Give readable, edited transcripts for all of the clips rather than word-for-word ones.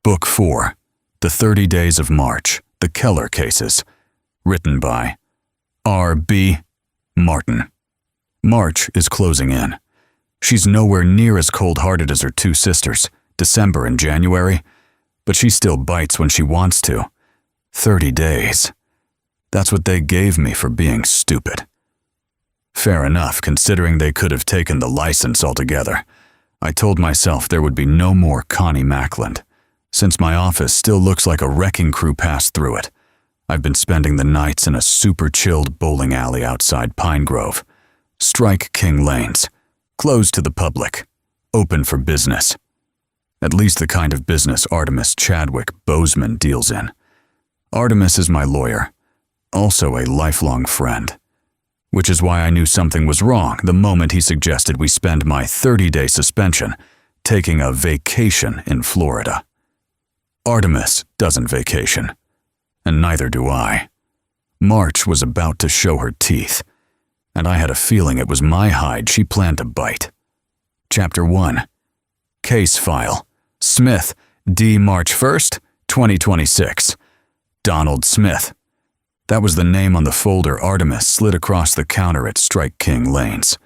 Book 4, The 30 Days of March, The Keller Cases. Written by R.B. Martin. March is closing in. She's nowhere near as cold-hearted as her two sisters, December and January, but she still bites when she wants to. 30 days. That's what they gave me for being stupid. Fair enough, considering they could have taken the license altogether. I told myself there would be no more Connie Mackland. Since my office still looks like a wrecking crew passed through it, I've been spending the nights in a super-chilled bowling alley outside Pine Grove. Strike King Lanes. Closed to the public. Open for business. At least the kind of business Artemis Chadwick Bozeman deals in. Artemis is my lawyer, also a lifelong friend. Which is why I knew something was wrong the moment he suggested we spend my 30-day suspension taking a vacation in Florida. Artemis doesn't vacation, and neither do I. March was about to show her teeth, and I had a feeling it was my hide she planned to bite. Chapter 1. Case File. Smith, D. March 1st, 2026. Donald Smith. That was the name on the folder Artemis slid across the counter at Strike King Lanes.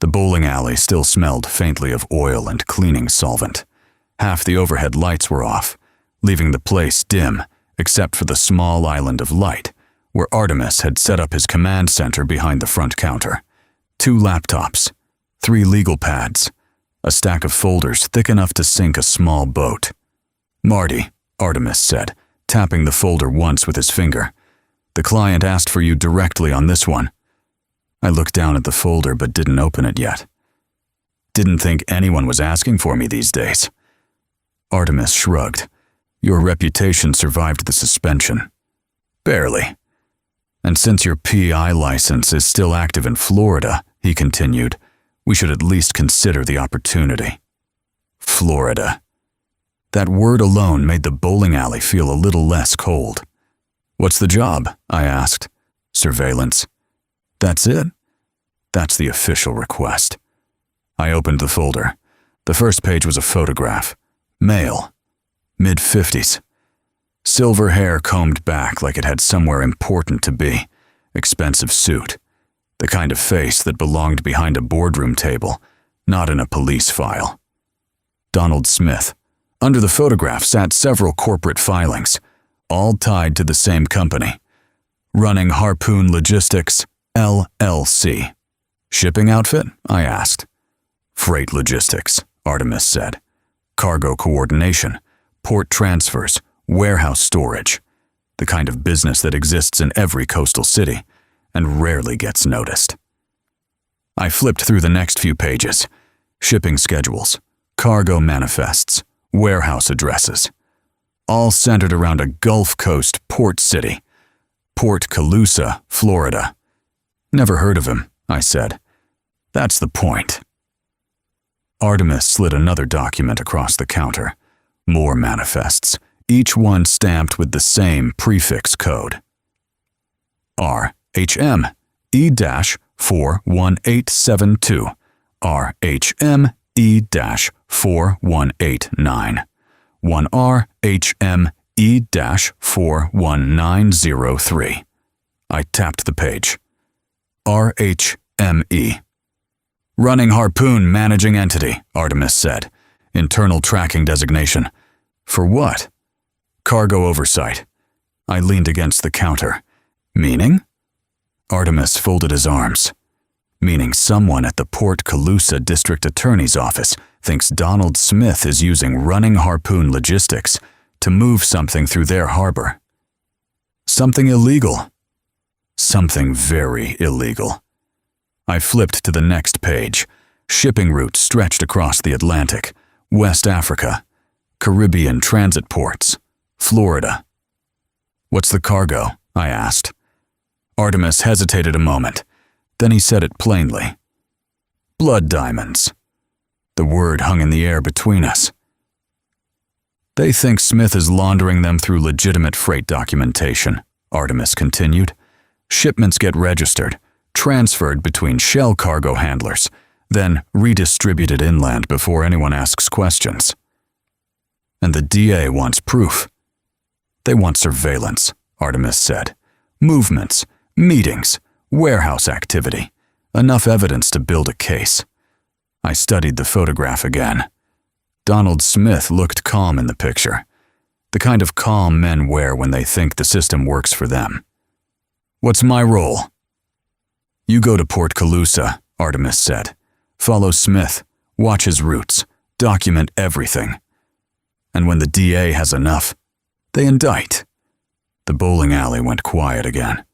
The bowling alley still smelled faintly of oil and cleaning solvent. Half the overhead lights were off, leaving the place dim except for the small island of light where Artemis had set up his command center behind the front counter. 2 laptops, 3 legal pads, a stack of folders thick enough to sink a small boat. "Marty," Artemis said, tapping the folder once with his finger. "The client asked for you directly on this one." I looked down at the folder but didn't open it yet. Didn't think anyone was asking for me these days. Artemis shrugged. "Your reputation survived the suspension." "Barely. And since your PI license is still active in Florida," he continued, "we should at least consider the opportunity." Florida. That word alone made the bowling alley feel a little less cold. "What's the job?" I asked. "Surveillance." "That's it?" "That's the official request." I opened the folder. The first page was a photograph. Male. Mid-50s. Silver hair combed back like it had somewhere important to be. Expensive suit. The kind of face that belonged behind a boardroom table, not in a police file. Donald Smith. Under the photograph sat several corporate filings, all tied to the same company. Running Harpoon Logistics, LLC. "Shipping outfit?" I asked. "Freight logistics," Artemis said. "Cargo coordination, port transfers, warehouse storage. The kind of business that exists in every coastal city and rarely gets noticed." I flipped through the next few pages. Shipping schedules, cargo manifests, warehouse addresses. All centered around a Gulf Coast port city. Port Calusa, Florida. "Never heard of him," I said. "That's the point." Artemis slid another document across the counter. More manifests, each one stamped with the same prefix code. RHM E-41872, RHM E-41889, 1RHM E-41903. I tapped the page. RHME. "Running Harpoon Managing Entity," Artemis said. "Internal tracking designation." "For what?" "Cargo oversight." I leaned against the counter. "Meaning?" Artemis folded his arms. "Meaning someone at the Port Calusa District Attorney's Office thinks Donald Smith is using Running Harpoon Logistics to move something through their harbor. Something illegal. Something very illegal." I flipped to the next page. Shipping routes stretched across the Atlantic, West Africa, Caribbean transit ports, Florida. "What's the cargo?" I asked. Artemis hesitated a moment. Then he said it plainly. "Blood diamonds." The word hung in the air between us. "They think Smith is laundering them through legitimate freight documentation," Artemis continued. "Shipments get registered, transferred between shell cargo handlers, then redistributed inland before anyone asks questions." And the DA wants proof. They want surveillance, Artemis said. Movements, meetings, warehouse activity. Enough evidence to build a case. I studied the photograph again. Donald Smith looked calm in the picture. The kind of calm men wear when they think the system works for them. What's my role? You go to Port Calusa, Artemis said. Follow Smith, watch his routes, document everything. And when the DA has enough, they indict. The bowling alley went quiet again.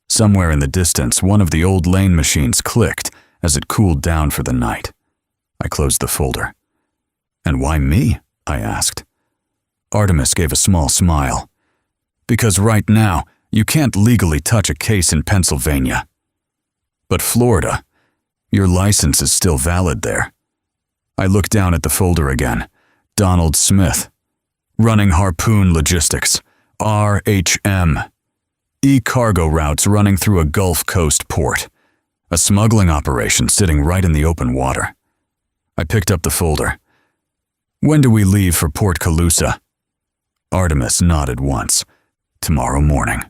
Somewhere in the distance, one of the old lane machines clicked as it cooled down for the night. I closed the folder. And why me? I asked. Artemis gave a small smile. Because right now, you can't legally touch a case in Pennsylvania. But Florida, your license is still valid there. I looked down at the folder again. Donald Smith. Running Harpoon Logistics. RHM. E-cargo routes running through a Gulf Coast port. A smuggling operation sitting right in the open water. I picked up the folder. When do we leave for Port Calusa? Artemis nodded once. Tomorrow morning.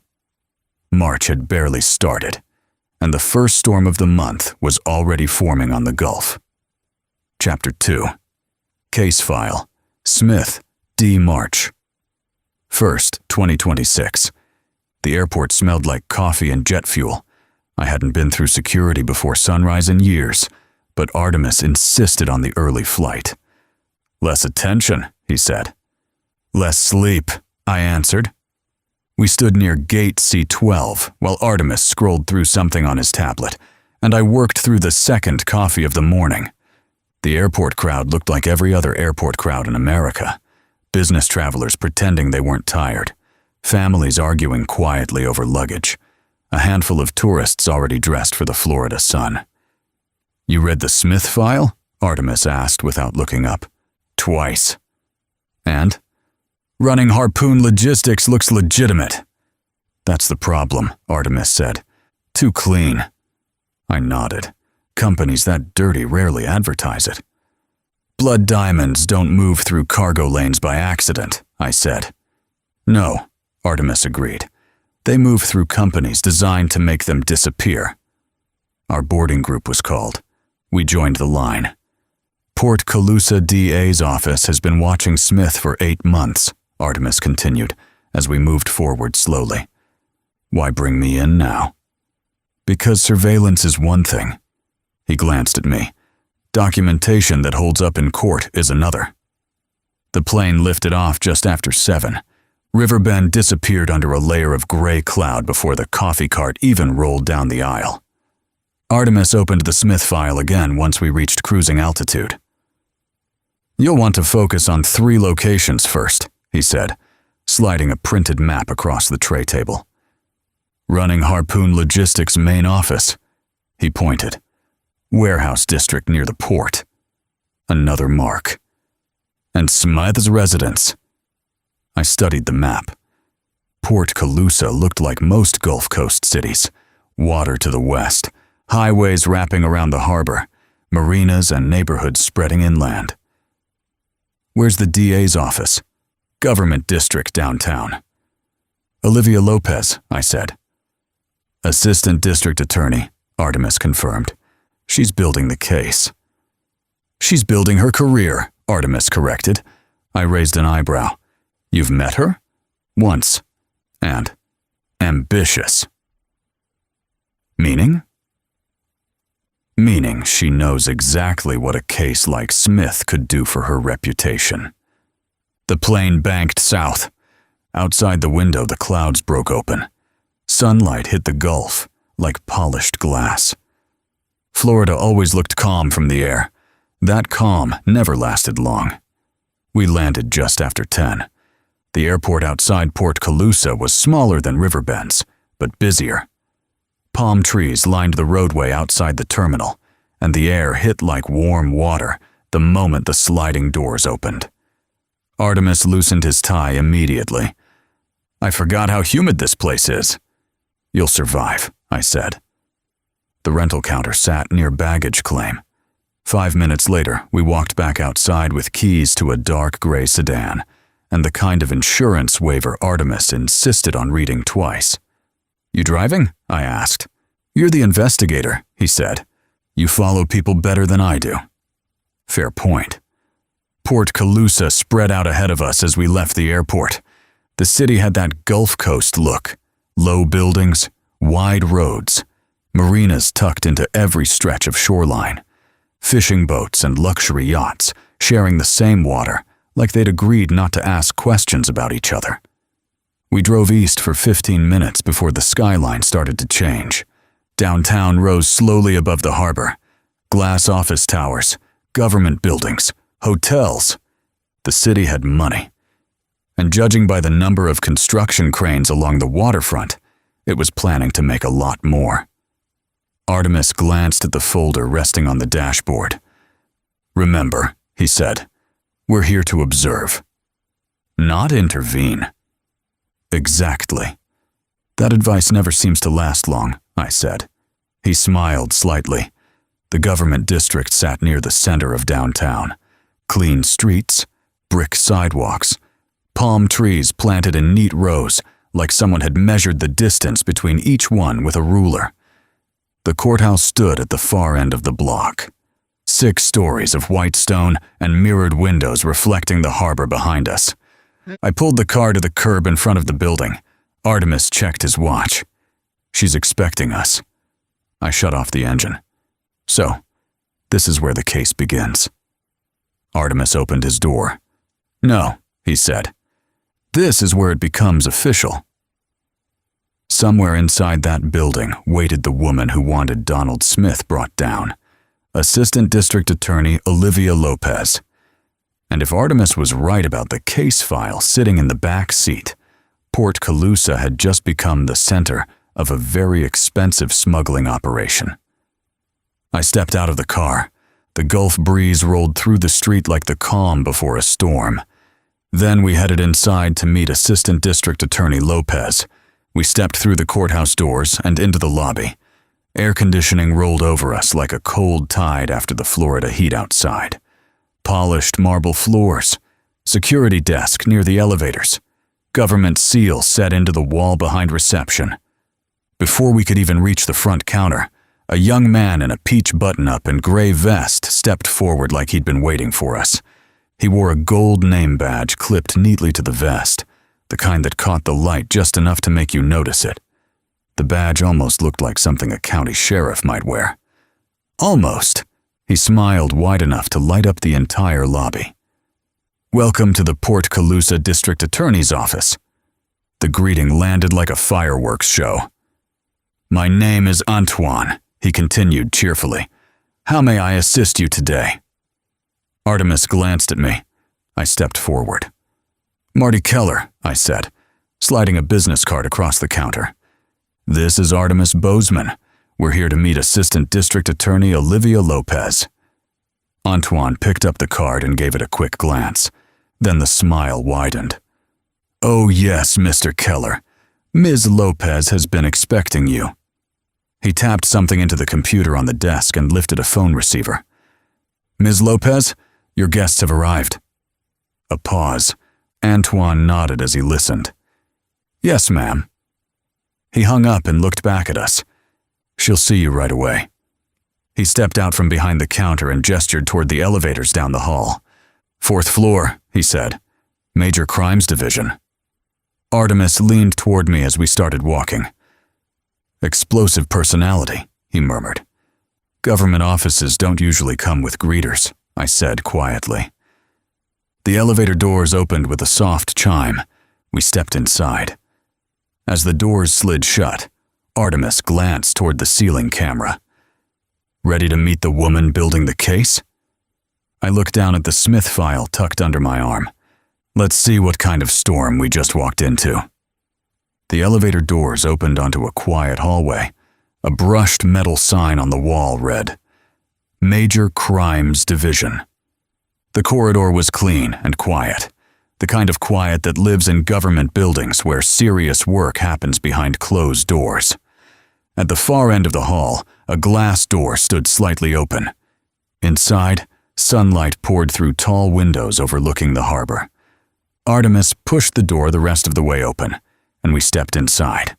March had barely started, and the first storm of the month was already forming on the Gulf. Chapter 2. Case File. Smith, D. March. 1st, 2026. The airport smelled like coffee and jet fuel. I hadn't been through security before sunrise in years, but Artemis insisted on the early flight. Less attention, he said. Less sleep, I answered. We stood near gate C12 while Artemis scrolled through something on his tablet, and I worked through the second coffee of the morning. The airport crowd looked like every other airport crowd in America. Business travelers pretending they weren't tired. Families arguing quietly over luggage. A handful of tourists already dressed for the Florida sun. You read the Smith file? Artemis asked without looking up. Twice. And? Running Harpoon Logistics looks legitimate. That's the problem, Artemis said. Too clean. I nodded. Companies that dirty rarely advertise it. Blood diamonds don't move through cargo lanes by accident, I said. No, Artemis agreed. They move through companies designed to make them disappear. Our boarding group was called. We joined the line. Port Calusa DA's office has been watching Smith for 8 months, Artemis continued, as we moved forward slowly. Why bring me in now? Because surveillance is one thing. He glanced at me. Documentation that holds up in court is another. The plane lifted off just after 7. Riverbend disappeared under a layer of gray cloud before the coffee cart even rolled down the aisle. Artemis opened the Smith file again once we reached cruising altitude. You'll want to focus on 3 locations first, he said, sliding a printed map across the tray table. Running Harpoon Logistics main office, he pointed. Warehouse district near the port. Another mark. And Smythe's residence. I studied the map. Port Calusa looked like most Gulf Coast cities. Water to the west, highways wrapping around the harbor, marinas and neighborhoods spreading inland. Where's the DA's office? Government district downtown. Olivia Lopez, I said. Assistant district attorney, Artemis confirmed. She's building the case. She's building her career, Artemis corrected. I raised an eyebrow. You've met her? Once. And ambitious. Meaning? Meaning she knows exactly what a case like Smith could do for her reputation. The plane banked south. Outside the window, the clouds broke open. Sunlight hit the Gulf like polished glass. Florida always looked calm from the air. That calm never lasted long. We landed just after 10. The airport outside Port Calusa was smaller than Riverbend's, but busier. Palm trees lined the roadway outside the terminal, and the air hit like warm water the moment the sliding doors opened. Artemis loosened his tie immediately. I forgot how humid this place is. You'll survive, I said. The rental counter sat near baggage claim. 5 minutes later, we walked back outside with keys to a dark gray sedan, and the kind of insurance waiver Artemis insisted on reading twice. "You driving?" I asked. "You're the investigator," he said. "You follow people better than I do." Fair point. Port Calusa spread out ahead of us as we left the airport. The city had that Gulf Coast look. Low buildings, wide roads, marinas tucked into every stretch of shoreline, fishing boats and luxury yachts sharing the same water, like they'd agreed not to ask questions about each other. We drove east for 15 minutes before the skyline started to change. Downtown rose slowly above the harbor. Glass office towers, government buildings, hotels. The city had money. And judging by the number of construction cranes along the waterfront, it was planning to make a lot more. Artemis glanced at the folder resting on the dashboard. "Remember," he said, "we're here to observe, not intervene." Exactly. That advice never seems to last long, I said. He smiled slightly. The government district sat near the center of downtown. Clean streets, brick sidewalks, palm trees planted in neat rows, like someone had measured the distance between each one with a ruler. The courthouse stood at the far end of the block. 6 stories of white stone and mirrored windows reflecting the harbor behind us. I pulled the car to the curb in front of the building. Artemis checked his watch. She's expecting us. I shut off the engine. So, this is where the case begins. Artemis opened his door. "No," he said. "This is where it becomes official." Somewhere inside that building waited the woman who wanted Donald Smith brought down, Assistant District Attorney Olivia Lopez. And if Artemis was right about the case file sitting in the back seat, Port Calusa had just become the center of a very expensive smuggling operation. I stepped out of the car. The Gulf breeze rolled through the street like the calm before a storm. Then we headed inside to meet Assistant District Attorney Lopez. We stepped through the courthouse doors and into the lobby. Air conditioning rolled over us like a cold tide after the Florida heat outside. Polished marble floors, security desk near the elevators, government seal set into the wall behind reception. Before we could even reach the front counter, a young man in a peach button-up and gray vest stepped forward like he'd been waiting for us. He wore a gold name badge clipped neatly to the vest, the kind that caught the light just enough to make you notice it. The badge almost looked like something a county sheriff might wear. Almost. He smiled wide enough to light up the entire lobby. "Welcome to the Port Calusa District Attorney's Office." The greeting landed like a fireworks show. "My name is Antoine," he continued cheerfully. "How may I assist you today?" Artemis glanced at me. I stepped forward. "Marty Keller," I said, sliding a business card across the counter. "This is Artemis Bozeman. We're here to meet Assistant District Attorney Olivia Lopez." Antoine picked up the card and gave it a quick glance. Then the smile widened. "Oh yes, Mr. Keller. Ms. Lopez has been expecting you." He tapped something into the computer on the desk and lifted a phone receiver. "Ms. Lopez, your guests have arrived." A pause. Antoine nodded as he listened. "Yes, ma'am." He hung up and looked back at us. "She'll see you right away." He stepped out from behind the counter and gestured toward the elevators down the hall. "4th floor," he said. "Major Crimes Division." Artemis leaned toward me as we started walking. "Explosive personality," he murmured. "Government offices don't usually come with greeters," I said quietly. The elevator doors opened with a soft chime. We stepped inside. As the doors slid shut, Artemis glanced toward the ceiling camera. "Ready to meet the woman building the case?" I looked down at the Smith file tucked under my arm. Let's see what kind of storm we just walked into. The elevator doors opened onto a quiet hallway. A brushed metal sign on the wall read, "Major Crimes Division." The corridor was clean and quiet, the kind of quiet that lives in government buildings where serious work happens behind closed doors. At the far end of the hall, a glass door stood slightly open. Inside, sunlight poured through tall windows overlooking the harbor. Artemis pushed the door the rest of the way open, and we stepped inside.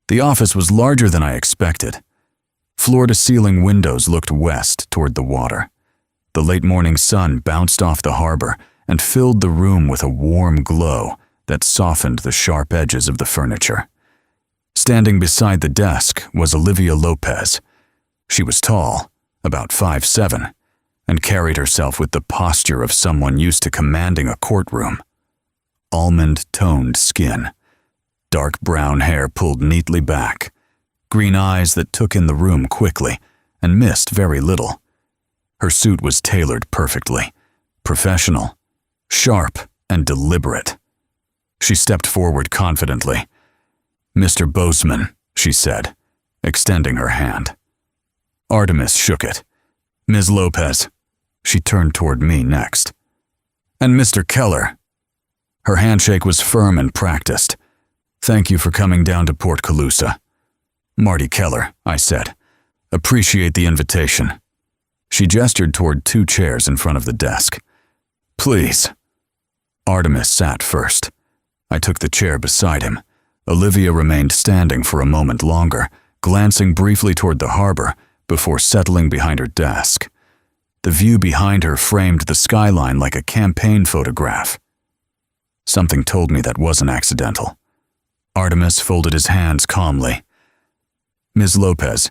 The office was larger than I expected. Floor-to-ceiling windows looked west toward the water. The late morning sun bounced off the harbor and filled the room with a warm glow that softened the sharp edges of the furniture. Standing beside the desk was Olivia Lopez. She was tall, about 5'7", and carried herself with the posture of someone used to commanding a courtroom. Almond-toned skin, dark brown hair pulled neatly back, green eyes that took in the room quickly and missed very little. Her suit was tailored perfectly, professional, sharp, and deliberate. She stepped forward confidently. "Mr. Bozeman," she said, extending her hand. Artemis shook it. "Ms. Lopez." She turned toward me next. "And Mr. Keller." Her handshake was firm and practiced. "Thank you for coming down to Port Calusa." "Marty Keller," I said. "Appreciate the invitation." She gestured toward 2 chairs in front of the desk. "Please." Artemis sat first. I took the chair beside him. Olivia remained standing for a moment longer, glancing briefly toward the harbor before settling behind her desk. The view behind her framed the skyline like a campaign photograph. Something told me that wasn't accidental. Artemis folded his hands calmly. "Ms. Lopez,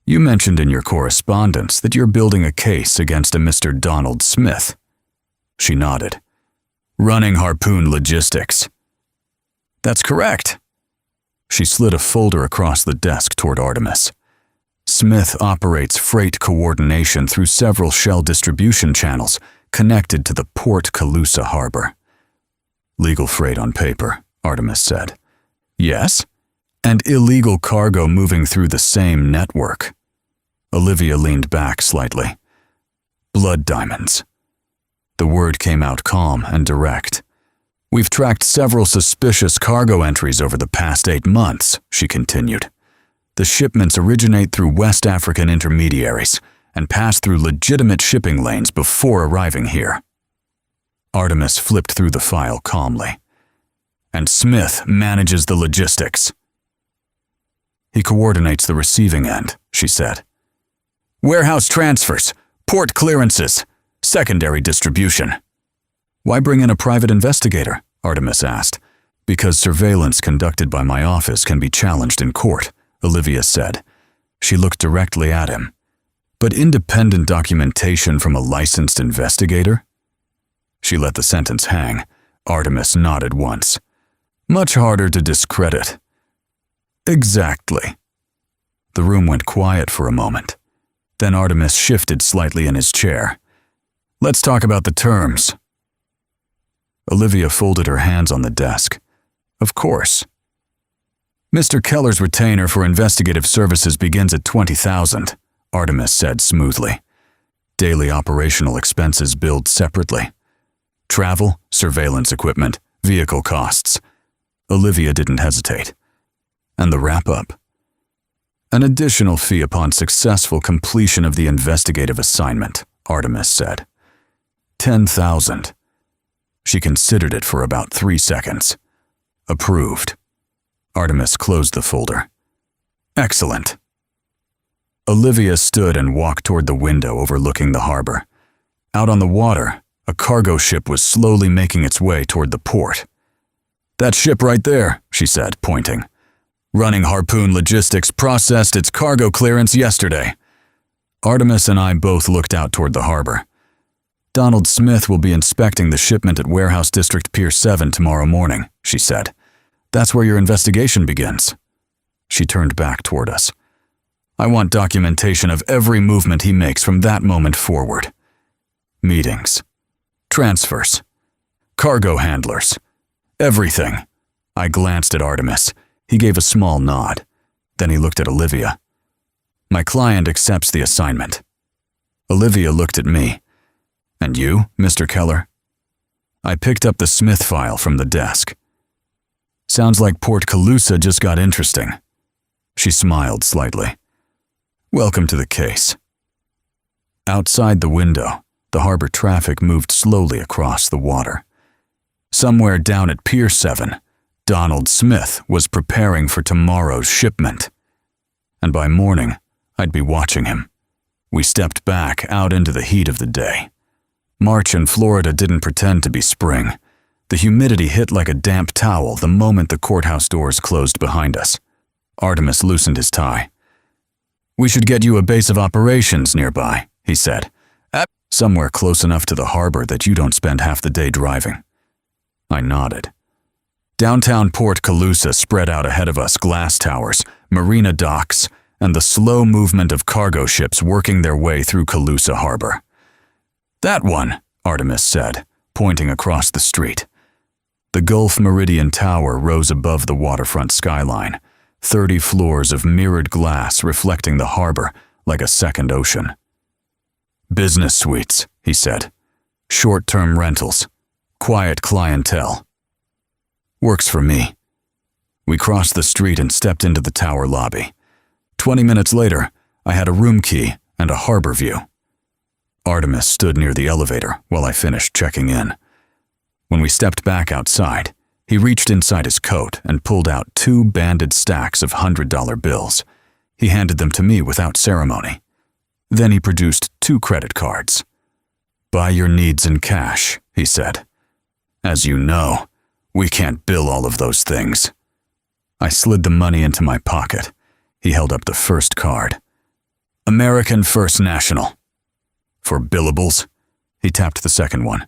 you mentioned in your correspondence that you're building a case against a Mr. Donald Smith." She nodded. "Running Harpoon Logistics." "That's correct." She slid a folder across the desk toward Artemis. "Smith operates freight coordination through several shell distribution channels connected to the Port Calusa harbor." "Legal freight on paper," Artemis said. "Yes, and illegal cargo moving through the same network." Olivia leaned back slightly. "Blood diamonds." The word came out calm and direct. "We've tracked several suspicious cargo entries over the past 8 months," she continued. "The shipments originate through West African intermediaries and pass through legitimate shipping lanes before arriving here." Artemis flipped through the file calmly. "And Smith manages the logistics." "He coordinates the receiving end," she said. "Warehouse transfers, port clearances, secondary distribution." "Why bring in a private investigator?" Artemis asked. "Because surveillance conducted by my office can be challenged in court," Olivia said. She looked directly at him. "But independent documentation from a licensed investigator?" She let the sentence hang. Artemis nodded once. "Much harder to discredit." "Exactly." The room went quiet for a moment. Then Artemis shifted slightly in his chair. "Let's talk about the terms." Olivia folded her hands on the desk. "Of course." "Mr. Keller's retainer for investigative services begins at $20,000, Artemis said smoothly. "Daily operational expenses billed separately. Travel, surveillance equipment, vehicle costs." Olivia didn't hesitate. "And the wrap-up?" "An additional fee upon successful completion of the investigative assignment," Artemis said. $10,000. She considered it for about 3 seconds. "Approved." Artemis closed the folder. "Excellent." Olivia stood and walked toward the window overlooking the harbor. Out on the water, a cargo ship was slowly making its way toward the port. "That ship right there," she said, pointing. "Running Harpoon Logistics processed its cargo clearance yesterday." Artemis and I both looked out toward the harbor. "Donald Smith will be inspecting the shipment at Warehouse District Pier 7 tomorrow morning," she said. "That's where your investigation begins." She turned back toward us. "I want documentation of every movement he makes from that moment forward. Meetings, transfers, cargo handlers, everything." I glanced at Artemis. He gave a small nod. Then he looked at Olivia. "My client accepts the assignment." Olivia looked at me. "And you, Mr. Keller?" I picked up the Smith file from the desk. "Sounds like Port Calusa just got interesting." She smiled slightly. "Welcome to the case." Outside the window, the harbor traffic moved slowly across the water. Somewhere down at Pier 7, Donald Smith was preparing for tomorrow's shipment. And by morning, I'd be watching him. We stepped back out into the heat of the day. March in Florida didn't pretend to be spring. The humidity hit like a damp towel the moment the courthouse doors closed behind us. Artemis loosened his tie. "We should get you a base of operations nearby," he said. "Somewhere close enough to the harbor that you don't spend half the day driving." I nodded. Downtown Port Calusa spread out ahead of us glass towers, marina docks, and the slow movement of cargo ships working their way through Calusa Harbor. "That one," Artemis said, pointing across the street. The Gulf Meridian Tower rose above the waterfront skyline, 30 floors of mirrored glass reflecting the harbor like a second ocean. "Business suites," he said. "Short-term rentals. Quiet clientele. Works for me." We crossed the street and stepped into the tower lobby. 20 minutes later, I had a room key and a harbor view. Artemis stood near the elevator while I finished checking in. When we stepped back outside, he reached inside his coat and pulled out 2 banded stacks of $100 bills. He handed them to me without ceremony. Then he produced 2 credit cards. "Buy your needs in cash," he said. "As you know, we can't bill all of those things." I slid the money into my pocket. He held up the first card. "American First National." "For billables?" He tapped the second one.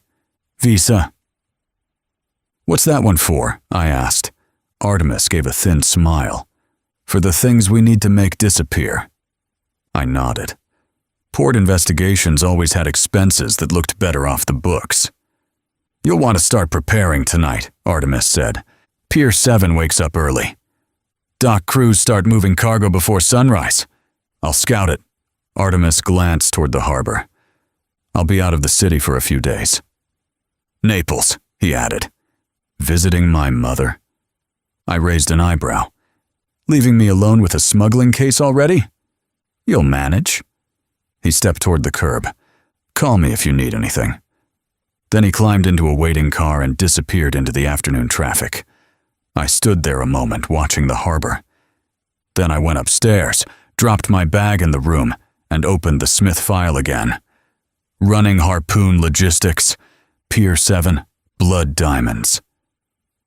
"Visa." "What's that one for?" I asked. Artemis gave a thin smile. "For the things we need to make disappear." I nodded. Port investigations always had expenses that looked better off the books. "You'll want to start preparing tonight," Artemis said. "Pier 7 wakes up early. Dock crews start moving cargo before sunrise. I'll scout it." Artemis glanced toward the harbor. "I'll be out of the city for a few days." "Naples," he added. "Visiting my mother?" I raised an eyebrow. "Leaving me alone with a smuggling case already?" "You'll manage." He stepped toward the curb. "Call me if you need anything." Then he climbed into a waiting car and disappeared into the afternoon traffic. I stood there a moment watching the harbor. Then I went upstairs, dropped my bag in the room, and opened the Smith file again. Running Harpoon Logistics, Pier 7, Blood Diamonds.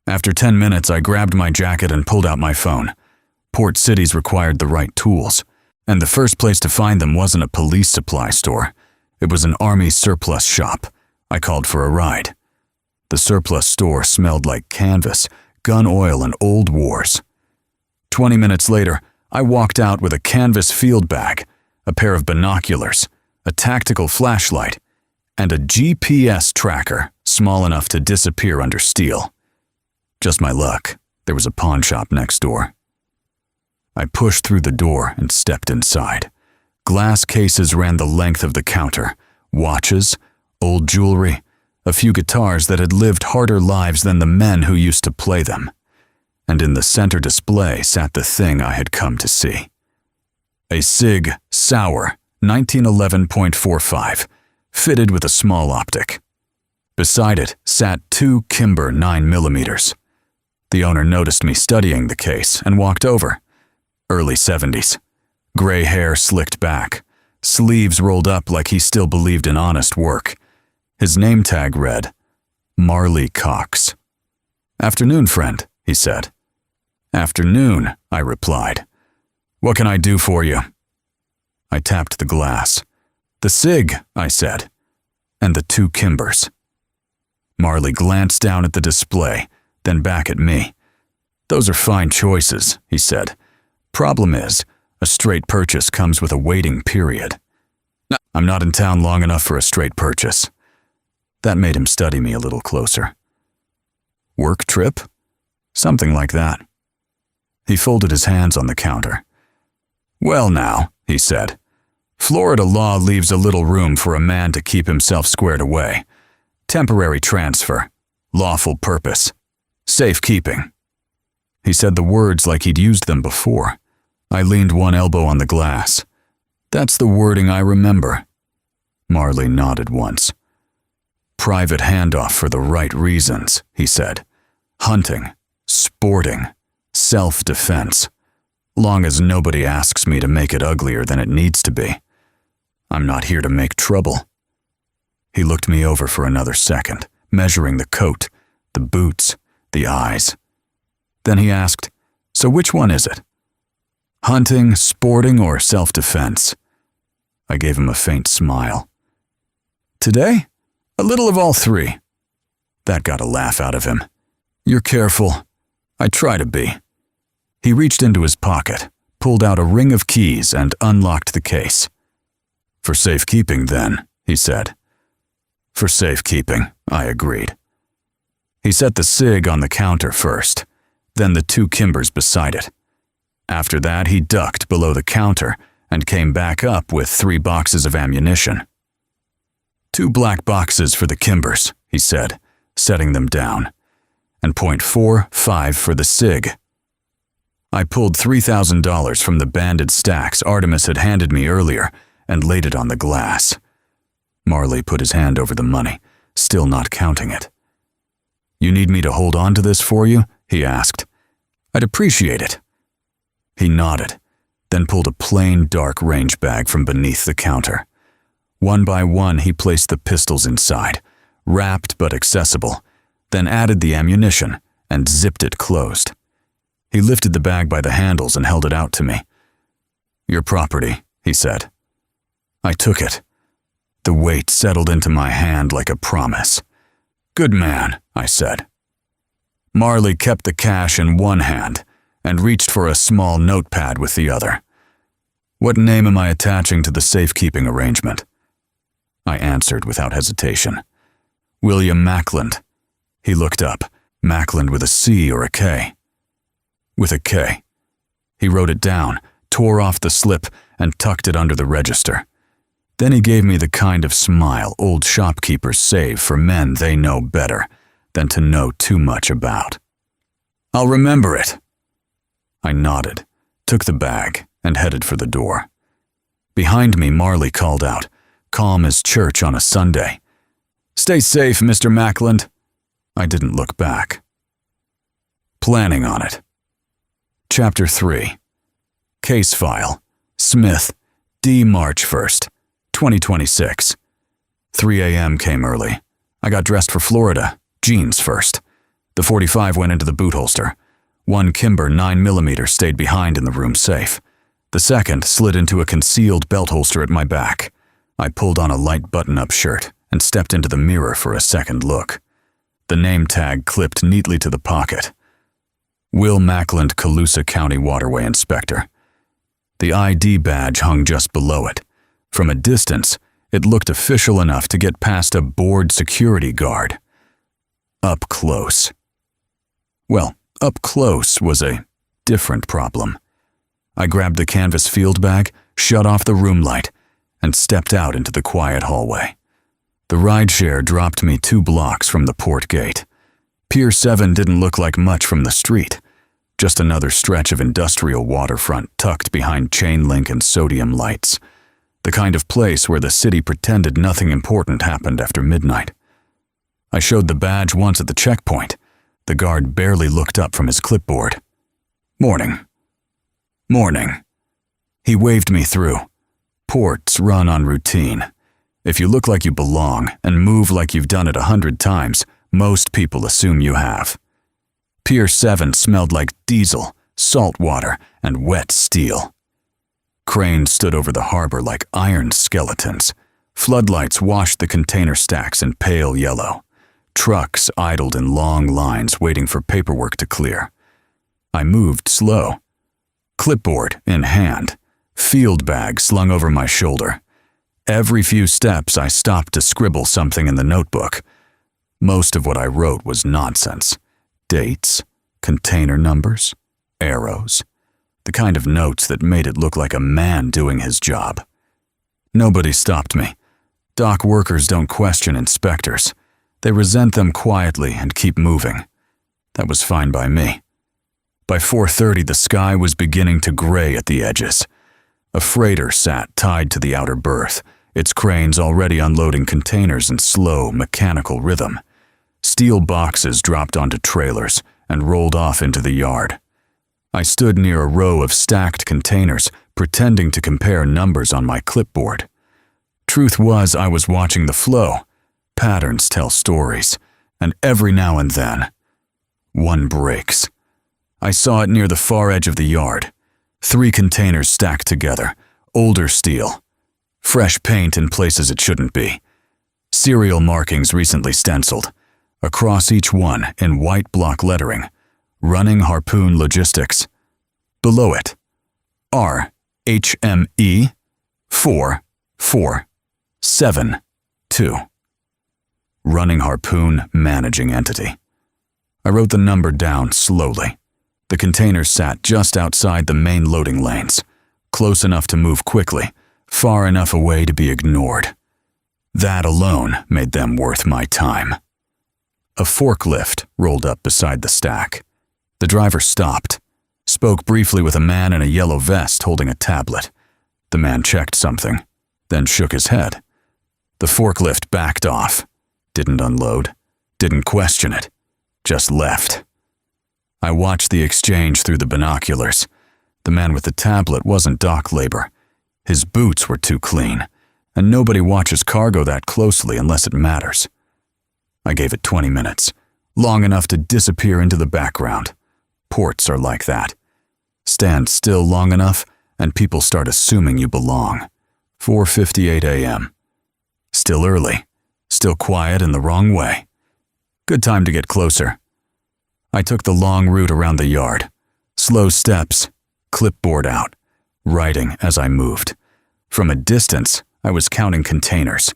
After 10 minutes, I grabbed my jacket and pulled out my phone. Port cities required the right tools, and the first place to find them wasn't a police supply store. It was an army surplus shop. I called for a ride. The surplus store smelled like canvas, gun oil, and old wars. 20 minutes later, I walked out with a canvas field bag, a pair of binoculars, a tactical flashlight, and a GPS tracker small enough to disappear under steel. Just my luck, there was a pawn shop next door. I pushed through the door and stepped inside. Glass cases ran the length of the counter, watches, old jewelry, a few guitars that had lived harder lives than the men who used to play them. And in the center display sat the thing I had come to see. A Sig Sauer 1911.45, fitted with a small optic. Beside it sat 2 Kimber 9mm. The owner noticed me studying the case and walked over. Early 70s. Gray hair slicked back, sleeves rolled up like he still believed in honest work. His name tag read, Marley Cox. "Afternoon, friend," he said. "Afternoon," I replied. "What can I do for you?" I tapped the glass. "The Sig," I said, "and the 2 Kimbers." Marley glanced down at the display, then back at me. "Those are fine choices," he said. "Problem is, a straight purchase comes with a waiting period." "I'm not in town long enough for a straight purchase." That made him study me a little closer. "Work trip?" "Something like that." He folded his hands on the counter. "Well now," he said, "Florida law leaves a little room for a man to keep himself squared away. Temporary transfer, lawful purpose, safekeeping." He said the words like he'd used them before. I leaned one elbow on the glass. "That's the wording I remember." Marley nodded once. Private handoff for the right reasons, he said. Hunting, sporting, self-defense. Long as nobody asks me to make it uglier than it needs to be. I'm not here to make trouble. He looked me over for another second, measuring the coat, the boots, the eyes. Then he asked, "So which one is it? Hunting, sporting, or self-defense?" I gave him a faint smile. "Today? A little of all three." That got a laugh out of him. "You're careful." I try to be. He reached into his pocket, pulled out a ring of keys, and unlocked the case. "For safekeeping, then," he said. "For safekeeping," I agreed. He set the cig on the counter first, then the 2 Kimbers beside it. After that, he ducked below the counter and came back up with 3 boxes of ammunition. 2 black boxes for the Kimbers, he said, setting them down, and .45 for the cig. I pulled $3,000 from the banded stacks Artemis had handed me earlier and laid it on the glass. Marley put his hand over the money, still not counting it. "You need me to hold on to this for you?" he asked. "I'd appreciate it." He nodded, then pulled a plain, dark range bag from beneath the counter. One by one, he placed the pistols inside, wrapped but accessible, then added the ammunition and zipped it closed. He lifted the bag by the handles and held it out to me. "Your property," he said. I took it. The weight settled into my hand like a promise. "Good man," I said. Marley kept the cash in one hand and reached for a small notepad with the other. "What name am I attaching to the safekeeping arrangement?" I answered without hesitation. "William Mackland." He looked up. Mackland with a C or a K? With a K. He wrote it down, tore off the slip, and tucked it under the register. Then he gave me the kind of smile old shopkeepers save for men they know better than to know too much about. "I'll remember it." I nodded, took the bag, and headed for the door. Behind me, Marley called out, calm as church on a Sunday, "Stay safe, Mr. Mackland." I didn't look back. Planning on it. Chapter 3. Case file. Smith, D. March 1st, 2026. 3 a.m. came early. I got dressed for Florida, jeans first. The .45 went into the boot holster. 1 Kimber 9mm stayed behind in the room safe. The second slid into a concealed belt holster at my back. I pulled on a light button-up shirt and stepped into the mirror for a second look. The name tag clipped neatly to the pocket. Will Mackland, Calusa County Waterway Inspector. The ID badge hung just below it. From a distance, it looked official enough to get past a bored security guard. Up close. Well, up close was a different problem. I grabbed the canvas field bag, shut off the room light, and stepped out into the quiet hallway. The rideshare dropped me 2 blocks from the port gate. Pier 7 didn't look like much from the street. Just another stretch of industrial waterfront tucked behind chain link and sodium lights. The kind of place where the city pretended nothing important happened after midnight. I showed the badge once at the checkpoint. The guard barely looked up from his clipboard. "Morning." "Morning." He waved me through. Ports run on routine. If you look like you belong and move like you've done it 100 times, most people assume you have. Pier 7 smelled like diesel, salt water, and wet steel. Cranes stood over the harbor like iron skeletons. Floodlights washed the container stacks in pale yellow. Trucks idled in long lines waiting for paperwork to clear. I moved slow. Clipboard in hand, field bag slung over my shoulder. Every few steps I stopped to scribble something in the notebook. Most of what I wrote was nonsense. Dates, container numbers, arrows. The kind of notes that made it look like a man doing his job. Nobody stopped me. Dock workers don't question inspectors. They resent them quietly and keep moving. That was fine by me. By 4:30, the sky was beginning to gray at the edges. A freighter sat tied to the outer berth, its cranes already unloading containers in slow, mechanical rhythm. Steel boxes dropped onto trailers and rolled off into the yard. I stood near a row of stacked containers, pretending to compare numbers on my clipboard. Truth was, I was watching the flow. Patterns tell stories, and every now and then, one breaks. I saw it near the far edge of the yard. 3 containers stacked together, older steel. Fresh paint in places it shouldn't be. Serial markings recently stenciled. Across each one, in white block lettering, Running Harpoon Logistics. Below it, RHME 4472. Running Harpoon Managing Entity. I wrote the number down slowly. The containers sat just outside the main loading lanes, close enough to move quickly, far enough away to be ignored. That alone made them worth my time. A forklift rolled up beside the stack. The driver stopped, spoke briefly with a man in a yellow vest holding a tablet. The man checked something, then shook his head. The forklift backed off, didn't unload, didn't question it, just left. I watched the exchange through the binoculars. The man with the tablet wasn't dock labor. His boots were too clean, and nobody watches cargo that closely unless it matters. I gave it 20 minutes, long enough to disappear into the background. Ports are like that. Stand still long enough, and people start assuming you belong. 4:58 a.m. Still early, still quiet in the wrong way. Good time to get closer. I took the long route around the yard. Slow steps, clipboard out, writing as I moved. From a distance, I was counting containers.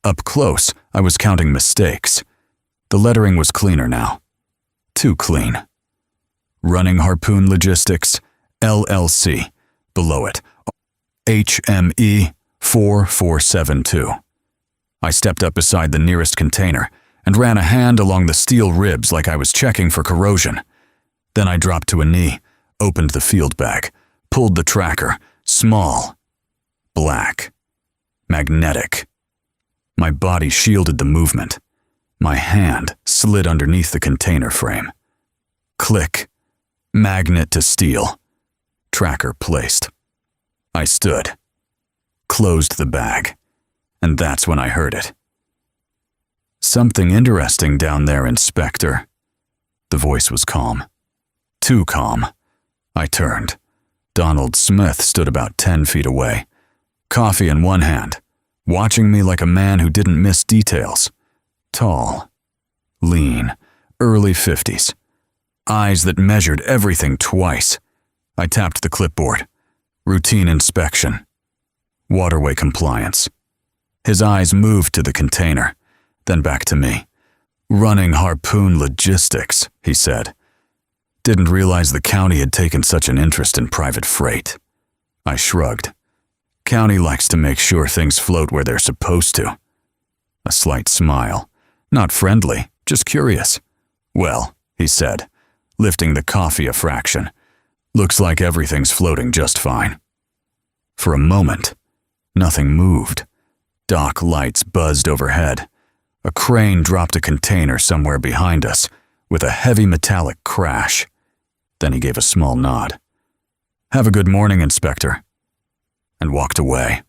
Up close, I was counting mistakes. The lettering was cleaner now. Too clean. Running Harpoon Logistics, LLC. Below it, HME 4472. I stepped up beside the nearest container and ran a hand along the steel ribs like I was checking for corrosion. Then I dropped to a knee, opened the field bag, pulled the tracker, small, black, magnetic. My body shielded the movement. My hand slid underneath the container frame. Click. Magnet to steel. Tracker placed. I stood. Closed the bag. And that's when I heard it. "Something interesting down there, Inspector." The voice was calm. Too calm. I turned. Donald Smith stood about 10 feet away. Coffee in one hand, watching me like a man who didn't miss details. Tall. Lean. Early 50s. Eyes that measured everything twice. I tapped the clipboard. Routine inspection. Waterway compliance. His eyes moved to the container, then back to me. "Running Harpoon Logistics," he said. Didn't realize the county had taken such an interest in private freight. I shrugged. County likes to make sure things float where they're supposed to. A slight smile. Not friendly, just curious. "Well," he said, lifting the coffee a fraction. "Looks like everything's floating just fine." For a moment, nothing moved. Dock lights buzzed overhead. A crane dropped a container somewhere behind us with a heavy metallic crash. Then he gave a small nod. "Have a good morning, Inspector," and walked away.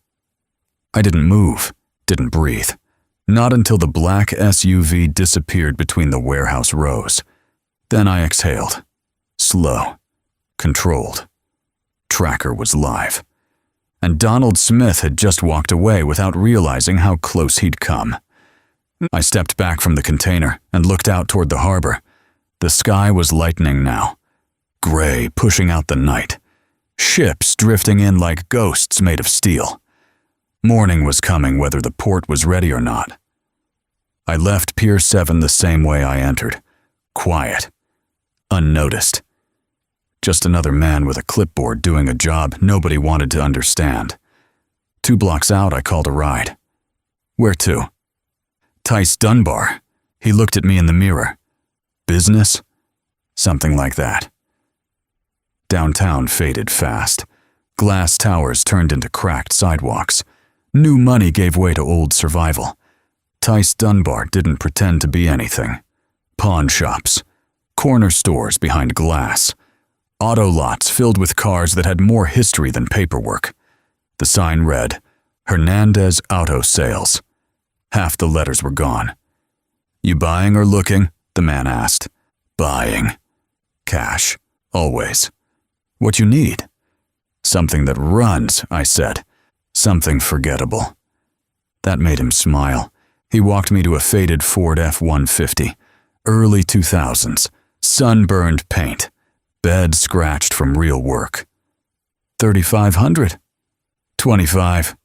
I didn't move, didn't breathe. Not until the black SUV disappeared between the warehouse rows. Then I exhaled. Slow. Controlled. Tracker was live. And Donald Smith had just walked away without realizing how close he'd come. I stepped back from the container and looked out toward the harbor. The sky was lightening now. Gray pushing out the night. Ships drifting in like ghosts made of steel. Morning was coming whether the port was ready or not. I left Pier 7 the same way I entered. Quiet. Unnoticed. Just another man with a clipboard doing a job nobody wanted to understand. 2 blocks out, I called a ride. "Where to?" "Tice Dunbar." He looked at me in the mirror. "Business?" Something like that. Downtown faded fast. Glass towers turned into cracked sidewalks. New money gave way to old survival. Tice Dunbar didn't pretend to be anything. Pawn shops, corner stores behind glass, auto lots filled with cars that had more history than paperwork. The sign read, Hernandez Auto Sales. Half the letters were gone. You buying or looking? The man asked. Buying. Cash. Always. What you need? Something that runs, I said. Something forgettable. That made him smile. He walked me to a faded Ford F-150. Early 2000s. Sunburned paint. Bed scratched from real work. 3,500. 25.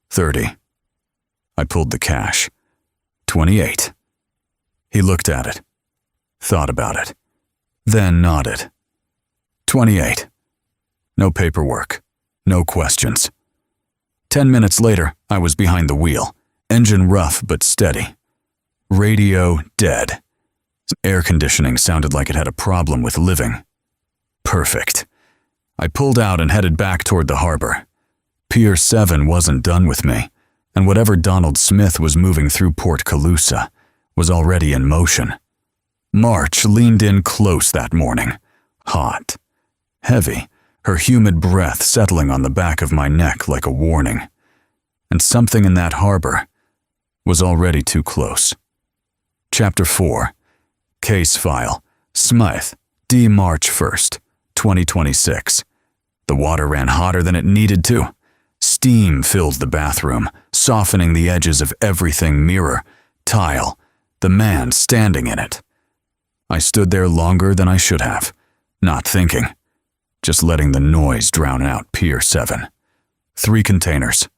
30. I pulled the cash. 28. He looked at it. Thought about it. Then nodded. 28. No paperwork. No questions. 10 minutes later, I was behind the wheel. Engine rough but steady. Radio dead. Air conditioning sounded like it had a problem with living. Perfect. I pulled out and headed back toward the harbor. Pier 7 wasn't done with me, and whatever Donald Smith was moving through Port Calusa was already in motion. March leaned in close that morning. Hot. Heavy, her humid breath settling on the back of my neck like a warning. And something in that harbor was already too close. Chapter 4. Case File. Smythe, D. March 1st, 2026. The water ran hotter than it needed to. Steam filled the bathroom, softening the edges of everything mirror, tile, the man standing in it. I stood there longer than I should have, not thinking, just letting the noise drown out Pier 7. 3 containers.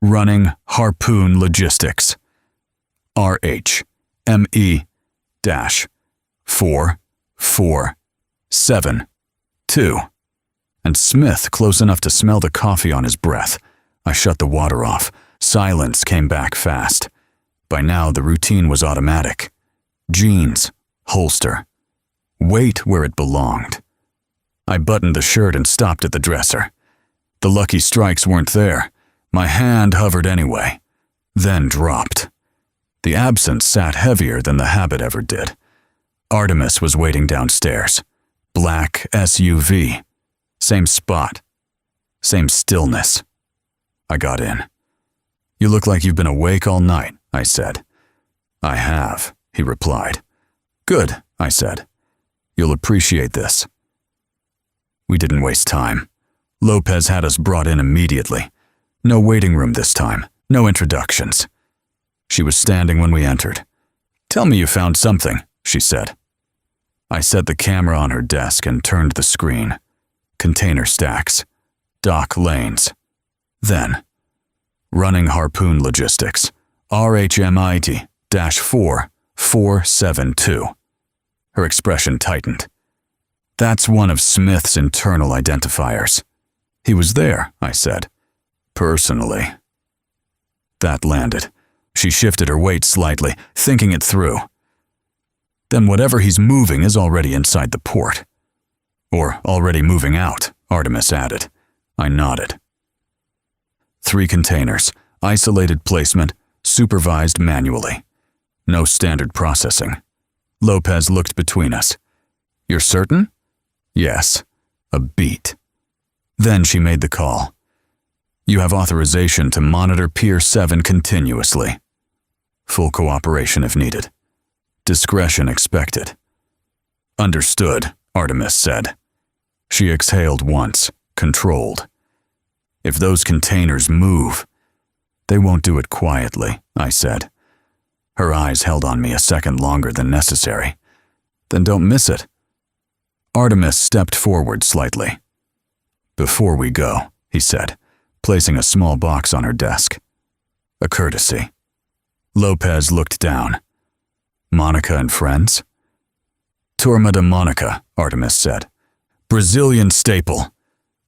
Running Harpoon Logistics. RH-ME-4472. And Smith close enough to smell the coffee on his breath. I shut the water off. Silence came back fast. By now, the routine was automatic. Jeans, holster. Weight where it belonged. I buttoned the shirt and stopped at the dresser. The lucky strikes weren't there. My hand hovered anyway, then dropped. The absence sat heavier than the habit ever did. Artemis was waiting downstairs. Black SUV. Same spot. Same stillness. I got in. You look like you've been awake all night, I said. I have, he replied. Good, I said. You'll appreciate this. We didn't waste time. Lopez had us brought in immediately. No waiting room this time, no introductions. She was standing when we entered. Tell me you found something, she said. I set the camera on her desk and turned the screen. Container stacks. Dock lanes. Then, running Harpoon Logistics, RHMIT-4472. Her expression tightened. That's one of Smith's internal identifiers. He was there, I said. Personally. That landed. She shifted her weight slightly, thinking it through. Then whatever he's moving is already inside the port. Or already moving out, Artemis added. I nodded. 3 containers, isolated placement, supervised manually. No standard processing. Lopez looked between us. You're certain? Yes. A beat. Then she made the call. You have authorization to monitor Pier 7 continuously. Full cooperation if needed. Discretion expected. Understood, Artemis said. She exhaled once, controlled. If those containers move, they won't do it quietly, I said. Her eyes held on me a second longer than necessary. Then don't miss it. Artemis stepped forward slightly. Before we go, he said, placing a small box on her desk. A courtesy. Lopez looked down. Monica and friends? Turma de Monica, Artemis said. Brazilian staple.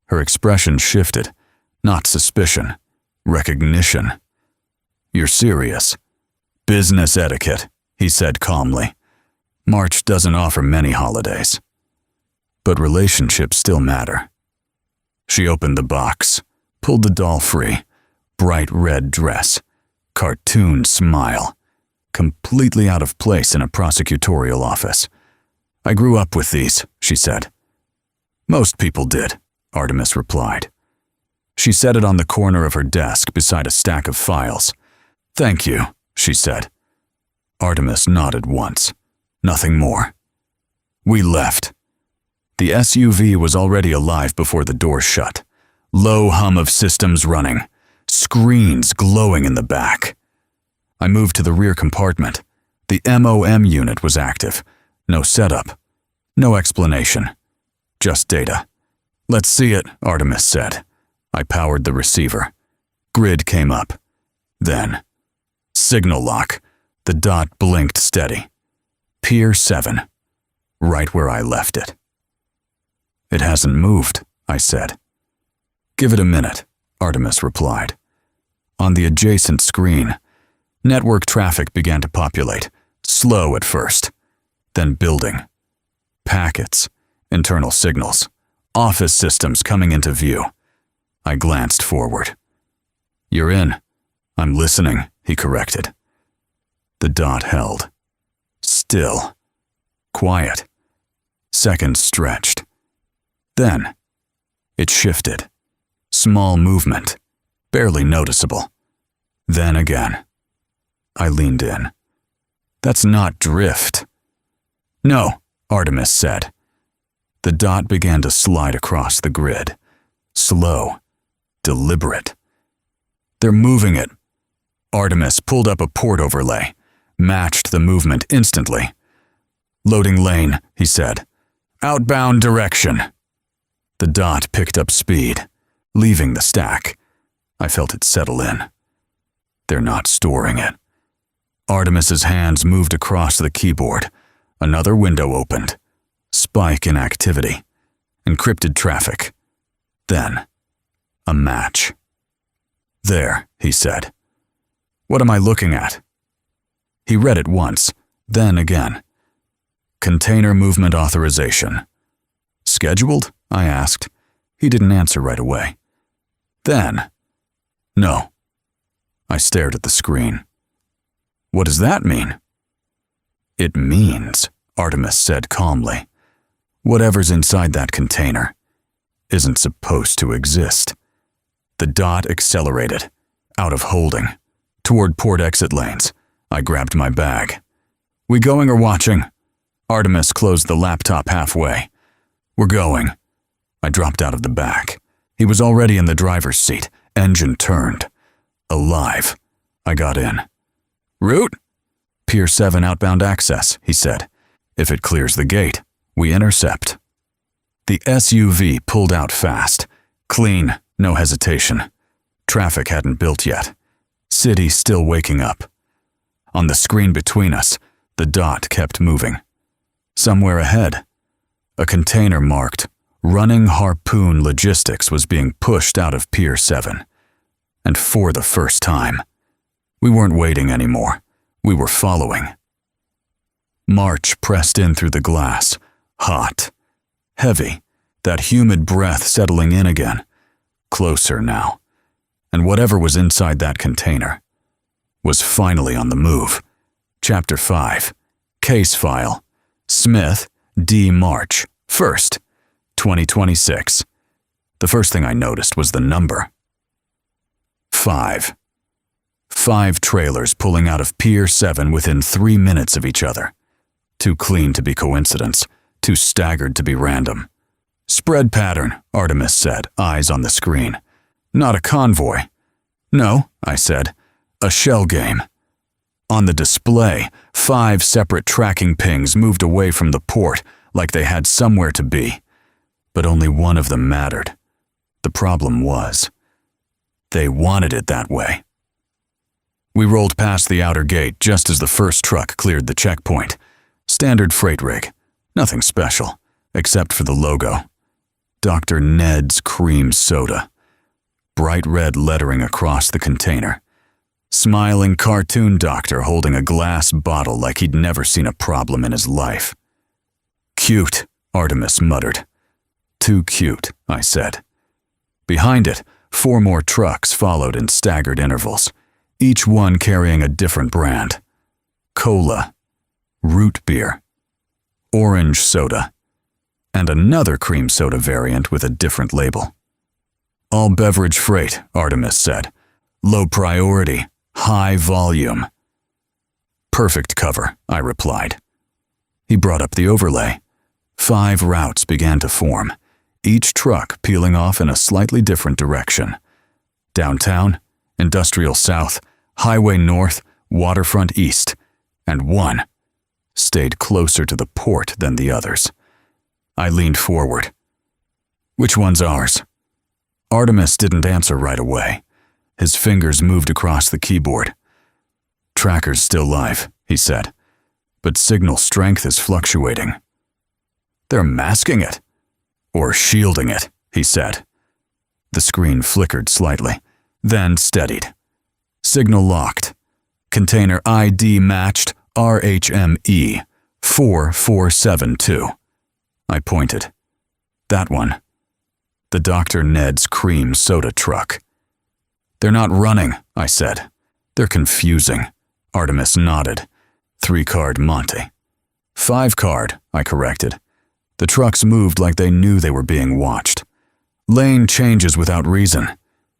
Her expression shifted. Not suspicion. Recognition. You're serious. Business etiquette, he said calmly. March doesn't offer many holidays. But relationships still matter. She opened the box, pulled the doll free, bright red dress, cartoon smile, completely out of place in a prosecutorial office. "I grew up with these," she said. "Most people did," Artemis replied. She set it on the corner of her desk beside a stack of files. "Thank you," she said. Artemis nodded once. Nothing more. We left. The SUV was already alive before the door shut. Low hum of systems running, screens glowing in the back. I moved to the rear compartment. The MOM unit was active. No setup. No explanation. Just data. "Let's see it," Artemis said. I powered the receiver. Grid came up. Then, signal lock. The dot blinked steady. Pier 7. Right where I left it. "It hasn't moved," I said. "Give it a minute," Artemis replied. On the adjacent screen, network traffic began to populate, slow at first, then building. Packets, internal signals, office systems coming into view. I glanced forward. "You're in. I'm listening," he corrected. The dot held. Still. Quiet. Seconds stretched. Then, it shifted. Small movement, barely noticeable. Then again. I leaned in. "That's not drift." "No," Artemis said. The dot began to slide across the grid. Slow. Deliberate. "They're moving it." Artemis pulled up a port overlay, matched the movement instantly. "Loading lane," he said. "Outbound direction." The dot picked up speed, leaving the stack. I felt it settle in. They're not storing it. Artemis's hands moved across the keyboard. Another window opened. Spike in activity. Encrypted traffic. Then, a match. "There," he said. "What am I looking at?" He read it once, then again. "Container movement authorization." "Scheduled?" I asked. He didn't answer right away. Then, "No." I stared at the screen. "What does that mean?" "It means," Artemis said calmly, "whatever's inside that container isn't supposed to exist." The dot accelerated, out of holding, toward port exit lanes. I grabbed my bag. "We going or watching?" Artemis closed the laptop halfway. "We're going." I dropped out of the back. He was already in the driver's seat, engine turned. Alive. I got in. "Route?" "Pier 7 outbound access," he said. "If it clears the gate, we intercept." The SUV pulled out fast. Clean, no hesitation. Traffic hadn't built yet. City still waking up. On the screen between us, the dot kept moving. Somewhere ahead, a container marked "Running Harpoon Logistics" was being pushed out of Pier 7. And for the first time, we weren't waiting anymore. We were following. March pressed in through the glass, hot, heavy, that humid breath settling in again. Closer now. And whatever was inside that container was finally on the move. Chapter 5. Case file. Smith, D. March. 1st, 2026. The first thing I noticed was the number. 5. 5 trailers pulling out of Pier 7 within 3 minutes of each other. Too clean to be coincidence, too staggered to be random. "Spread pattern," Artemis said, eyes on the screen. "Not a convoy." "No," I said, "a shell game." On the display, 5 separate tracking pings moved away from the port like they had somewhere to be. But only one of them mattered. The problem was, they wanted it that way. We rolled past the outer gate just as the first truck cleared the checkpoint. Standard freight rig. Nothing special, except for the logo. Dr. Ned's Cream Soda. Bright red lettering across the container. Smiling cartoon doctor holding a glass bottle like he'd never seen a problem in his life. "Cute," Artemis muttered. "Too cute," I said. Behind it, 4 more trucks followed in staggered intervals, each one carrying a different brand. Cola, root beer, orange soda, and another cream soda variant with a different label. All beverage freight, Artemis said. Low priority, high volume. Perfect cover, I replied. He brought up the overlay. 5 routes began to form, each truck peeling off in a slightly different direction. Downtown, industrial south, highway north, waterfront east, and one stayed closer to the port than the others. I leaned forward. Which one's ours? Artemis didn't answer right away. His fingers moved across the keyboard. Tracker's still live, he said, but signal strength is fluctuating. They're masking it. Or shielding it, he said. The screen flickered slightly, then steadied. Signal locked. Container ID matched RHME 4472. I pointed. That one. The Dr. Ned's cream soda truck. They're not running, I said. They're confusing. Artemis nodded. 3-card Monte. 5-card, I corrected. The trucks moved like they knew they were being watched. Lane changes without reason.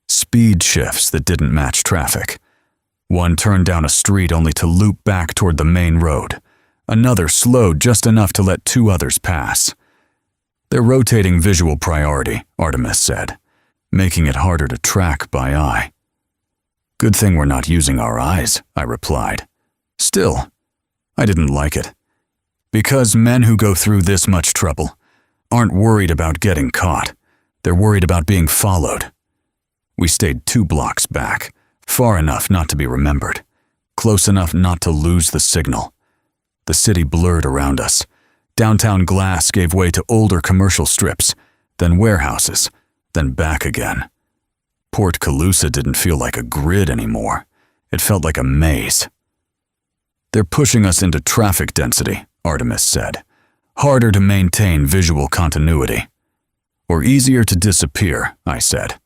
Speed shifts that didn't match traffic. One turned down a street only to loop back toward the main road. Another slowed just enough to let 2 others pass. They're rotating visual priority, Artemis said, making it harder to track by eye. Good thing we're not using our eyes, I replied. Still, I didn't like it. Because men who go through this much trouble aren't worried about getting caught. They're worried about being followed. We stayed 2 blocks back, far enough not to be remembered, close enough not to lose the signal. The city blurred around us. Downtown glass gave way to older commercial strips, then warehouses, then back again. Port Calusa didn't feel like a grid anymore. It felt like a maze. They're pushing us into traffic density, Artemis said. Harder to maintain visual continuity. Or easier to disappear, I said.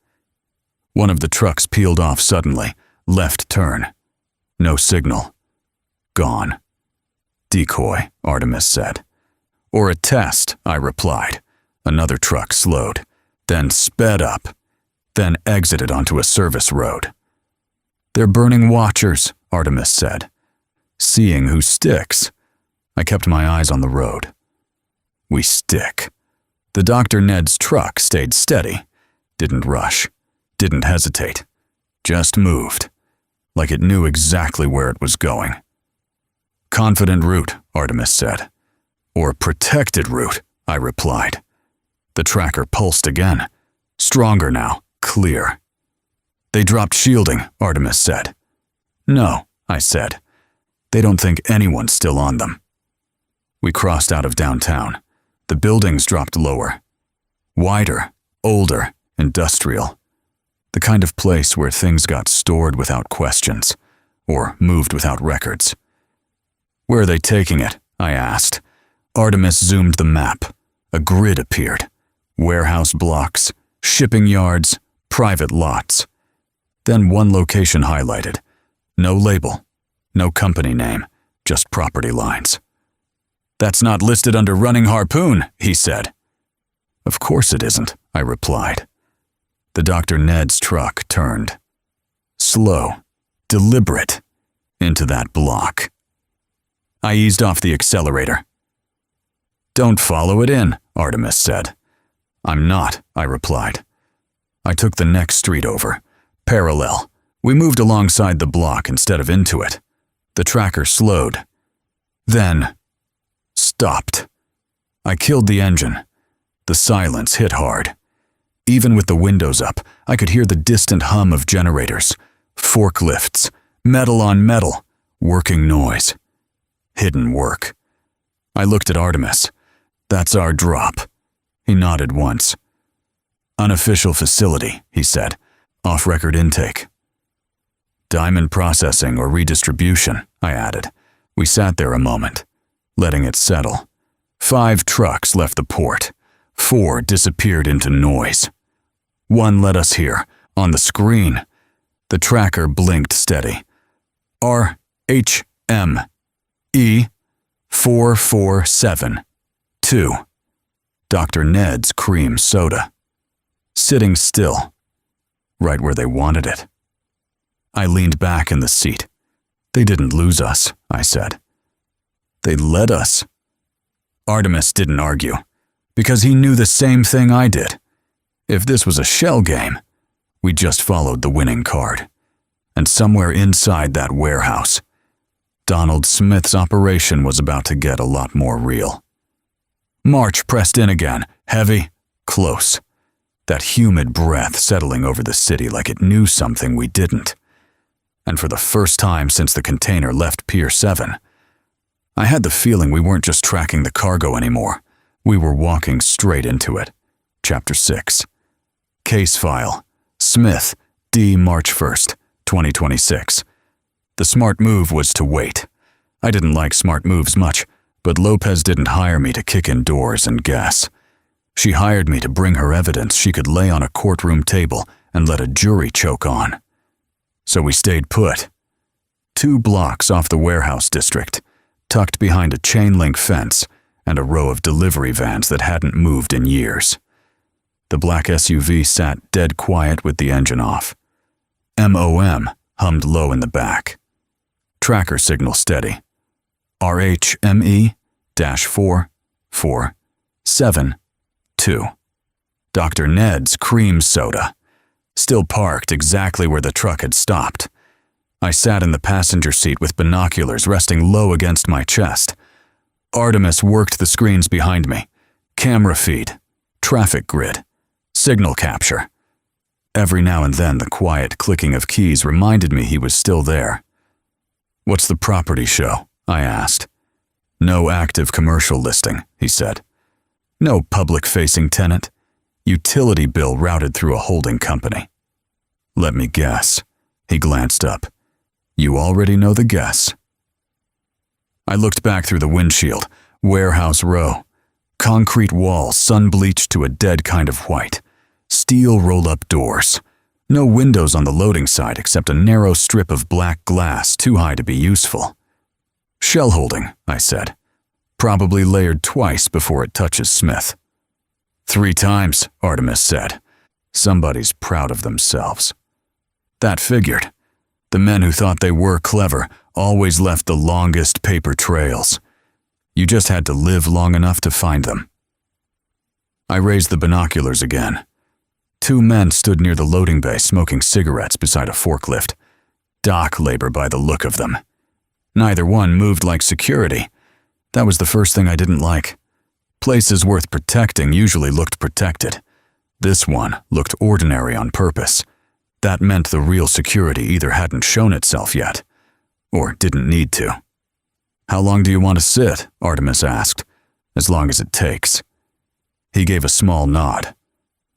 One of the trucks peeled off suddenly, left turn. No signal. Gone. Decoy, Artemis said. Or a test, I replied. Another truck slowed, then sped up, then exited onto a service road. They're burning watchers, Artemis said. Seeing who sticks. I kept my eyes on the road. We stick. The Dr. Ned's truck stayed steady, didn't rush, didn't hesitate, just moved, like it knew exactly where it was going. Confident route, Artemis said. Or protected route, I replied. The tracker pulsed again. Stronger now, clear. They dropped shielding, Artemis said. No, I said. They don't think anyone's still on them. We crossed out of downtown. The buildings dropped lower. Wider, older, industrial. The kind of place where things got stored without questions, or moved without records. Where are they taking it? I asked. Artemis zoomed the map. A grid appeared. Warehouse blocks, shipping yards, private lots. Then one location highlighted. No label, no company name, just property lines. That's not listed under Running Harpoon, he said. Of course it isn't, I replied. The Dr. Ned's truck turned. Slow, deliberate, into that block. I eased off the accelerator. Don't follow it in, Artemis said. I'm not, I replied. I took the next street over, parallel. We moved alongside the block instead of into it. The tracker slowed. Then stopped. I killed the engine. The silence hit hard. Even with the windows up, I could hear the distant hum of generators, forklifts, metal on metal, working noise. Hidden work. I looked at Artemis. That's our drop. He nodded once. Unofficial facility, he said. Off-record intake. Diamond processing or redistribution, I added. We sat there a moment, letting it settle. 5 trucks left the port. 4 disappeared into noise. One led us here, On the screen, the tracker blinked steady. RHME4472. Dr. Ned's cream soda. Sitting still, right where they wanted it. I leaned back in the seat. They didn't lose us, I said. They led us. Artemis didn't argue, because he knew the same thing I did. If this was a shell game, we just followed the winning card. And somewhere inside that warehouse, Donald Smith's operation was about to get a lot more real. March pressed in again, heavy, close. That humid breath settling over the city like it knew something we didn't. And for the first time since the container left Pier 7, I had the feeling we weren't just tracking the cargo anymore. We were walking straight into it. Chapter 6. Case file. Smith, D. March 1st, 2026. The smart move was to wait. I didn't like smart moves much, but Lopez didn't hire me to kick in doors and guess. She hired me to bring her evidence she could lay on a courtroom table and let a jury choke on. So we stayed put. 2 blocks off the warehouse district, tucked behind a chain-link fence and a row of delivery vans that hadn't moved in years. The black SUV sat dead quiet with the engine off. MOM hummed low in the back. Tracker signal steady. RHME-4472. Dr. Ned's cream soda. Still parked exactly where the truck had stopped. I sat in the passenger seat with binoculars resting low against my chest. Artemis worked the screens behind me. Camera feed, traffic grid, signal capture. Every now and then the quiet clicking of keys reminded me he was still there. "What's the property show?" I asked. "No active commercial listing," he said. "No public-facing tenant. Utility bill routed through a holding company." "Let me guess." He glanced up. "You already know the guess." I looked back through the windshield. Warehouse row. Concrete walls sun-bleached to a dead kind of white. Steel roll-up doors. No windows on the loading side except a narrow strip of black glass too high to be useful. "Shell holding," I said. "Probably layered twice before it touches Smith." 3 times, Artemis said. Somebody's proud of themselves. That figured. The men who thought they were clever always left the longest paper trails. You just had to live long enough to find them. I raised the binoculars again. 2 men stood near the loading bay smoking cigarettes beside a forklift. Dock labor by the look of them. Neither one moved like security. That was the first thing I didn't like. Places worth protecting usually looked protected. This one looked ordinary on purpose. That meant the real security either hadn't shown itself yet, or didn't need to. "How long do you want to sit?" Artemis asked. "As long as it takes." He gave a small nod.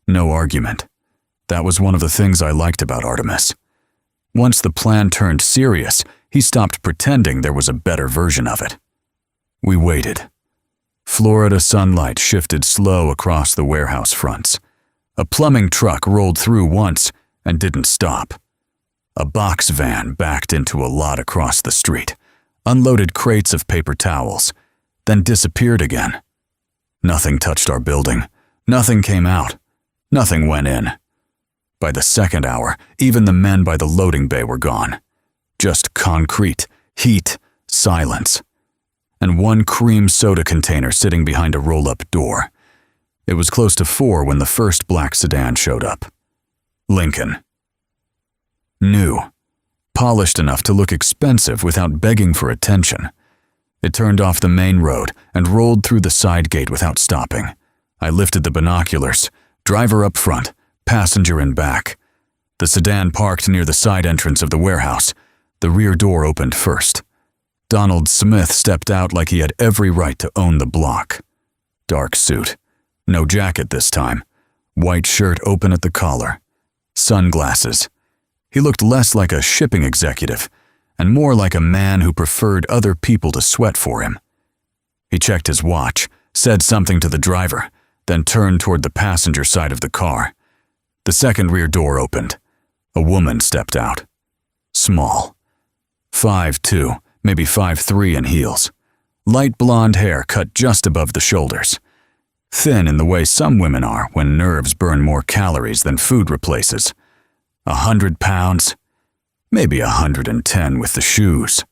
No argument. That was one of the things I liked about Artemis. Once the plan turned serious, he stopped pretending there was a better version of it. We waited. Florida sunlight shifted slow across the warehouse fronts. A plumbing truck rolled through once and didn't stop. A box van backed into a lot across the street, unloaded crates of paper towels, then disappeared again. Nothing touched our building. Nothing came out. Nothing went in. By the second hour, even the men by the loading bay were gone. Just concrete, heat, silence. And 1 cream soda container sitting behind a roll-up door. It was close to 4 when the first black sedan showed up. Lincoln. New. Polished enough to look expensive without begging for attention. It turned off the main road and rolled through the side gate without stopping. I lifted the binoculars. Driver up front, passenger in back. The sedan parked near the side entrance of the warehouse. The rear door opened first. Donald Smith stepped out like he had every right to own the block. Dark suit. No jacket this time. White shirt open at the collar. Sunglasses. He looked less like a shipping executive and more like a man who preferred other people to sweat for him. He checked his watch, said something to the driver, then turned toward the passenger side of the car. The second rear door opened. A woman stepped out. Small. 5'2", maybe 5'3" in heels. Light blonde hair cut just above the shoulders. Thin in the way some women are when nerves burn more calories than food replaces. 100 pounds, maybe 110 with the shoes.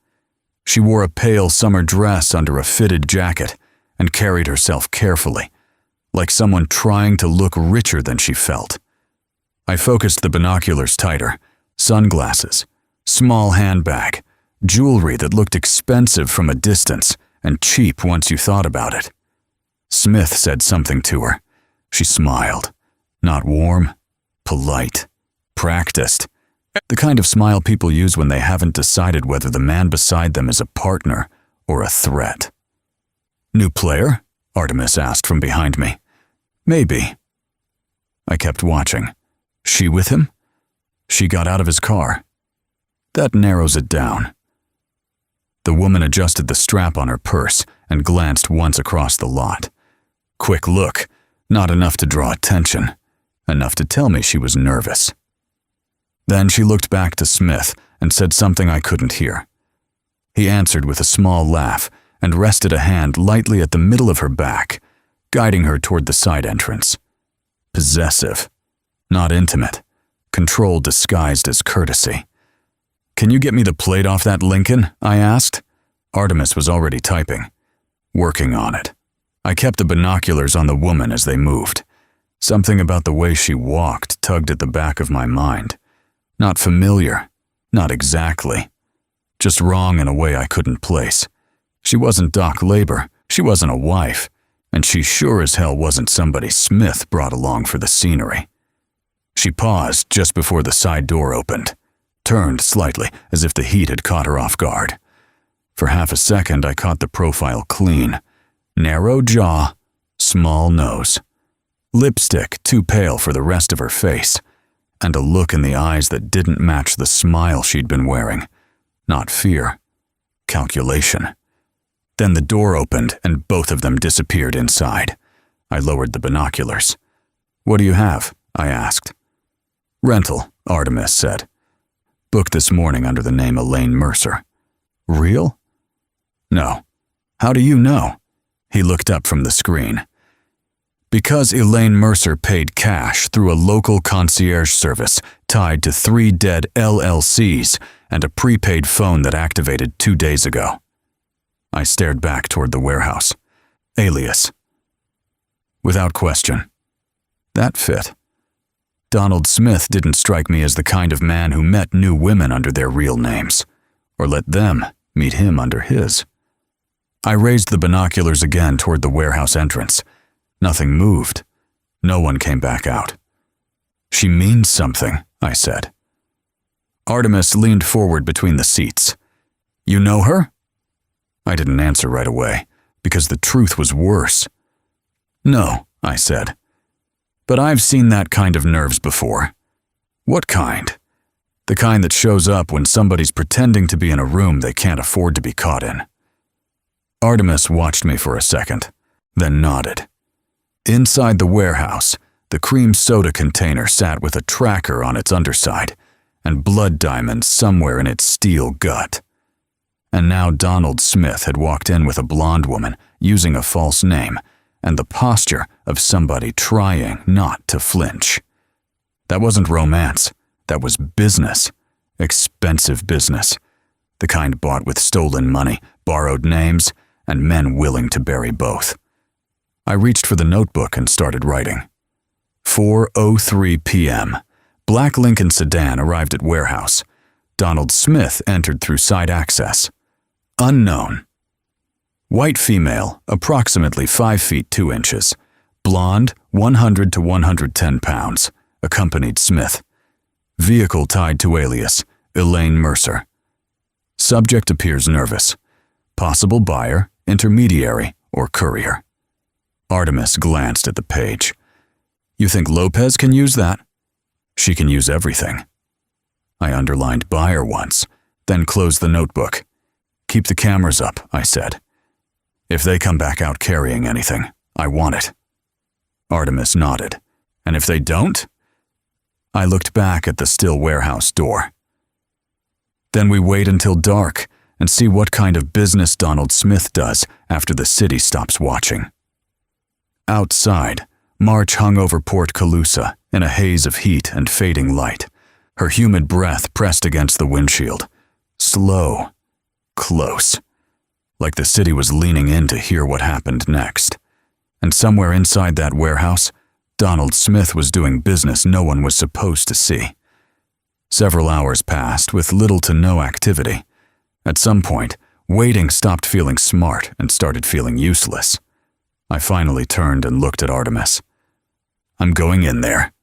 She wore a pale summer dress under a fitted jacket and carried herself carefully, like someone trying to look richer than she felt. I focused the binoculars tighter. Sunglasses, small handbag, jewelry that looked expensive from a distance and cheap once you thought about it. Smith said something to her. She smiled. Not warm, polite, practiced. The kind of smile people use when they haven't decided whether the man beside them is a partner or a threat. "New player?" Artemis asked from behind me. "Maybe." I kept watching. She with him? She got out of his car. That narrows it down. The woman adjusted the strap on her purse and glanced once across the lot. Quick look, not enough to draw attention, enough to tell me she was nervous. Then she looked back to Smith and said something I couldn't hear. He answered with a small laugh and rested a hand lightly at the middle of her back, guiding her toward the side entrance. Possessive, not intimate, control disguised as courtesy. "Can you get me the plate off that Lincoln?" I asked. Artemis was already typing. Working on it. I kept the binoculars on the woman as they moved. Something about the way she walked tugged at the back of my mind. Not familiar, not exactly. Just wrong in a way I couldn't place. She wasn't dock labor, she wasn't a wife, and she sure as hell wasn't somebody Smith brought along for the scenery. She paused just before the side door opened, turned slightly as if the heat had caught her off guard. For half a second I caught the profile clean. Narrow jaw, small nose. Lipstick too pale for the rest of her face, and a look in the eyes that didn't match the smile she'd been wearing. Not fear, calculation. Then the door opened and both of them disappeared inside. I lowered the binoculars. "What do you have?" I asked. "Rental," Artemis said. "Booked this morning under the name Elaine Mercer." "Real?" "No." "How do you know?" He looked up from the screen. "Because Elaine Mercer paid cash through a local concierge service tied to 3 dead LLCs and a prepaid phone that activated 2 days ago." I stared back toward the warehouse. "Alias." Without question. That fit. Donald Smith didn't strike me as the kind of man who met new women under their real names, or let them meet him under his. I raised the binoculars again toward the warehouse entrance. Nothing moved. No one came back out. "She means something," I said. Artemis leaned forward between the seats. "You know her?" I didn't answer right away, because the truth was worse. "No," I said. "But I've seen that kind of nerves before." "What kind?" "The kind that shows up when somebody's pretending to be in a room they can't afford to be caught in." Artemis watched me for a second, then nodded. Inside the warehouse, the cream soda container sat with a tracker on its underside and blood diamonds somewhere in its steel gut. And now Donald Smith had walked in with a blonde woman using a false name and the posture of somebody trying not to flinch. That wasn't romance, that was business. Expensive business. The kind bought with stolen money, borrowed names, and men willing to bury both. I reached for the notebook and started writing. 4:03 p.m. Black Lincoln sedan arrived at warehouse. Donald Smith entered through side access. Unknown. White female, approximately 5 feet 2 inches. Blonde, 100 to 110 pounds. Accompanied Smith. Vehicle tied to alias, Elaine Mercer. Subject appears nervous. Possible buyer, intermediary, or courier. Artemis glanced at the page. "You think Lopez can use that?" "She can use everything." I underlined buyer once, then closed the notebook. "Keep the cameras up," I said. "If they come back out carrying anything, I want it." Artemis nodded. "And if they don't?" I looked back at the still warehouse door. Then we wait until dark and see what kind of business Donald Smith does after the city stops watching. Outside, March hung over Port Calusa in a haze of heat and fading light, her humid breath pressed against the windshield. Slow, close, like the city was leaning in to hear what happened next. And somewhere inside that warehouse, Donald Smith was doing business no one was supposed to see. Several hours passed with little to no activity. At some point, waiting stopped feeling smart and started feeling useless. I finally turned and looked at Artemis. "I'm going in there."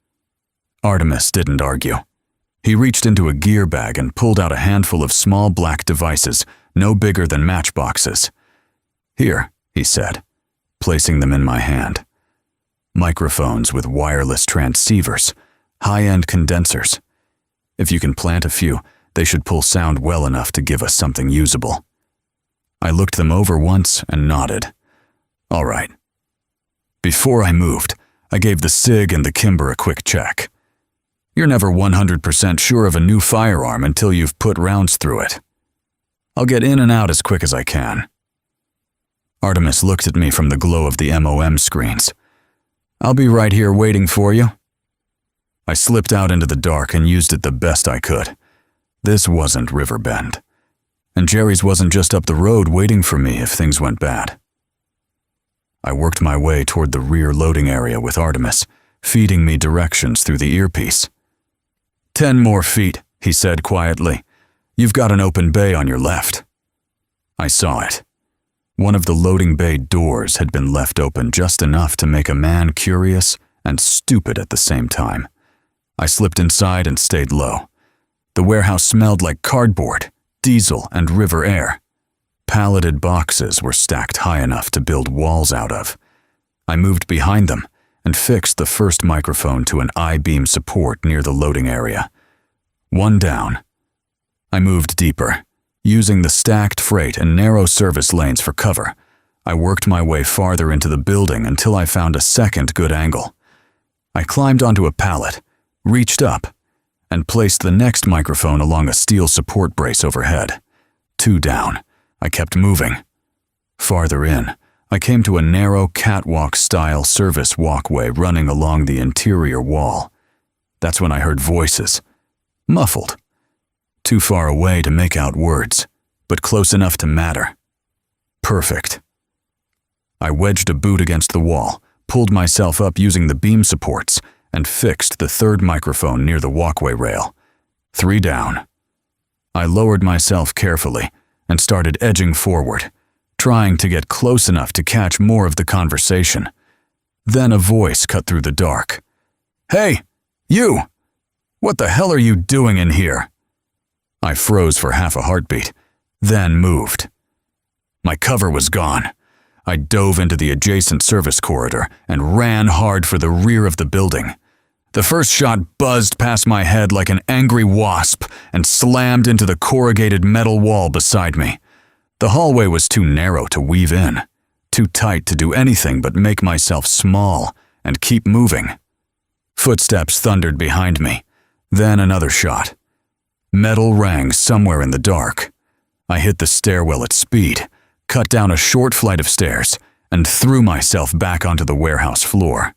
Artemis didn't argue. He reached into a gear bag and pulled out a handful of small black devices, no bigger than matchboxes. "Here," he said, placing them in my hand. Microphones with wireless transceivers, high-end condensers. If you can plant a few, they should pull sound well enough to give us something usable. I looked them over once and nodded. All right. Before I moved, I gave the SIG and the Kimber a quick check. You're never 100% sure of a new firearm until you've put rounds through it. I'll get in and out as quick as I can. Artemis looked at me from the glow of the MOM screens. I'll be right here waiting for you. I slipped out into the dark and used it the best I could. This wasn't Riverbend. And Jerry's wasn't just up the road waiting for me if things went bad. I worked my way toward the rear loading area with Artemis, feeding me directions through the earpiece. 10 more feet, he said quietly. You've got an open bay on your left. I saw it. One of the loading bay doors had been left open just enough to make a man curious and stupid at the same time. I slipped inside and stayed low. The warehouse smelled like cardboard, diesel, and river air. Palleted boxes were stacked high enough to build walls out of. I moved behind them and fixed the first microphone to an I-beam support near the loading area. One down. I moved deeper, using the stacked freight and narrow service lanes for cover. I worked my way farther into the building until I found a second good angle. I climbed onto a pallet, reached up, and placed the next microphone along a steel support brace overhead. 2 down. I kept moving. Farther in, I came to a narrow catwalk-style service walkway running along the interior wall. That's when I heard voices. Muffled. Too far away to make out words, but close enough to matter. Perfect. I wedged a boot against the wall, pulled myself up using the beam supports, and fixed the third microphone near the walkway rail. 3 down. I lowered myself carefully and started edging forward, trying to get close enough to catch more of the conversation. Then a voice cut through the dark. Hey, you! What the hell are you doing in here? I froze for half a heartbeat, then moved. My cover was gone. I dove into the adjacent service corridor and ran hard for the rear of the building. The first shot buzzed past my head like an angry wasp and slammed into the corrugated metal wall beside me. The hallway was too narrow to weave in, too tight to do anything but make myself small and keep moving. Footsteps thundered behind me, then another shot. Metal rang somewhere in the dark. I hit the stairwell at speed, cut down a short flight of stairs, and threw myself back onto the warehouse floor.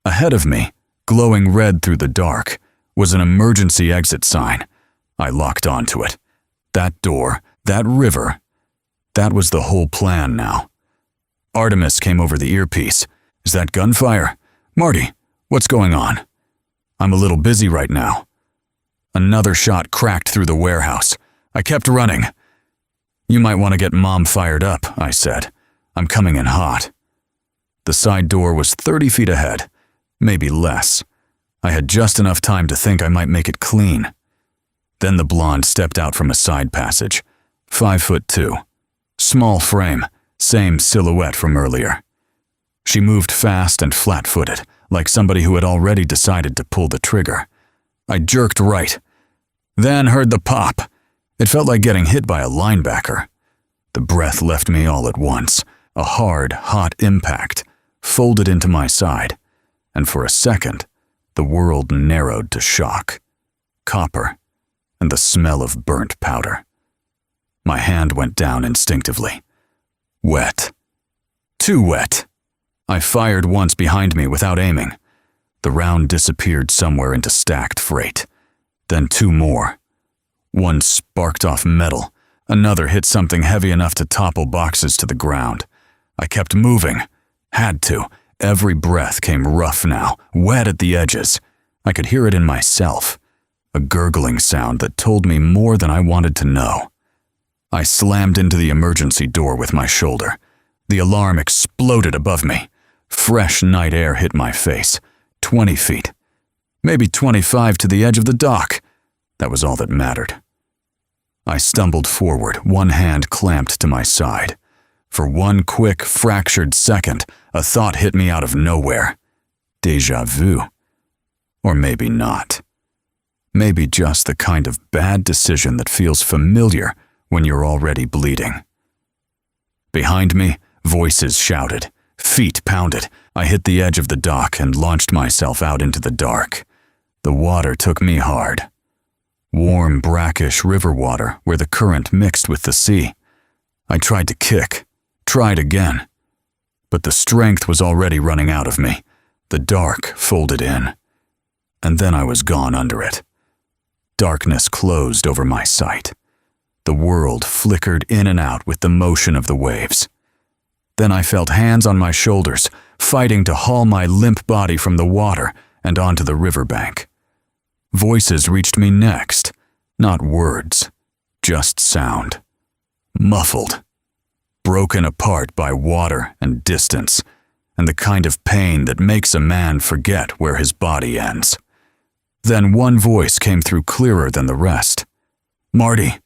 Ahead of me, glowing red through the dark, was an emergency exit sign. I locked onto it. That door, that river, that was the whole plan now. Artemis came over the earpiece. Is that gunfire? Marty, what's going on? I'm a little busy right now. Another shot cracked through the warehouse. I kept running. You might want to get Mom fired up, I said. I'm coming in hot. The side door was 30 feet ahead, maybe less. I had just enough time to think I might make it clean. Then the blonde stepped out from a side passage, 5'2". Small frame, same silhouette from earlier. She moved fast and flat-footed, like somebody who had already decided to pull the trigger. I jerked right, then heard the pop. It felt like getting hit by a linebacker. The breath left me all at once, a hard, hot impact, folded into my side, and for a second, The world narrowed to shock, copper, and the smell of burnt powder. My hand went down instinctively. Wet. Too wet. I fired once behind me without aiming. The round disappeared somewhere into stacked freight. Then two more. One sparked off metal. Another hit something heavy enough to topple boxes to the ground. I kept moving. Had to. Every breath came rough now, wet at the edges. I could hear it in myself. A gurgling sound that told me more than I wanted to know. I slammed into the emergency door with my shoulder. The alarm exploded above me. Fresh night air hit my face. 20 feet. Maybe 25 to the edge of the dock. That was all that mattered. I stumbled forward, one hand clamped to my side. For one quick, fractured second, a thought hit me out of nowhere. Déjà vu. Or maybe not. Maybe just the kind of bad decision that feels familiar when you're already bleeding. Behind me, voices shouted. Feet pounded. I hit the edge of the dock and launched myself out into the dark. The water took me hard. Warm, brackish river water where the current mixed with the sea. I tried to kick, tried again. But the strength was already running out of me. The dark folded in. And then I was gone under it. Darkness closed over my sight. The world flickered in and out with the motion of the waves. Then I felt hands on my shoulders, fighting to haul my limp body from the water and onto the riverbank. Voices reached me next, not words, just sound. Muffled, broken apart by water and distance, and the kind of pain that makes a man forget where his body ends. Then one voice came through clearer than the rest. Marty.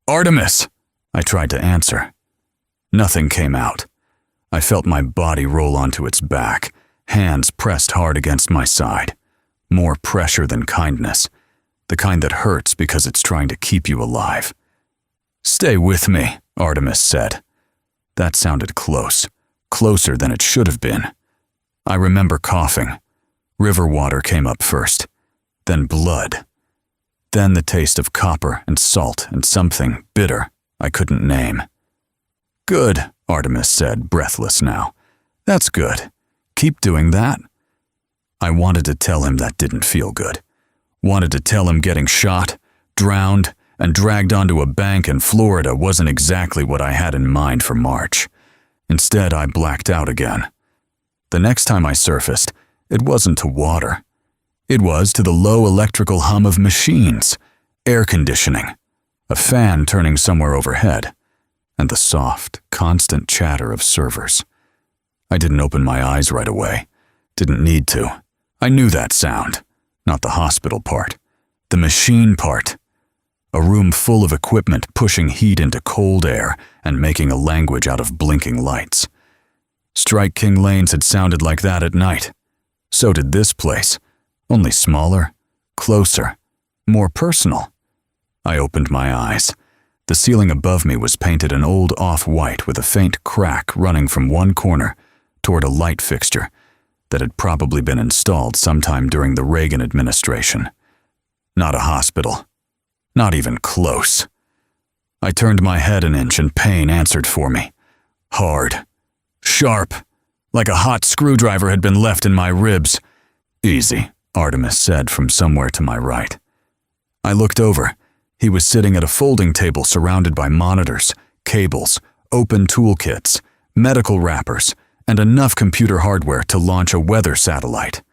Artemis! I tried to answer. Nothing came out. I felt my body roll onto its back, hands pressed hard against my side. More pressure than kindness, the kind that hurts because it's trying to keep you alive. Stay with me, Artemis said. That sounded close, closer than it should have been. I remember coughing. River water came up first, then blood. Then the taste of copper and salt and something bitter I couldn't name. Good, Artemis said, breathless now. That's good. Keep doing that. I wanted to tell him that didn't feel good. Wanted to tell him getting shot, drowned, and dragged onto a bank in Florida wasn't exactly what I had in mind for March. Instead, I blacked out again. The next time I surfaced, it wasn't to water. It was to the low electrical hum of machines, air conditioning, a fan turning somewhere overhead, and the soft, constant chatter of servers. I didn't open my eyes right away. Didn't need to. I knew that sound, not the hospital part, the machine part. A room full of equipment pushing heat into cold air and making a language out of blinking lights. Strike King Lanes had sounded like that at night. So did this place, only smaller, closer, more personal. I opened my eyes. The ceiling above me was painted an old off-white with a faint crack running from one corner toward a light fixture that had probably been installed sometime during the Reagan administration. Not a hospital. Not even close. I turned my head an inch and pain answered for me. Hard. Sharp. Like a hot screwdriver had been left in my ribs. Easy, Artemis said from somewhere to my right. I looked over. He was sitting at a folding table surrounded by monitors, cables, open toolkits, medical wrappers, and enough computer hardware to launch a weather satellite.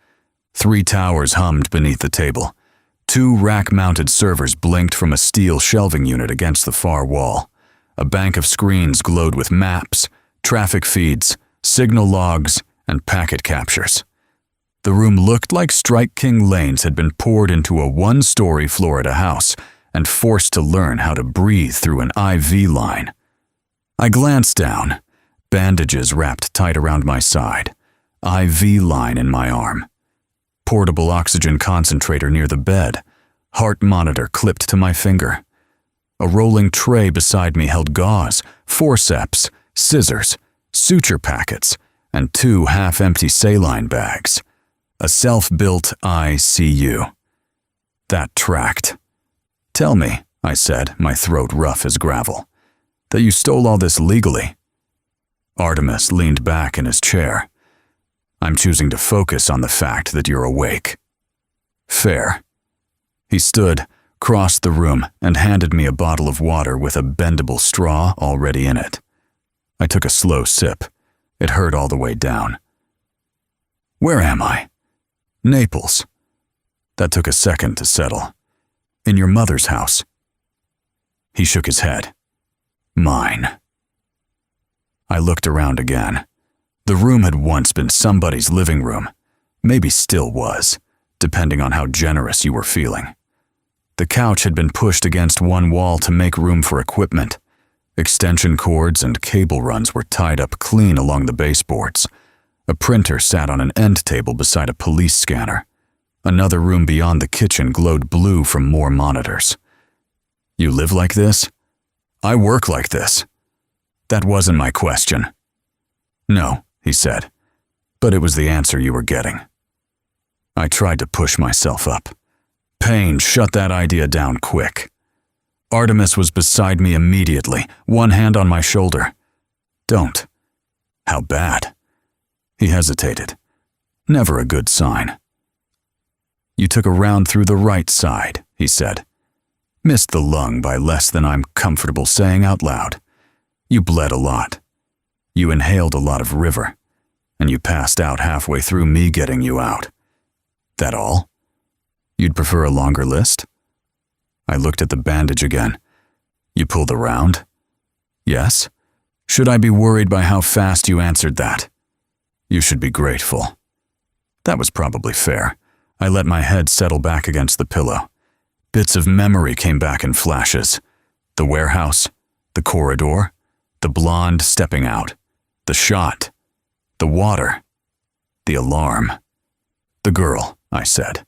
3 towers hummed beneath the table. 2 rack-mounted servers blinked from a steel shelving unit against the far wall. A bank of screens glowed with maps, traffic feeds, signal logs, and packet captures. The room looked like Strike King Lanes had been poured into a 1-story Florida house and forced to learn how to breathe through an IV line. I glanced down, bandages wrapped tight around my side, IV line in my arm. Portable oxygen concentrator near the bed, heart monitor clipped to my finger. A rolling tray beside me held gauze, forceps, scissors, suture packets, and 2 half-empty saline bags. A self-built ICU. That tracked. "Tell me," I said, my throat rough as gravel, "that you stole all this legally." Artemis leaned back in his chair. "I'm choosing to focus on the fact that you're awake." "Fair." He stood, crossed the room, and handed me a bottle of water with a bendable straw already in it. I took a slow sip. It hurt all the way down. "Where am I?" "Naples." That took a second to settle. "In your mother's house." He shook his head. "Mine." I looked around again. The room had once been somebody's living room. Maybe still was, depending on how generous you were feeling. The couch had been pushed against one wall to make room for equipment. Extension cords and cable runs were tied up clean along the baseboards. A printer sat on an end table beside a police scanner. Another room beyond the kitchen glowed blue from more monitors. "You live like this?" "I work like this." "That wasn't my question." "No," he said, "but it was the answer you were getting." I tried to push myself up. Pain shut that idea down quick. Artemis was beside me immediately, one hand on my shoulder. "Don't." "How bad?" He hesitated. Never a good sign. "You took a round through the right side," he said. "Missed the lung by less than I'm comfortable saying out loud. You bled a lot. You inhaled a lot of river, and you passed out halfway through me getting you out. That all? You'd prefer a longer list?" I looked at the bandage again. "You pulled around?" "Yes." "Should I be worried by how fast you answered that?" "You should be grateful." That was probably fair. I let my head settle back against the pillow. Bits of memory came back in flashes. The warehouse, the corridor, the blonde stepping out, the shot, the water, the alarm. "The girl," I said.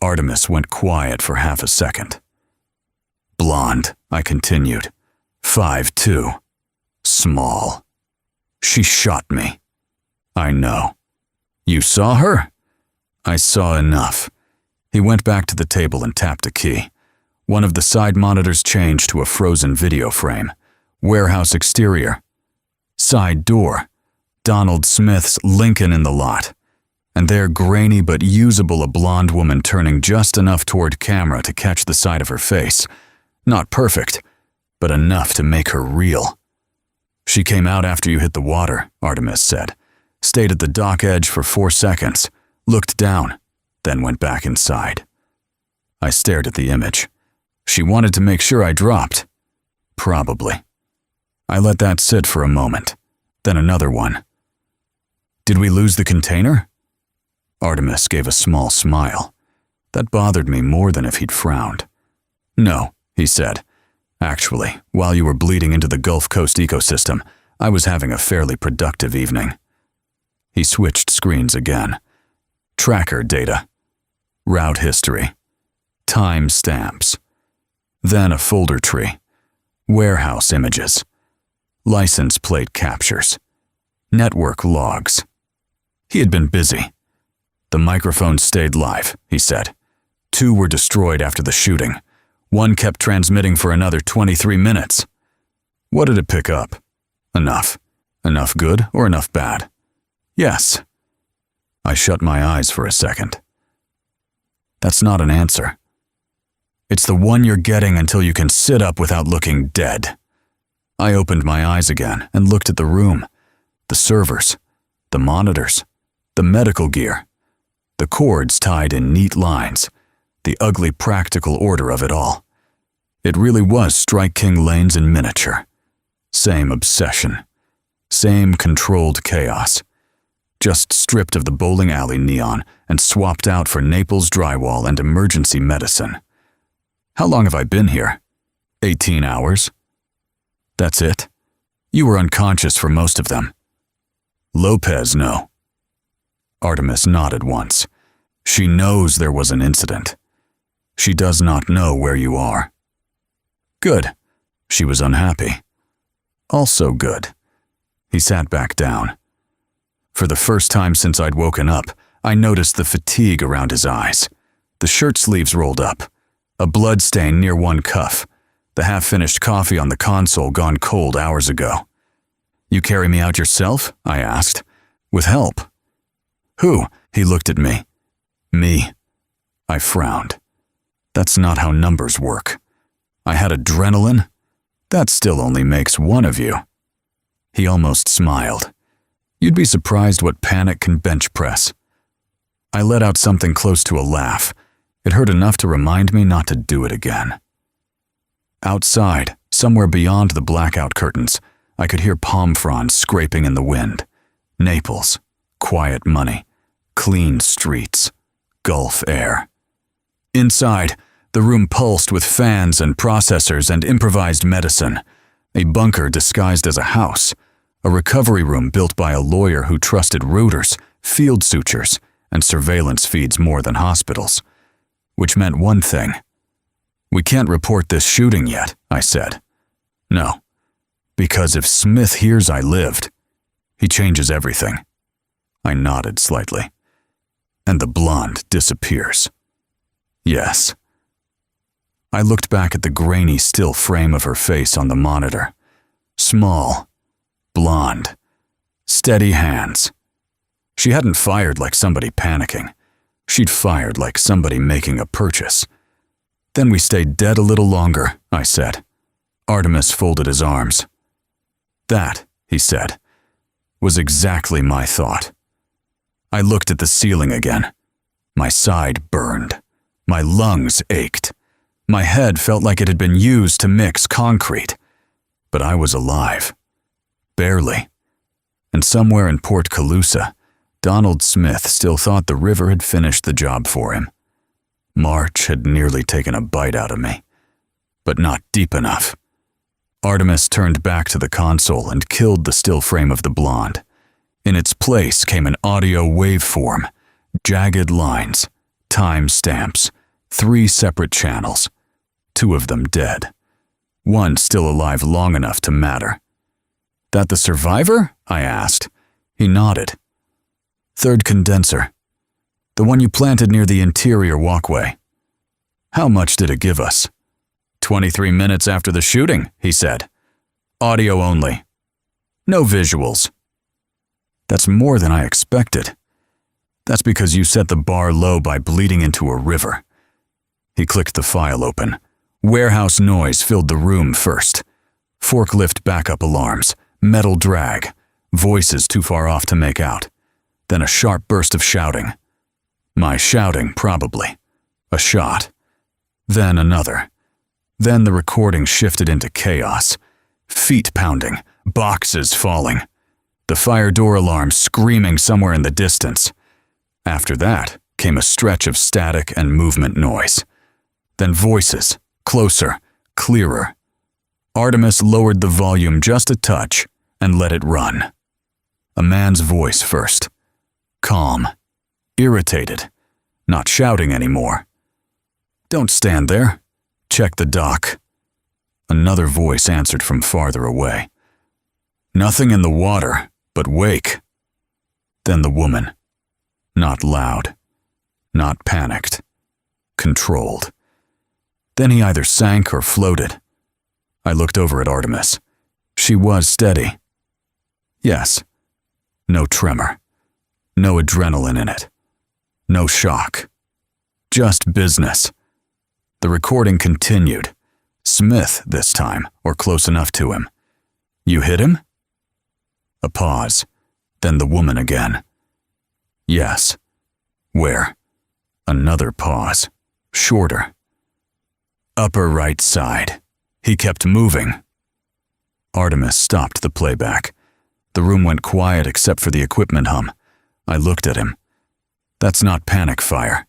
Artemis went quiet for half a second. "Blonde," I continued. 5'2". Small. "She shot me." "I know." "You saw her?" "I saw enough." He went back to the table and tapped a key. One of the side monitors changed to a frozen video frame. Warehouse exterior. Side door. Donald Smith's Lincoln in the lot. And there, grainy but usable, a blonde woman turning just enough toward camera to catch the side of her face. Not perfect, but enough to make her real. "She came out after you hit the water," Artemis said. "Stayed at the dock edge for 4 seconds, looked down, then went back inside." I stared at the image. "She wanted to make sure I dropped." "Probably." I let that sit for a moment, then another one. "Did we lose the container?" Artemis gave a small smile. That bothered me more than if he'd frowned. "No," he said. "Actually, while you were bleeding into the Gulf Coast ecosystem, I was having a fairly productive evening." He switched screens again. Tracker data. Route history. Time stamps. Then a folder tree. Warehouse images. License plate captures. Network logs. He had been busy. "The microphones stayed live," he said. 2 were destroyed after the shooting. 1 kept transmitting for another 23 minutes. "What did it pick up?" "Enough." "Enough good or enough bad?" "Yes." I shut my eyes for a second. "That's not an answer." "It's the one you're getting until you can sit up without looking dead." I opened my eyes again and looked at the room. The servers, the monitors, the medical gear, the cords tied in neat lines, the ugly practical order of it all. It really was Strike King Lanes in miniature. Same obsession. Same controlled chaos. Just stripped of the bowling alley neon and swapped out for Naples drywall and emergency medicine. How long have I been here? 18 hours? That's it? You were unconscious for most of them. Lopez, no. Artemis nodded once. She knows there was an incident. She does not know where you are. Good. She was unhappy. Also good. He sat back down. For the first time since I'd woken up, I noticed the fatigue around his eyes. The shirt sleeves rolled up, a blood stain near one cuff, the half-finished coffee on the console gone cold hours ago. "You carry me out yourself?" I asked. "With help?" "Who?" He looked at me. "Me." I frowned. That's not how numbers work. I had adrenaline? That still only makes one of you. He almost smiled. You'd be surprised what panic can bench press. I let out something close to a laugh. It hurt enough to remind me not to do it again. Outside, somewhere beyond the blackout curtains, I could hear palm fronds scraping in the wind. Naples, quiet money, clean streets, Gulf air. Inside, the room pulsed with fans and processors and improvised medicine. A bunker disguised as a house. A recovery room built by a lawyer who trusted routers, field sutures, and surveillance feeds more than hospitals. Which meant one thing. "We can't report this shooting yet," I said. "No, because if Smith hears I lived, he changes everything." I nodded slightly. "And the blonde disappears." "Yes." I looked back at the grainy still frame of her face on the monitor. Small, blonde, steady hands. She hadn't fired like somebody panicking. She'd fired like somebody making a purchase. "Then we stayed dead a little longer," I said. Artemis folded his arms. "That," he said, "was exactly my thought." I looked at the ceiling again. My side burned. My lungs ached. My head felt like it had been used to mix concrete. But I was alive. Barely. And somewhere in Port Calusa, Donald Smith still thought the river had finished the job for him. March had nearly taken a bite out of me. But not deep enough. Artemis turned back to the console and killed the still frame of the blonde. In its place came an audio waveform, jagged lines, time stamps, 3 separate channels, 2 of them dead. One still alive long enough to matter. "That the survivor?" I asked. He nodded. "Third condenser. The one you planted near the interior walkway." "How much did it give us?" 23 minutes after the shooting," he said. "Audio only. No visuals." "That's more than I expected." "That's because you set the bar low by bleeding into a river." He clicked the file open. Warehouse noise filled the room first. Forklift backup alarms, metal drag, voices too far off to make out. Then a sharp burst of shouting. My shouting, probably. A shot. Then another. Then the recording shifted into chaos. Feet pounding, boxes falling. The fire door alarm screaming somewhere in the distance. After that came a stretch of static and movement noise. Then voices, closer, clearer. Artemis lowered the volume just a touch and let it run. A man's voice first. Calm, irritated, not shouting anymore. "Don't stand there. Check the dock." Another voice answered from farther away. "Nothing in the water, but wake." Then the woman. Not loud, not panicked, controlled. Then he either sank or floated. I looked over at Artemis. She was steady. Yes. No tremor. No adrenaline in it. No shock. Just business. The recording continued. Smith this time, or close enough to him. "You hit him?" A pause. Then the woman again. "Yes." "Where?" Another pause. Shorter. "Upper right side." He kept moving. Artemis stopped the playback. The room went quiet except for the equipment hum. I looked at him. That's not panic fire.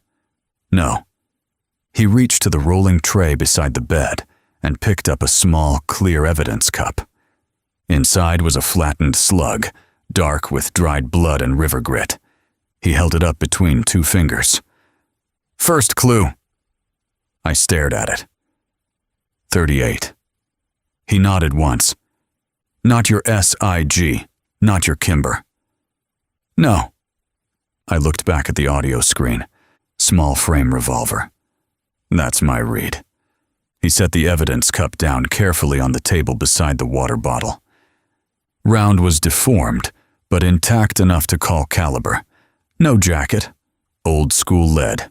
No. He reached to the rolling tray beside the bed and picked up a small, clear evidence cup. Inside was a flattened slug, dark with dried blood and river grit. He held it up between 2 fingers. "First clue." I stared at it. 38. He nodded once. "Not your SIG, not your Kimber." "No." I looked back at the audio screen. Small frame revolver. That's my read. He set the evidence cup down carefully on the table beside the water bottle. Round was deformed, but intact enough to call caliber. No jacket. Old school lead.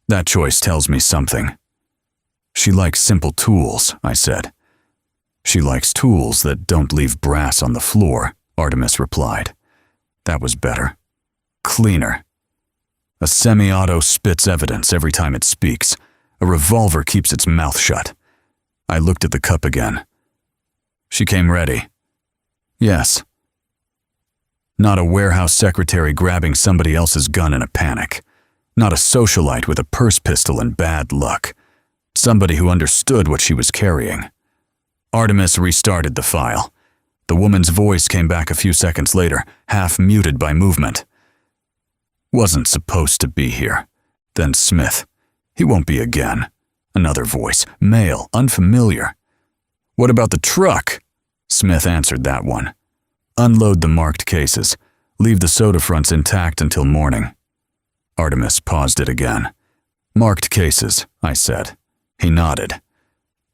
That choice tells me something. She likes simple tools, I said. She likes tools that don't leave brass on the floor, Artemis replied. That was better. Cleaner. A semi-auto spits evidence every time it speaks. A revolver keeps its mouth shut. I looked at the cup again. She came ready. Yes. Not a warehouse secretary grabbing somebody else's gun in a panic. Not a socialite with a purse pistol and bad luck. Somebody who understood what she was carrying. Artemis restarted the file. The woman's voice came back a few seconds later, half muted by movement. Wasn't supposed to be here. Then Smith. He won't be again. Another voice, male, unfamiliar. What about the truck? Smith answered that one. Unload the marked cases. Leave the soda fronts intact until morning. Artemis paused it again. Marked cases, I said. He nodded.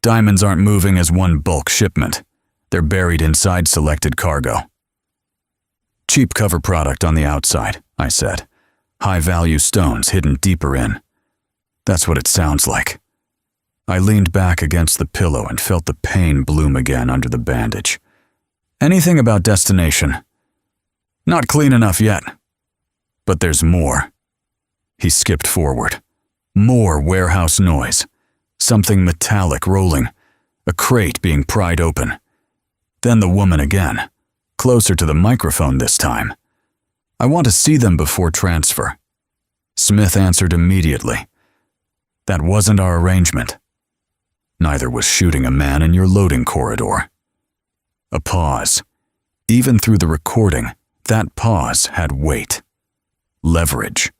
Diamonds aren't moving as one bulk shipment. They're buried inside selected cargo. Cheap cover product on the outside, I said. High-value stones hidden deeper in. That's what it sounds like. I leaned back against the pillow and felt the pain bloom again under the bandage. Anything about destination? Not clean enough yet. But there's more. He skipped forward. More warehouse noise. Something metallic rolling. A crate being pried open. Then the woman again. Closer to the microphone this time. I want to see them before transfer. Smith answered immediately. That wasn't our arrangement. Neither was shooting a man in your loading corridor. A pause. Even through the recording, that pause had weight. Leverage.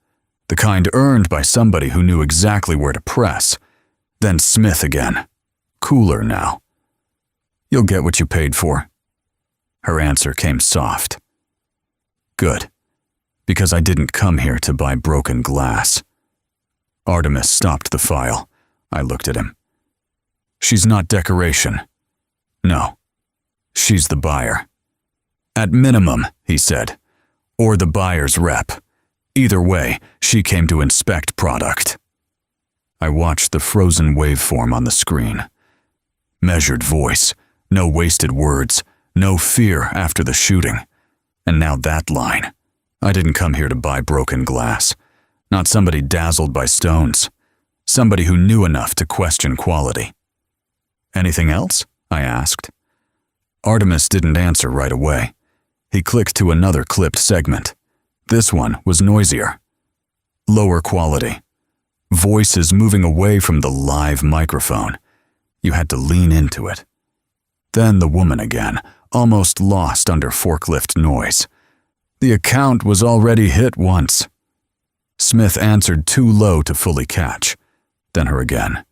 The kind earned by somebody who knew exactly where to press. Then Smith again. Cooler now. You'll get what you paid for. Her answer came soft. Good. Because I didn't come here to buy broken glass. Artemis stopped the file. I looked at him. She's not decoration. No. She's the buyer. At minimum, he said. Or the buyer's rep. Either way, she came to inspect product. I watched the frozen waveform on the screen. Measured voice. No wasted words. No fear after the shooting. And now that line. I didn't come here to buy broken glass. Not somebody dazzled by stones. Somebody who knew enough to question quality. Anything else? I asked. Artemis didn't answer right away. He clicked to another clipped segment. This one was noisier. Lower quality. Voices moving away from the live microphone. You had to lean into it. Then the woman again, almost lost under forklift noise. The account was already hit once. Smith answered too low to fully catch. Then her again.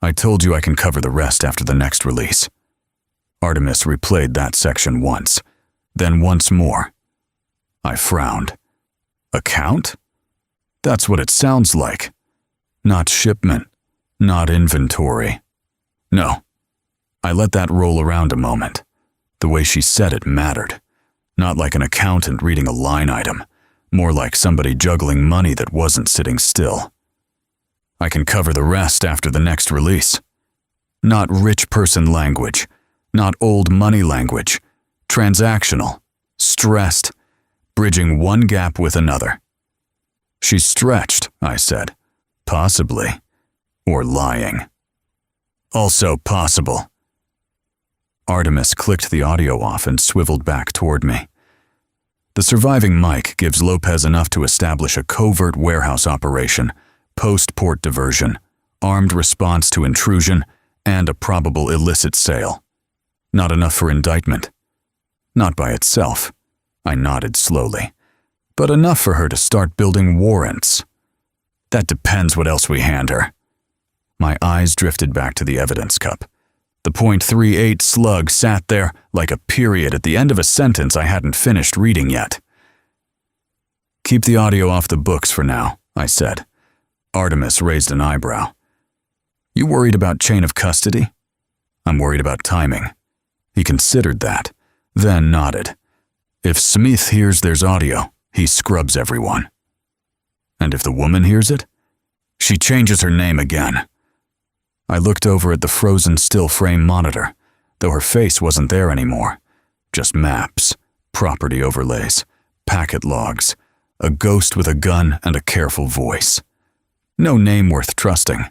I told you I can cover the rest after the next release. Artemis replayed that section once, then once more. I frowned. Account? That's what it sounds like. Not shipment, not inventory. No. I let that roll around a moment. The way she said it mattered. Not like an accountant reading a line item, more like somebody juggling money that wasn't sitting still. I can cover the rest after the next release. Not rich person language, not old money language, transactional, stressed, bridging one gap with another. She's stretched, I said. Possibly. Or lying. Also possible. Artemis clicked the audio off and swiveled back toward me. The surviving mic gives Lopez enough to establish a covert warehouse operation, post-port diversion, armed response to intrusion, and a probable illicit sale. Not enough for indictment. Not by itself. I nodded slowly. But enough for her to start building warrants. That depends what else we hand her. My eyes drifted back to the evidence cup. The .38 slug sat there like a period at the end of a sentence I hadn't finished reading yet. Keep the audio off the books for now, I said. Artemis raised an eyebrow. You worried about chain of custody? I'm worried about timing. He considered that, then nodded. If Smith hears there's audio, he scrubs everyone. And if the woman hears it? She changes her name again. I looked over at the frozen still frame monitor, though her face wasn't there anymore. Just maps, property overlays, packet logs, a ghost with a gun and a careful voice. No name worth trusting.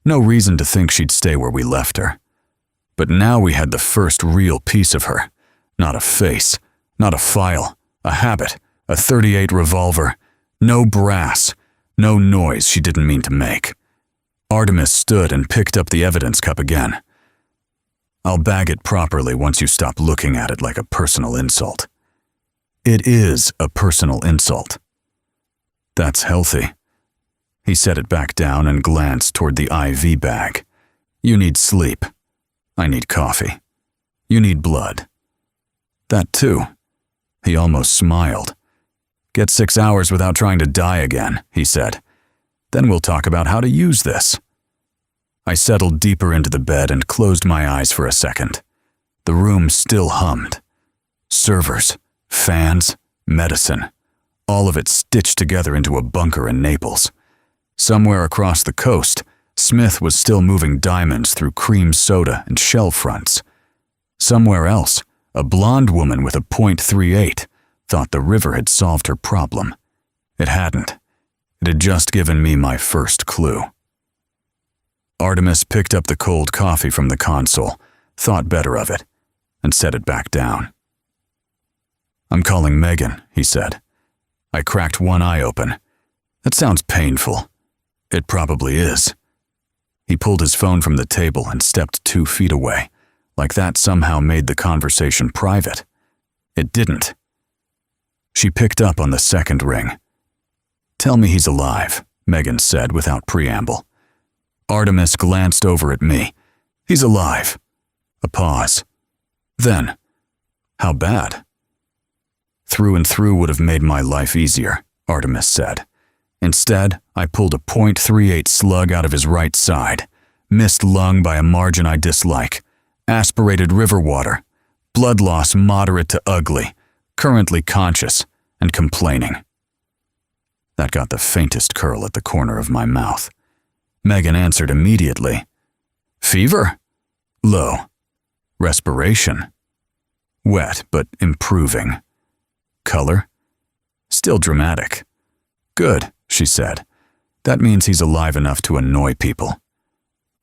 No reason to think she'd stay where we left her. But now we had the first real piece of her. Not a face, not a file, a habit, a .38 revolver, no brass, no noise she didn't mean to make. Artemis stood and picked up the evidence cup again. I'll bag it properly once you stop looking at it like a personal insult. It is a personal insult. That's healthy. He set it back down and glanced toward the IV bag. You need sleep. I need coffee. You need blood. That too. He almost smiled. Get 6 hours without trying to die again, he said. Then we'll talk about how to use this. I settled deeper into the bed and closed my eyes for a second. The room still hummed. Servers, fans, medicine, all of it stitched together into a bunker in Naples. Somewhere across the coast, Smith was still moving diamonds through cream soda and shell fronts. Somewhere else, a blonde woman with a .38 thought the river had solved her problem. It hadn't. It had just given me my first clue. Artemis picked up the cold coffee from the console, thought better of it, and set it back down. I'm calling Megan, he said. I cracked one eye open. That sounds painful. It probably is. He pulled his phone from the table and stepped 2 feet away, like that somehow made the conversation private. It didn't. She picked up on the second ring. Tell me he's alive, Megan said without preamble. Artemis glanced over at me. He's alive. A pause. Then, how bad? Through and through would have made my life easier, Artemis said. Instead, I pulled a .38 slug out of his right side, missed lung by a margin I dislike, aspirated river water, blood loss moderate to ugly, currently conscious and complaining. That got the faintest curl at the corner of my mouth. Megan answered immediately. Fever? Low. Respiration? Wet, but improving. Color? Still dramatic. Good, she said. That means he's alive enough to annoy people.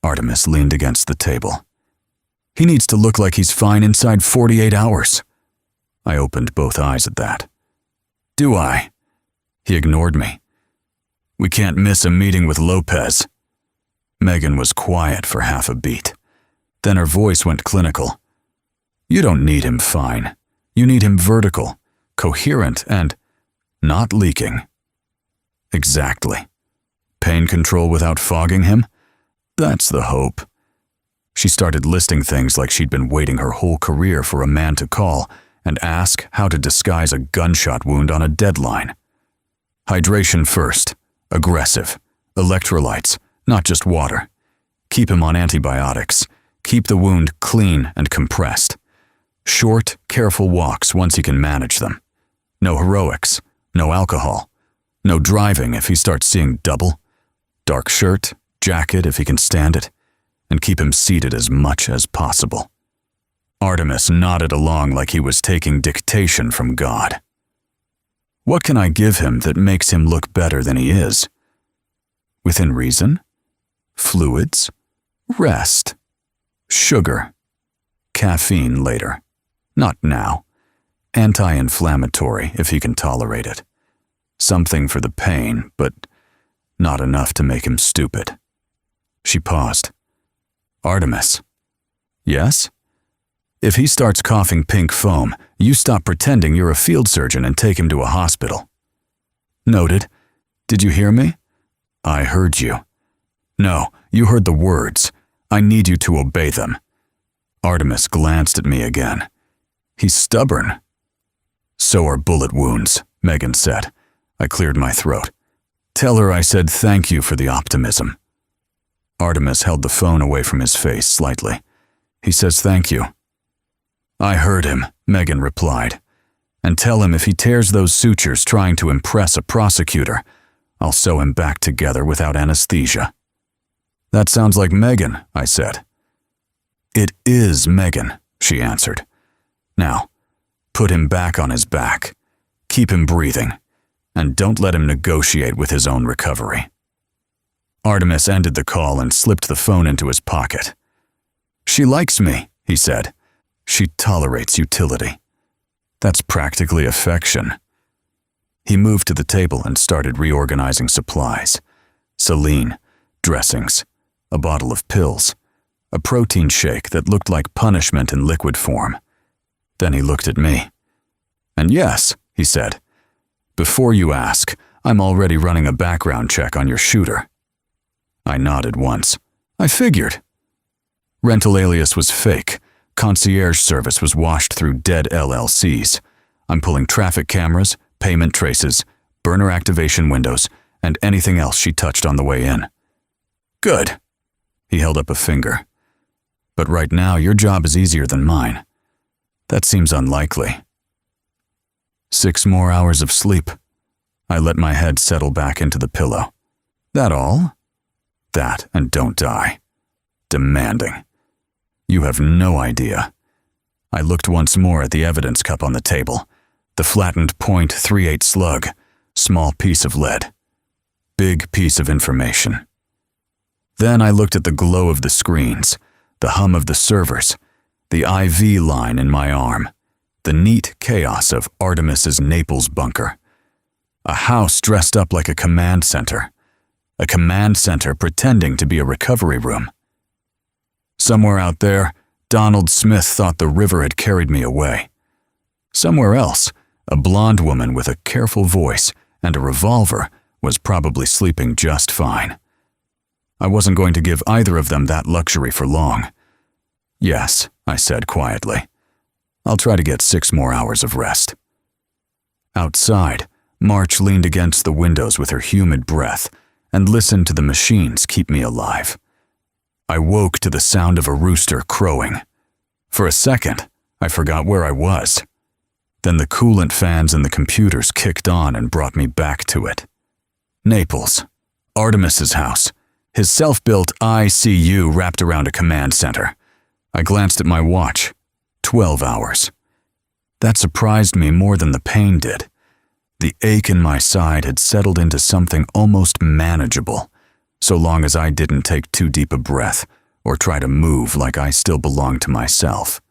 Artemis leaned against the table. He needs to look like he's fine inside 48 hours. I opened both eyes at that. Do I? He ignored me. We can't miss a meeting with Lopez. Megan was quiet for half a beat. Then her voice went clinical. You don't need him fine. You need him vertical, coherent, and not leaking. Exactly. Pain control without fogging him? That's the hope. She started listing things like she'd been waiting her whole career for a man to call and ask how to disguise a gunshot wound on a deadline. Hydration first, aggressive, electrolytes, not just water. Keep him on antibiotics. Keep the wound clean and compressed. Short, careful walks once he can manage them. No heroics, no alcohol. No driving if he starts seeing double. Dark shirt, jacket if he can stand it. And keep him seated as much as possible. Artemis nodded along like he was taking dictation from God. What can I give him that makes him look better than he is? Within reason? Fluids? Rest? Sugar? Caffeine later. Not now. Anti-inflammatory if he can tolerate it. Something for the pain, but not enough to make him stupid. She paused. Artemis. Yes? If he starts coughing pink foam, you stop pretending you're a field surgeon and take him to a hospital. Noted. Did you hear me? I heard you. No, you heard the words. I need you to obey them. Artemis glanced at me again. He's stubborn. So are bullet wounds, Megan said. I cleared my throat. Tell her I said thank you for the optimism. Artemis held the phone away from his face slightly. He says thank you. I heard him, Megan replied. And tell him if he tears those sutures trying to impress a prosecutor, I'll sew him back together without anesthesia. That sounds like Megan, I said. It is Megan, she answered. Now, put him back on his back. Keep him breathing. And don't let him negotiate with his own recovery. Artemis ended the call and slipped the phone into his pocket. She likes me, he said. She tolerates utility. That's practically affection. He moved to the table and started reorganizing supplies. Saline, dressings, a bottle of pills, a protein shake that looked like punishment in liquid form. Then he looked at me. And yes, he said, before you ask, I'm already running a background check on your shooter. I nodded once. I figured. Rental alias was fake. Concierge service was washed through dead LLCs. I'm pulling traffic cameras, payment traces, burner activation windows, and anything else she touched on the way in. Good. He held up a finger. But right now, your job is easier than mine. That seems unlikely. 6 more hours of sleep. I let my head settle back into the pillow. That all? That and don't die. Demanding. You have no idea. I looked once more at the evidence cup on the table. The flattened .38 slug, small piece of lead. Big piece of information. Then I looked at the glow of the screens, the hum of the servers, the IV line in my arm, the neat chaos of Artemis's Naples bunker. A house dressed up like a command center. A command center pretending to be a recovery room. Somewhere out there, Donald Smith thought the river had carried me away. Somewhere else, a blonde woman with a careful voice and a revolver was probably sleeping just fine. I wasn't going to give either of them that luxury for long. Yes, I said quietly. I'll try to get 6 more hours of rest. Outside, March leaned against the windows with her humid breath and listened to the machines keep me alive. I woke to the sound of a rooster crowing. For a second, I forgot where I was. Then the coolant fans in the computers kicked on and brought me back to it. Naples, Artemis's house, his self-built ICU wrapped around a command center. I glanced at my watch. 12 hours. That surprised me more than the pain did. The ache in my side had settled into something almost manageable, so long as I didn't take too deep a breath or try to move like I still belonged to myself.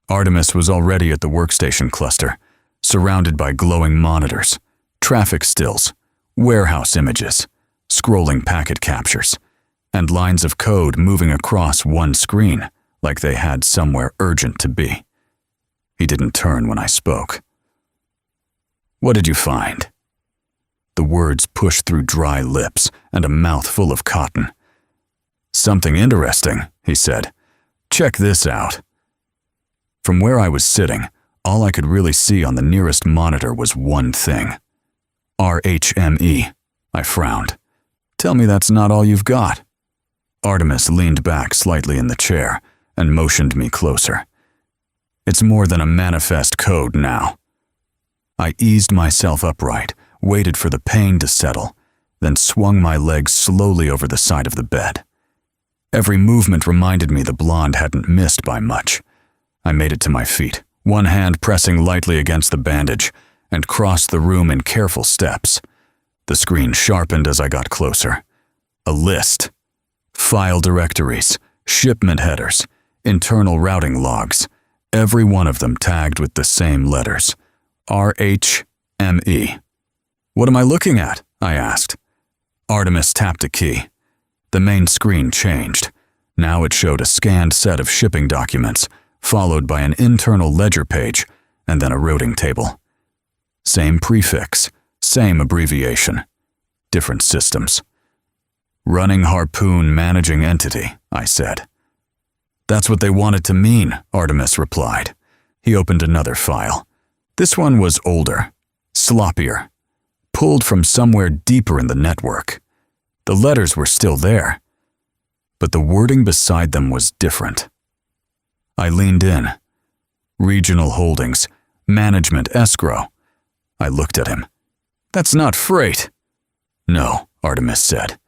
Artemis was already at the workstation cluster, surrounded by glowing monitors, traffic stills, warehouse images, scrolling packet captures, and lines of code moving across one screen like they had somewhere urgent to be. He didn't turn when I spoke. What did you find? The words pushed through dry lips and a mouth full of cotton. Something interesting, he said. Check this out. From where I was sitting, all I could really see on the nearest monitor was one thing. RHME. I frowned. Tell me that's not all you've got. Artemis leaned back slightly in the chair and motioned me closer. It's more than a manifest code now. I eased myself upright, waited for the pain to settle, then swung my legs slowly over the side of the bed. Every movement reminded me the blonde hadn't missed by much. I made it to my feet, one hand pressing lightly against the bandage, and crossed the room in careful steps. The screen sharpened as I got closer. A list. File directories, shipment headers, internal routing logs, every one of them tagged with the same letters. RHME. What am I looking at? I asked. Artemis tapped a key. The main screen changed. Now it showed a scanned set of shipping documents, followed by an internal ledger page, and then a routing table. Same prefix, same abbreviation. Different systems. Running Harpoon Managing Entity, I said. That's what they wanted to mean, Artemis replied. He opened another file. This one was older, sloppier. pulled from somewhere deeper in the network. The letters were still there, but the wording beside them was different. I leaned in. Regional Holdings, Management Escrow. I looked at him. That's not freight. No, Artemis said.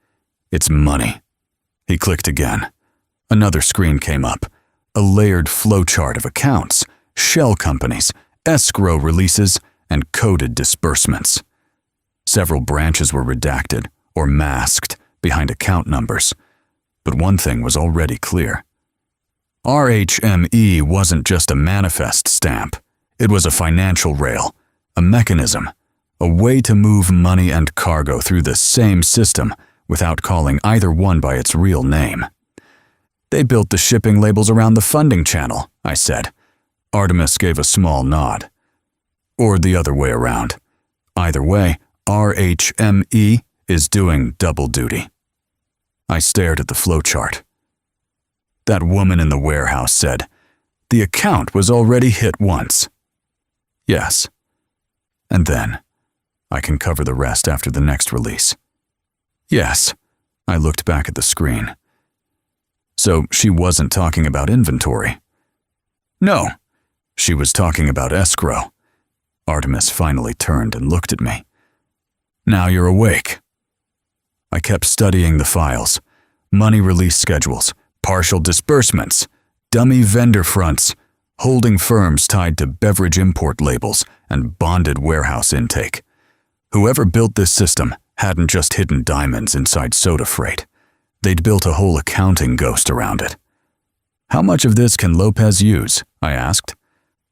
It's money. He clicked again. Another screen came up. A layered flowchart of accounts, shell companies, escrow releases, and coded disbursements. Several branches were redacted or masked behind account numbers. But one thing was already clear. RHME wasn't just a manifest stamp. It was a financial rail, a mechanism, a way to move money and cargo through the same system without calling either one by its real name. They built the shipping labels around the funding channel, I said. Artemis gave a small nod. Or the other way around. Either way, RHME is doing double duty. I stared at the flowchart. That woman in the warehouse said, the account was already hit once. Yes. And then, I can cover the rest after the next release. Yes. I looked back at the screen. So she wasn't talking about inventory. No. She was talking about escrow. Artemis finally turned and looked at me. Now you're awake. I kept studying the files. Money release schedules, partial disbursements, dummy vendor fronts, holding firms tied to beverage import labels, and bonded warehouse intake. Whoever built this system hadn't just hidden diamonds inside soda freight. They'd built a whole accounting ghost around it. How much of this can Lopez use? I asked.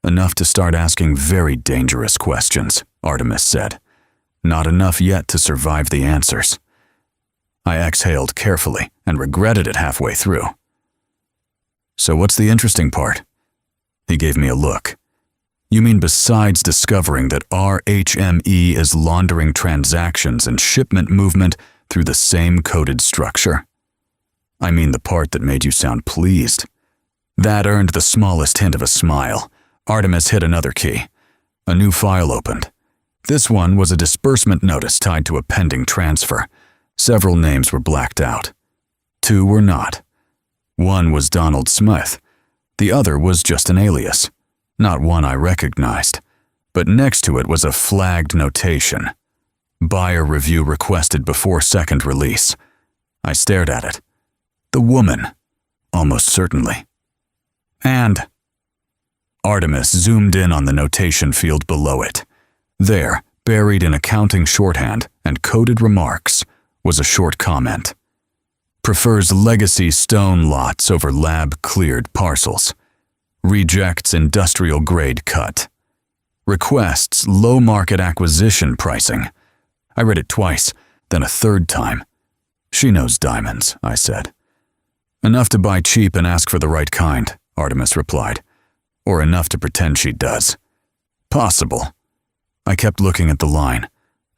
Enough to start asking very dangerous questions, Artemis said. Not enough yet to survive the answers. I exhaled carefully and regretted it halfway through. So what's the interesting part? He gave me a look. You mean besides discovering that RHME is laundering transactions and shipment movement through the same coded structure? I mean the part that made you sound pleased. That earned the smallest hint of a smile. Artemis hit another key. A new file opened. This one was a disbursement notice tied to a pending transfer. Several names were blacked out. Two were not. One was Donald Smith. The other was just an alias. Not one I recognized. But next to it was a flagged notation. Buyer review requested before second release. I stared at it. The woman. Almost certainly. And Artemis zoomed in on the notation field below it. There, buried in accounting shorthand and coded remarks, was a short comment. Prefers legacy stone lots over lab-cleared parcels. Rejects industrial-grade cut. Requests low market acquisition pricing. I read it twice, then a third time. She knows diamonds, I said. Enough to buy cheap and ask for the right kind, Artemis replied. Or enough to pretend she does. Possible. I kept looking at the line.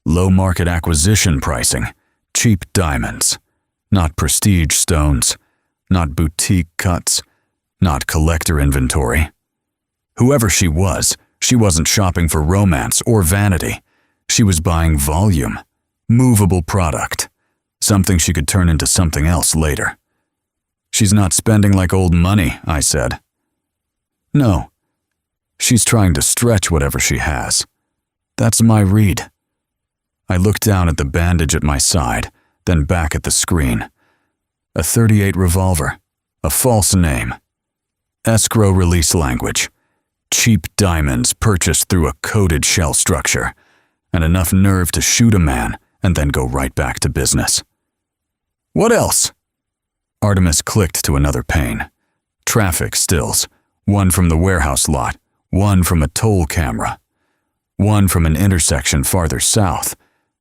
Low market acquisition pricing. Cheap diamonds. Not prestige stones. Not boutique cuts. Not collector inventory. Whoever she wasn't shopping for romance or vanity. She was buying volume. Movable product. Something she could turn into something else later. She's not spending like old money, I said. No. She's trying to stretch whatever she has. That's my read. I looked down at the bandage at my side, then back at the screen. A .38 revolver. A false name. Escrow release language. Cheap diamonds purchased through a coded shell structure. And enough nerve to shoot a man and then go right back to business. What else? Artemis clicked to another pane. Traffic stills. One from the warehouse lot. One from a toll camera. One from an intersection farther south.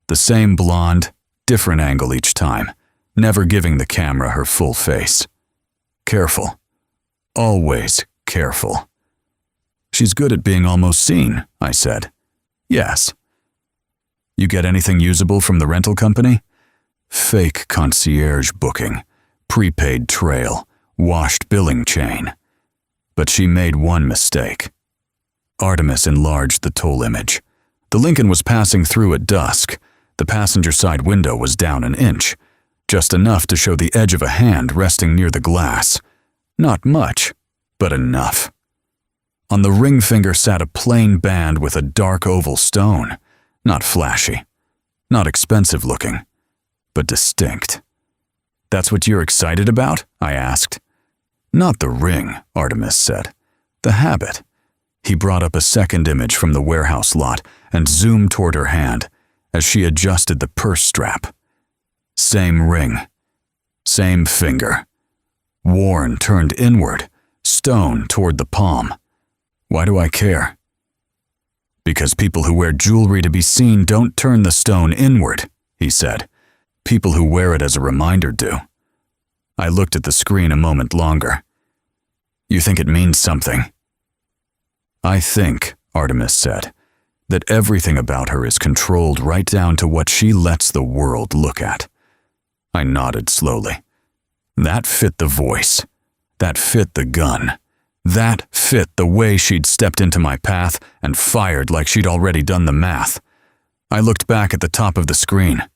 The same blonde, different angle each time, never giving the camera her full face. Careful. Always careful. She's good at being almost seen, I said. Yes. You get anything usable from the rental company? Fake concierge booking, prepaid trail, washed billing chain. But she made one mistake. Artemis enlarged the toll image. The Lincoln was passing through at dusk. The passenger side window was down an inch, just enough to show the edge of a hand resting near the glass. Not much, but enough. On the ring finger sat a plain band with a dark oval stone, not flashy, not expensive looking, but distinct. "That's what you're excited about?" I asked. "Not the ring," Artemis said. "The habit." He brought up a second image from the warehouse lot and zoomed toward her hand as she adjusted the purse strap. Same ring, same finger. Worn turned inward, stone toward the palm. Why do I care? Because people who wear jewelry to be seen don't turn the stone inward, he said. People who wear it as a reminder do. I looked at the screen a moment longer. You think it means something? I think, Artemis said, that everything about her is controlled right down to what she lets the world look at. I nodded slowly. That fit the voice. That fit the gun. That fit the way she'd stepped into my path and fired like she'd already done the math. I looked back at the top of the screen.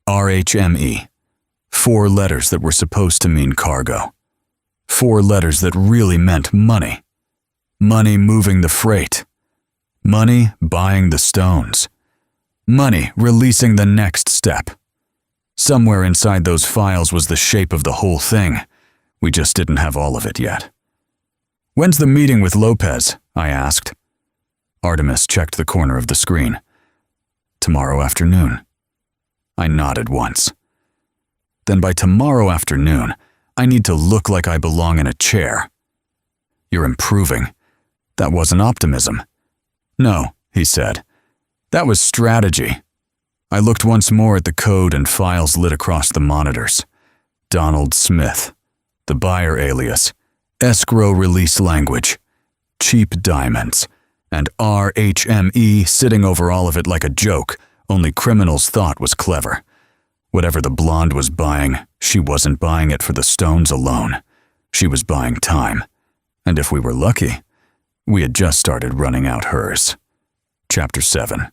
RHME. 4 letters that were supposed to mean cargo. 4 letters that really meant money. Money moving the freight. Money buying the stones. Money releasing the next step. Somewhere inside those files was the shape of the whole thing. We just didn't have all of it yet. When's the meeting with Lopez? I asked. Artemis checked the corner of the screen. Tomorrow afternoon. I nodded once. Then by tomorrow afternoon, I need to look like I belong in a chair. You're improving. That wasn't optimism. No, he said. That was strategy. I looked once more at the code and files lit across the monitors. Donald Smith, the buyer alias, escrow release language, cheap diamonds, and RHME sitting over all of it like a joke only criminals thought was clever. Whatever the blonde was buying, she wasn't buying it for the stones alone. She was buying time. And if we were lucky, we had just started running out hers. Chapter 7.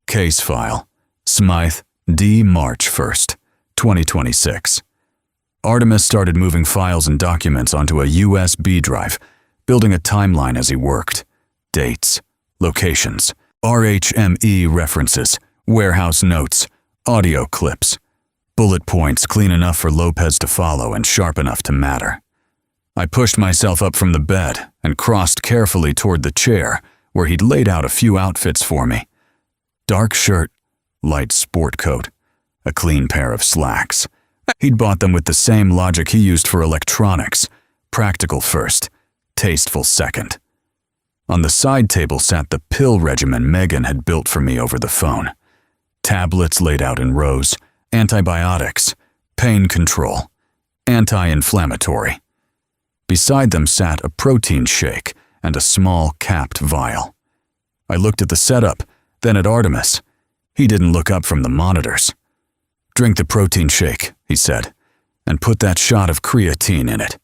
Case File. Smythe, D. March 1st, 2026. Artemis started moving files and documents onto a USB drive, building a timeline as he worked. Dates, locations, RHME references, warehouse notes, audio clips. Bullet points clean enough for Lopez to follow and sharp enough to matter. I pushed myself up from the bed and crossed carefully toward the chair where he'd laid out a few outfits for me. Dark shirt, light sport coat, a clean pair of slacks. He'd bought them with the same logic he used for electronics. Practical first, tasteful second. On the side table sat the pill regimen Megan had built for me over the phone. Tablets laid out in rows, antibiotics, pain control, anti-inflammatory. Beside them sat a protein shake and a small capped vial. I looked at the setup, then at Artemis. He didn't look up from the monitors. Drink the protein shake, he said, and put that shot of creatine in it.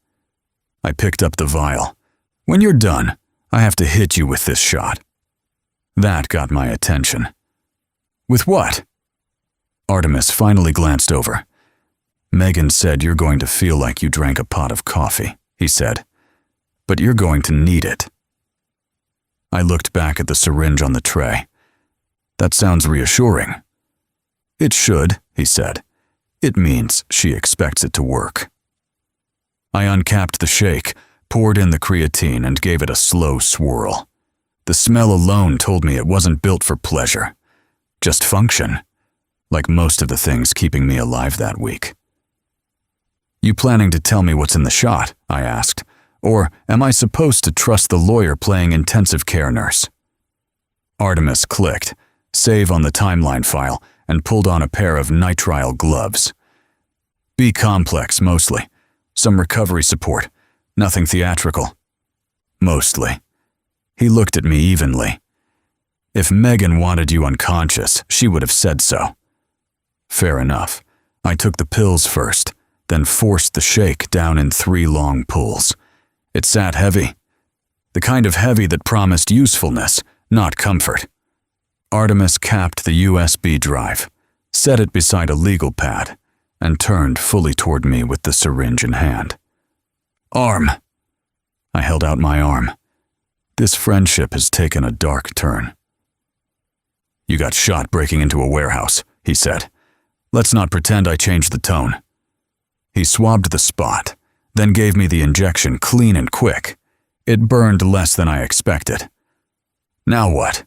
I picked up the vial. When you're done, I have to hit you with this shot. That got my attention. With what? Artemis finally glanced over. Megan said you're going to feel like you drank a pot of coffee, he said, but you're going to need it. I looked back at the syringe on the tray. That sounds reassuring. It should, he said. It means she expects it to work. I uncapped the shake, poured in the creatine, and gave it a slow swirl. The smell alone told me it wasn't built for pleasure, just function, like most of the things keeping me alive that week. You planning to tell me what's in the shot? I asked. Or am I supposed to trust the lawyer playing intensive care nurse? Artemis clicked, save on the timeline file, and pulled on a pair of nitrile gloves. B complex, mostly. Some recovery support. Nothing theatrical. Mostly. He looked at me evenly. If Megan wanted you unconscious, she would have said so. Fair enough. I took the pills first, then forced the shake down in 3 long pulls. It sat heavy. The kind of heavy that promised usefulness, not comfort. Artemis capped the USB drive. set it beside a legal pad, and turned fully toward me with the syringe in hand. "Arm." I held out my arm. This friendship has taken a dark turn. "You got shot breaking into a warehouse," he said. "Let's not pretend I changed the tone." He swabbed the spot, then gave me the injection clean and quick. It burned less than I expected. "Now what?"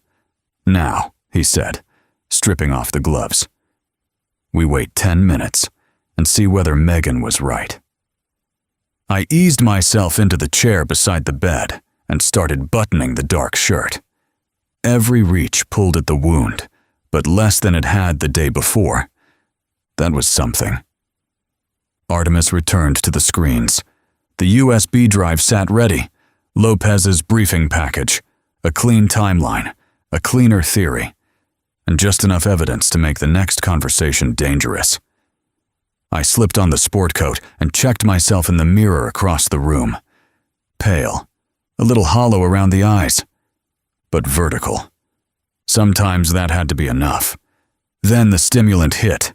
"Now," he said, stripping off the gloves. "We wait 10 minutes and see whether Megan was right." I eased myself into the chair beside the bed and started buttoning the dark shirt. Every reach pulled at the wound, but less than it had the day before. That was something. Artemis returned to the screens. The USB drive sat ready. Lopez's briefing package, a clean timeline, a cleaner theory, and just enough evidence to make the next conversation dangerous. I slipped on the sport coat and checked myself in the mirror across the room. Pale, a little hollow around the eyes, but vertical. Sometimes that had to be enough. Then the stimulant hit,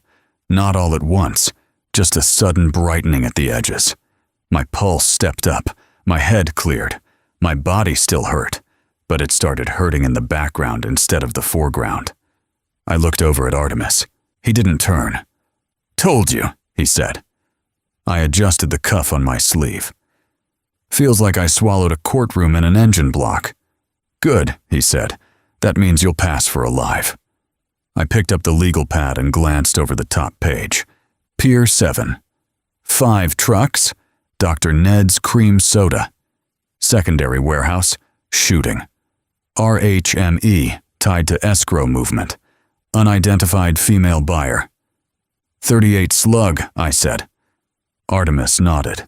not all at once, just a sudden brightening at the edges. My pulse stepped up, my head cleared, my body still hurt, but it started hurting in the background instead of the foreground. I looked over at Artemis. He didn't turn. "Told you," he said. I adjusted the cuff on my sleeve. "Feels like I swallowed a courtroom in an engine block." "Good," he said. "That means you'll pass for alive." I picked up the legal pad and glanced over the top page. Pier 7. 5 trucks. Dr. Ned's cream soda. Secondary warehouse. Shooting. RHME tied to escrow movement. Unidentified female buyer. 38 slug, I said. Artemis nodded.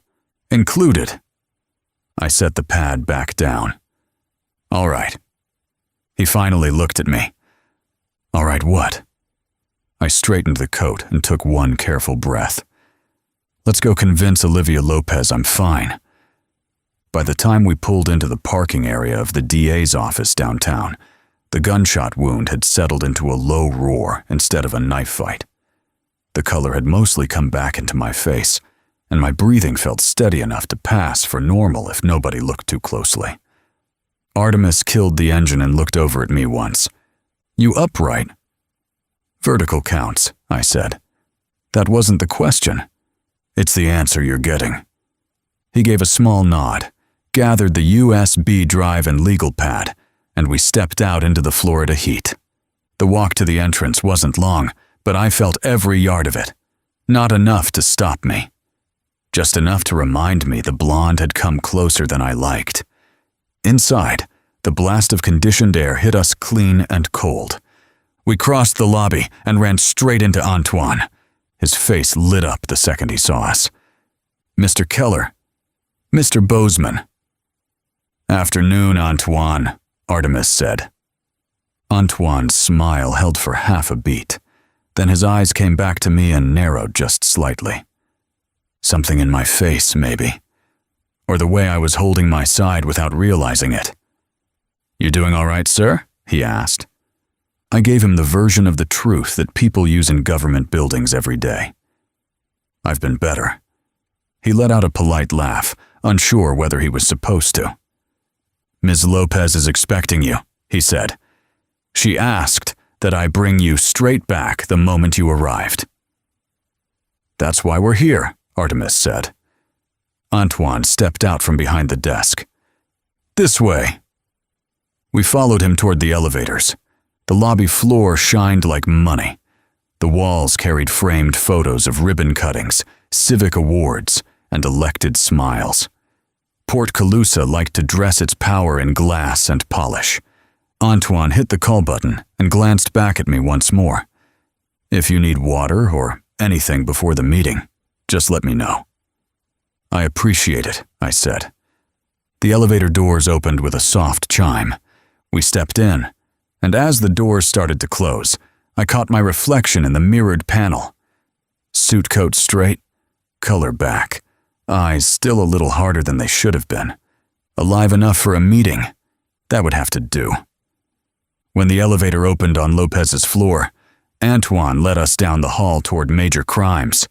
Included. I set the pad back down. All right. He finally looked at me. All right, what? I straightened the coat and took one careful breath. Let's go convince Olivia Lopez I'm fine. By the time we pulled into the parking area of the DA's office downtown, the gunshot wound had settled into a low roar instead of a knife fight. The color had mostly come back into my face, and my breathing felt steady enough to pass for normal if nobody looked too closely. Artemis killed the engine and looked over at me once. You upright? Vertical counts, I said. That wasn't the question. It's the answer you're getting. He gave a small nod, gathered the USB drive and legal pad, and we stepped out into the Florida heat. The walk to the entrance wasn't long, but I felt every yard of it. Not enough to stop me. Just enough to remind me the blonde had come closer than I liked. Inside, the blast of conditioned air hit us clean and cold. We crossed the lobby and ran straight into Antoine. His face lit up the second he saw us. Mr. Keller. Mr. Bozeman. Afternoon, Antoine, Artemis said. Antoine's smile held for half a beat. Then his eyes came back to me and narrowed just slightly. Something in my face, maybe. Or the way I was holding my side without realizing it. You doing all right, sir? He asked. I gave him the version of the truth that people use in government buildings every day. I've been better. He let out a polite laugh, unsure whether he was supposed to. Ms. Lopez is expecting you, he said. She asked that I bring you straight back the moment you arrived. That's why we're here, Artemis said. Antoine stepped out from behind the desk. This way. We followed him toward the elevators. The lobby floor shined like money. The walls carried framed photos of ribbon cuttings, civic awards, and elected smiles. Port Calusa liked to dress its power in glass and polish. Antoine hit the call button and glanced back at me once more. If you need water or anything before the meeting, just let me know. I appreciate it, I said. The elevator doors opened with a soft chime. We stepped in, and as the doors started to close, I caught my reflection in the mirrored panel. Suit coat straight, color back, eyes still a little harder than they should have been. Alive enough for a meeting. That would have to do. When the elevator opened on Lopez's floor, Antoine led us down the hall toward major crimes.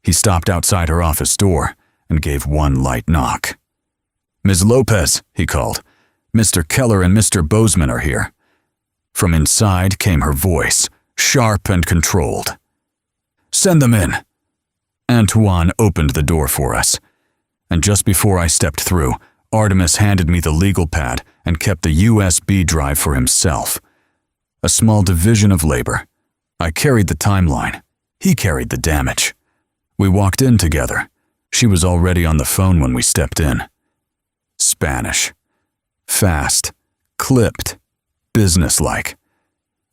He stopped outside her office door and gave one light knock. "Ms. Lopez," he called. "Mr. Keller and Mr. Bozeman are here." From inside came her voice, sharp and controlled. "Send them in." Antoine opened the door for us, and just before I stepped through, Artemis handed me the legal pad and kept the USB drive for himself. A small division of labor. I carried the timeline. He carried the damage. We walked in together. She was already on the phone when we stepped in. Spanish. Fast. Clipped. Businesslike.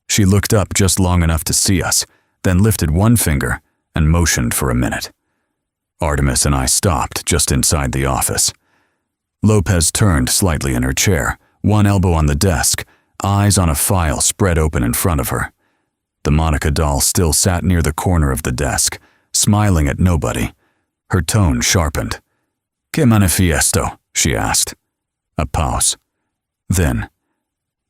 She looked up just long enough to see us, then lifted one finger and motioned for a minute. Artemis and I stopped just inside the office. Lopez turned slightly in her chair, one elbow on the desk, eyes on a file spread open in front of her. The Monica doll still sat near the corner of the desk, smiling at nobody. Her tone sharpened. "¿Qué manifiesto?" she asked. A pause. Then,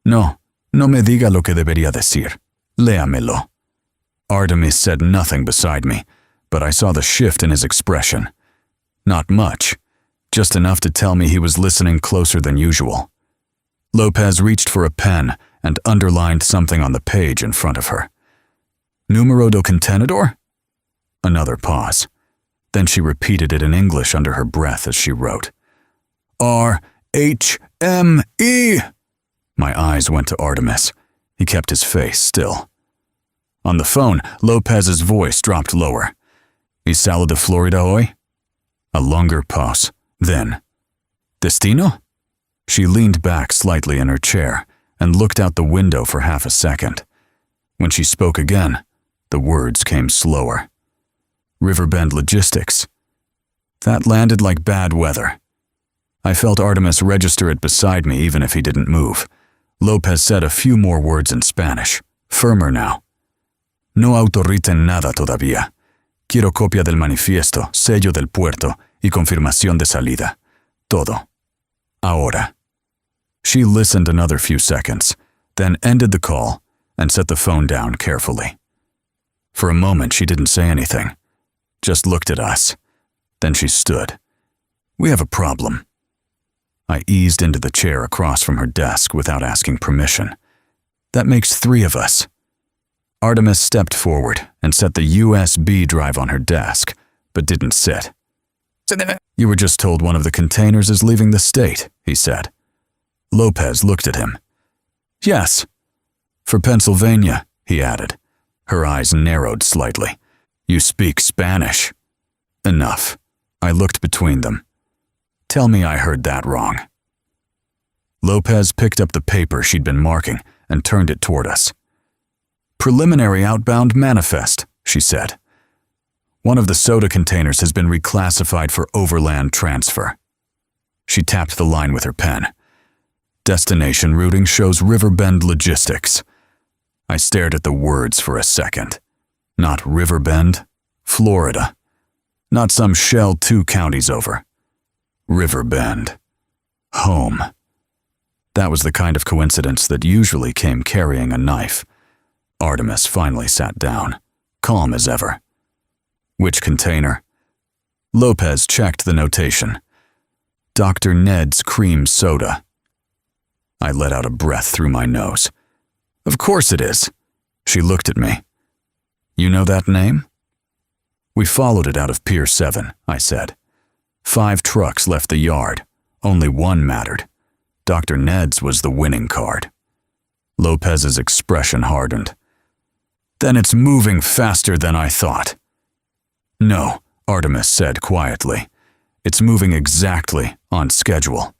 "No, no me diga lo que debería decir. Léamelo." Artemis said nothing beside me, but I saw the shift in his expression. Not much, just enough to tell me he was listening closer than usual. Lopez reached for a pen and underlined something on the page in front of her. "Numero do contenedor?" Another pause. Then she repeated it in English under her breath as she wrote. "RHME." My eyes went to Artemis. He kept his face still. On the phone, Lopez's voice dropped lower. "Y salo de Florida hoy?" A longer pause. Then, "Destino?" She leaned back slightly in her chair and looked out the window for half a second. When she spoke again, the words came slower. "Riverbend Logistics." That landed like bad weather. I felt Artemis register it beside me even if he didn't move. Lopez said a few more words in Spanish, firmer now. "No autoriten nada todavía. Quiero copia del manifiesto, sello del puerto y confirmación de salida. Todo. Ahora." She listened another few seconds, then ended the call and set the phone down carefully. For a moment she didn't say anything, just looked at us. Then she stood. "We have a problem." I eased into the chair across from her desk without asking permission. "That makes 3 of us." Artemis stepped forward and set the USB drive on her desk, but didn't sit. "You were just told one of the containers is leaving the state," he said. Lopez looked at him. "Yes. For Pennsylvania," he added. Her eyes narrowed slightly. "You speak Spanish." "Enough." I looked between them. "Tell me I heard that wrong." Lopez picked up the paper she'd been marking and turned it toward us. "Preliminary outbound manifest," she said. "One of the soda containers has been reclassified for overland transfer." She tapped the line with her pen. "Destination routing shows Riverbend Logistics." I stared at the words for a second. Not Riverbend, Florida. Not some shell 2 counties over. Riverbend. Home. That was the kind of coincidence that usually came carrying a knife. Artemis finally sat down, calm as ever. "Which container?" Lopez checked the notation. "Dr. Ned's cream soda." I let out a breath through my nose. "Of course it is." She looked at me. "You know that name?" "We followed it out of Pier 7, I said. 5 trucks left the yard. Only one mattered. Dr. Ned's was the winning card. Lopez's expression hardened. "Then it's moving faster than I thought." "No," Artemis said quietly. "It's moving exactly on schedule."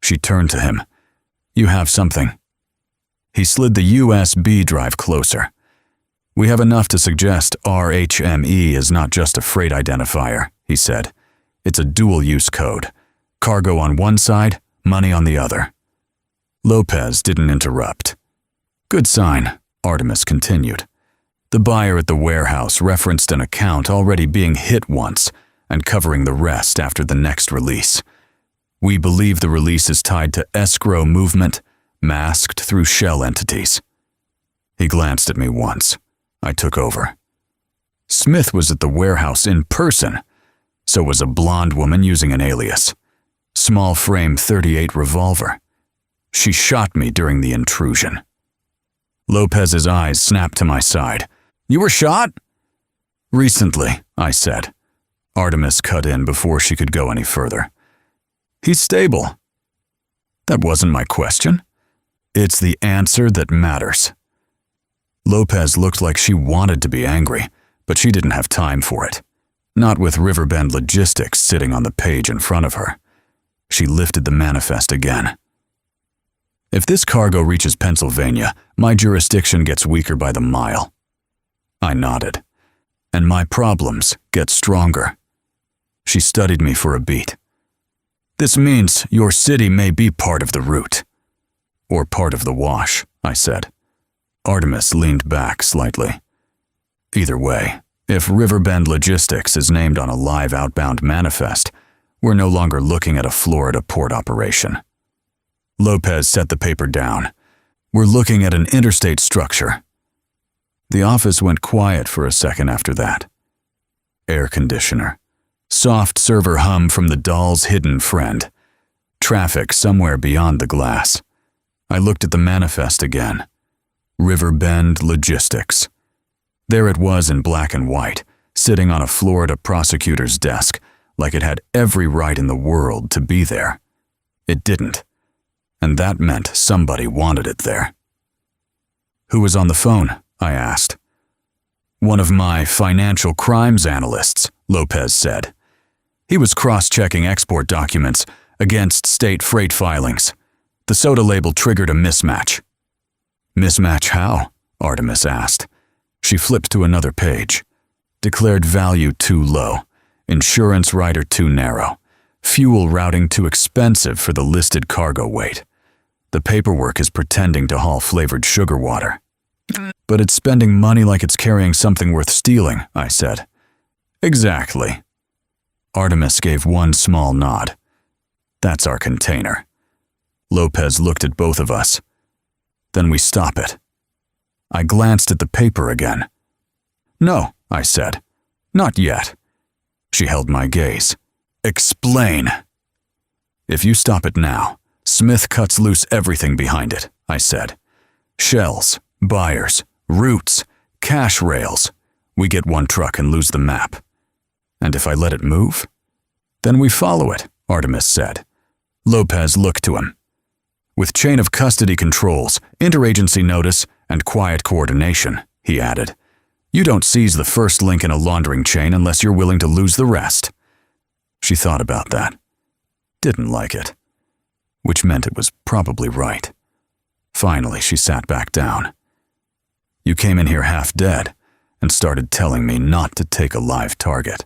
She turned to him. "You have something." He slid the USB drive closer. "We have enough to suggest RHME is not just a freight identifier," he said. "It's a dual-use code. Cargo on one side, money on the other." Lopez didn't interrupt. "Good sign," Artemis continued. "The buyer at the warehouse referenced an account already being hit once and covering the rest after the next release. We believe the release is tied to escrow movement, masked through shell entities." He glanced at me once, I took over. Smith was at the warehouse in person. So was a blonde woman using an alias. Small frame .38 revolver. She shot me during the intrusion. Lopez's eyes snapped to my side. You were shot? Recently, I said. Artemis cut in before she could go any further. He's stable. That wasn't my question. It's the answer that matters. Lopez looked like she wanted to be angry, but she didn't have time for it. Not with Riverbend Logistics sitting on the page in front of her. She lifted the manifest again. If this cargo reaches Pennsylvania, my jurisdiction gets weaker by the mile. I nodded. And my problems get stronger. She studied me for a beat. This means your city may be part of the route. Or part of the wash, I said. Artemis leaned back slightly. Either way, if Riverbend Logistics is named on a live outbound manifest, we're no longer looking at a Florida port operation. Lopez set the paper down. We're looking at an interstate structure. The office went quiet for a second after that. Air conditioner. Soft server hum from the doll's hidden friend. Traffic somewhere beyond the glass. I looked at the manifest again. Riverbend Logistics. There it was in black and white, sitting on a Florida prosecutor's desk, like it had every right in the world to be there. It didn't. And that meant somebody wanted it there. Who was on the phone? I asked. One of my financial crimes analysts, Lopez said. He was cross-checking export documents against state freight filings. The soda label triggered a mismatch. Mismatch how? Artemis asked. She flipped to another page. Declared value too low. Insurance rider too narrow. Fuel routing too expensive for the listed cargo weight. The paperwork is pretending to haul flavored sugar water. But it's spending money like it's carrying something worth stealing, I said. Exactly. Artemis gave one small nod. That's our container. Lopez looked at both of us. Then we stop it. I glanced at the paper again. No, I said. Not yet. She held my gaze. Explain. If you stop it now, Smith cuts loose everything behind it, I said. Shells, buyers, routes, cash rails. We get one truck and lose the map. And if I let it move? Then we follow it, Artemis said. Lopez looked to him. With chain of custody controls, interagency notice, and quiet coordination, he added. You don't seize the first link in a laundering chain unless you're willing to lose the rest. She thought about that. Didn't like it. Which meant it was probably right. Finally, she sat back down. You came in here half dead and started telling me not to take a live target.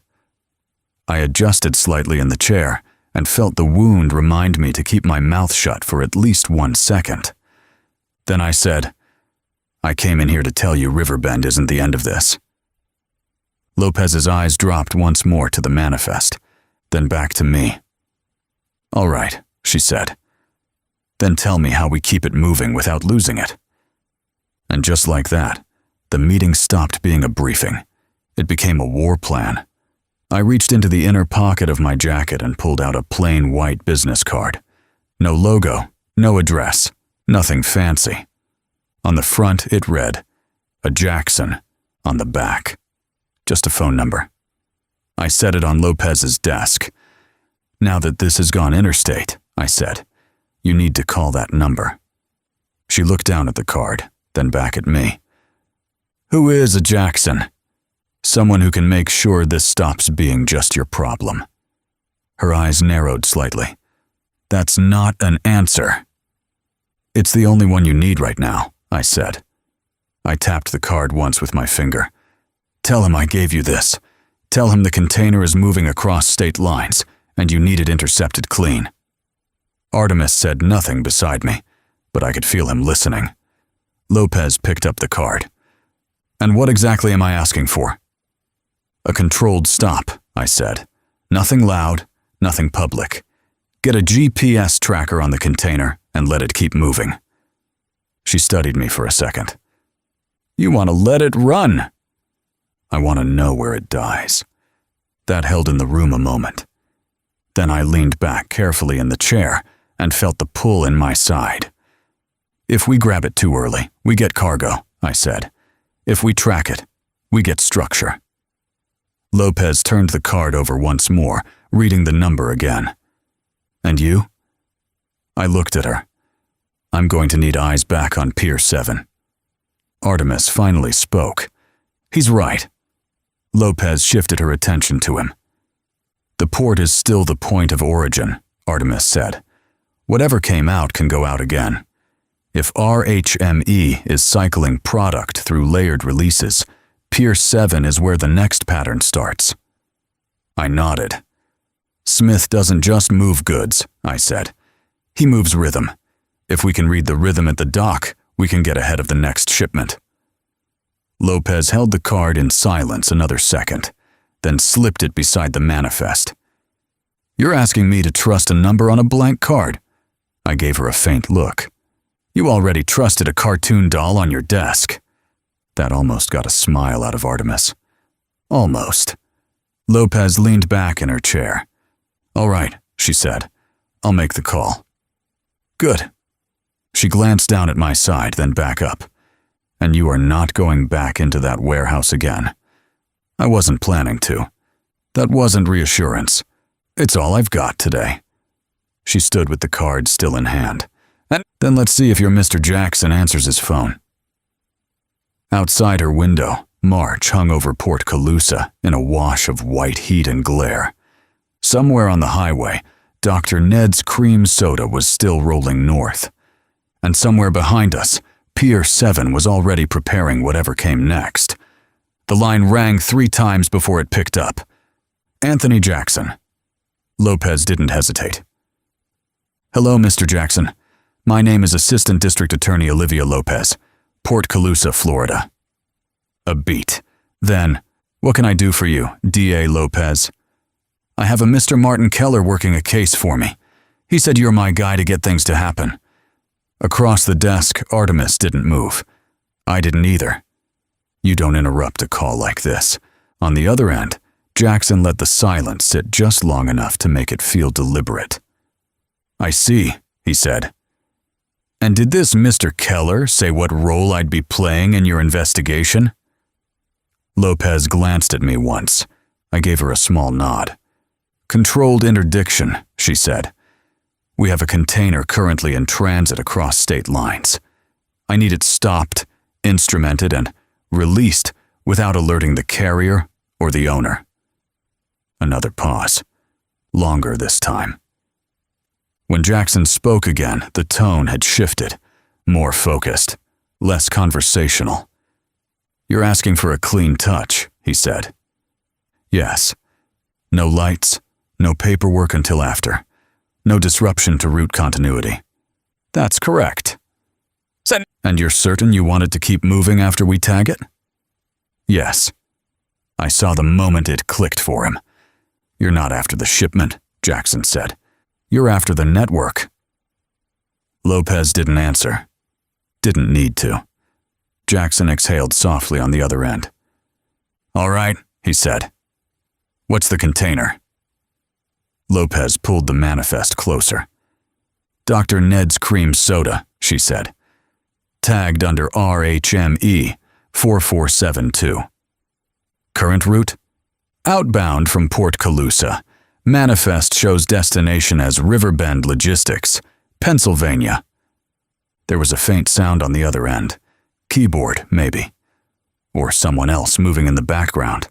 I adjusted slightly in the chair and felt the wound remind me to keep my mouth shut for at least 1 second. Then I said, I came in here to tell you Riverbend isn't the end of this. Lopez's eyes dropped once more to the manifest, then back to me. All right, she said. Then tell me how we keep it moving without losing it. And just like that, the meeting stopped being a briefing. It became a war plan. I reached into the inner pocket of my jacket and pulled out a plain white business card. No logo, no address, nothing fancy. On the front, it read, a Jackson. On the back, just a phone number. I set it on Lopez's desk. Now that this has gone interstate, I said, you need to call that number. She looked down at the card, then back at me. Who is a Jackson? Someone who can make sure this stops being just your problem. Her eyes narrowed slightly. That's not an answer. It's the only one you need right now, I said. I tapped the card once with my finger. Tell him I gave you this. Tell him the container is moving across state lines, and you need it intercepted clean. Artemis said nothing beside me, but I could feel him listening. Lopez picked up the card. And what exactly am I asking for? A controlled stop, I said. Nothing loud, nothing public. Get a GPS tracker on the container and let it keep moving. She studied me for a second. You want to let it run. I want to know where it dies. That held in the room a moment. Then I leaned back carefully in the chair and felt the pull in my side. If we grab it too early, we get cargo, I said. If we track it, we get structure. Lopez turned the card over once more, reading the number again. And you? I looked at her. I'm going to need eyes back on Pier 7. Artemis finally spoke. He's right. Lopez shifted her attention to him. The port is still the point of origin, Artemis said. Whatever came out can go out again. If RHME is cycling product through layered releases, Pier 7 is where the next pattern starts. I nodded. Smith doesn't just move goods, I said. He moves rhythm. If we can read the rhythm at the dock, we can get ahead of the next shipment. Lopez held the card in silence another second, then slipped it beside the manifest. You're asking me to trust a number on a blank card. I gave her a faint look. You already trusted a cartoon doll on your desk. That almost got a smile out of Artemis. Almost. Lopez leaned back in her chair. All right, she said. I'll make the call. Good. She glanced down at my side, then back up. And you are not going back into that warehouse again. I wasn't planning to. That wasn't reassurance. It's all I've got today. She stood with the card still in hand. And then let's see if your Mr. Jackson answers his phone. Outside her window, March hung over Port Calusa in a wash of white heat and glare. Somewhere on the highway, Dr. Ned's cream soda was still rolling north. And somewhere behind us, Pier 7 was already preparing whatever came next. The line rang 3 times before it picked up. Anthony Jackson. Lopez didn't hesitate. Hello, Mr. Jackson. My name is Assistant District Attorney Olivia Lopez, Port Calusa, Florida. A beat. Then, what can I do for you, D.A. Lopez? I have a Mr. Martin Keller working a case for me. He said you're my guy to get things to happen. Across the desk, Artemis didn't move. I didn't either. You don't interrupt a call like this. On the other end, Jackson let the silence sit just long enough to make it feel deliberate. I see, he said. And did this Mr. Keller say what role I'd be playing in your investigation? Lopez glanced at me once. I gave her a small nod. Controlled interdiction, she said. We have a container currently in transit across state lines. I need it stopped, instrumented, and released without alerting the carrier or the owner. Another pause. Longer this time. When Jackson spoke again, the tone had shifted. More focused. Less conversational. You're asking for a clean touch, he said. Yes. No lights, no paperwork until after. No disruption to route continuity. That's correct. And you're certain you wanted to keep moving after we tag it? Yes. I saw the moment it clicked for him. You're not after the shipment, Jackson said. You're after the network. Lopez didn't answer. Didn't need to. Jackson exhaled softly on the other end. All right, he said. What's the container? Lopez pulled the manifest closer. Dr. Ned's cream soda, she said. Tagged under RHME 4472. Current route? Outbound from Port Calusa. Manifest shows destination as Riverbend Logistics, Pennsylvania. There was a faint sound on the other end. Keyboard, maybe. Or someone else moving in the background.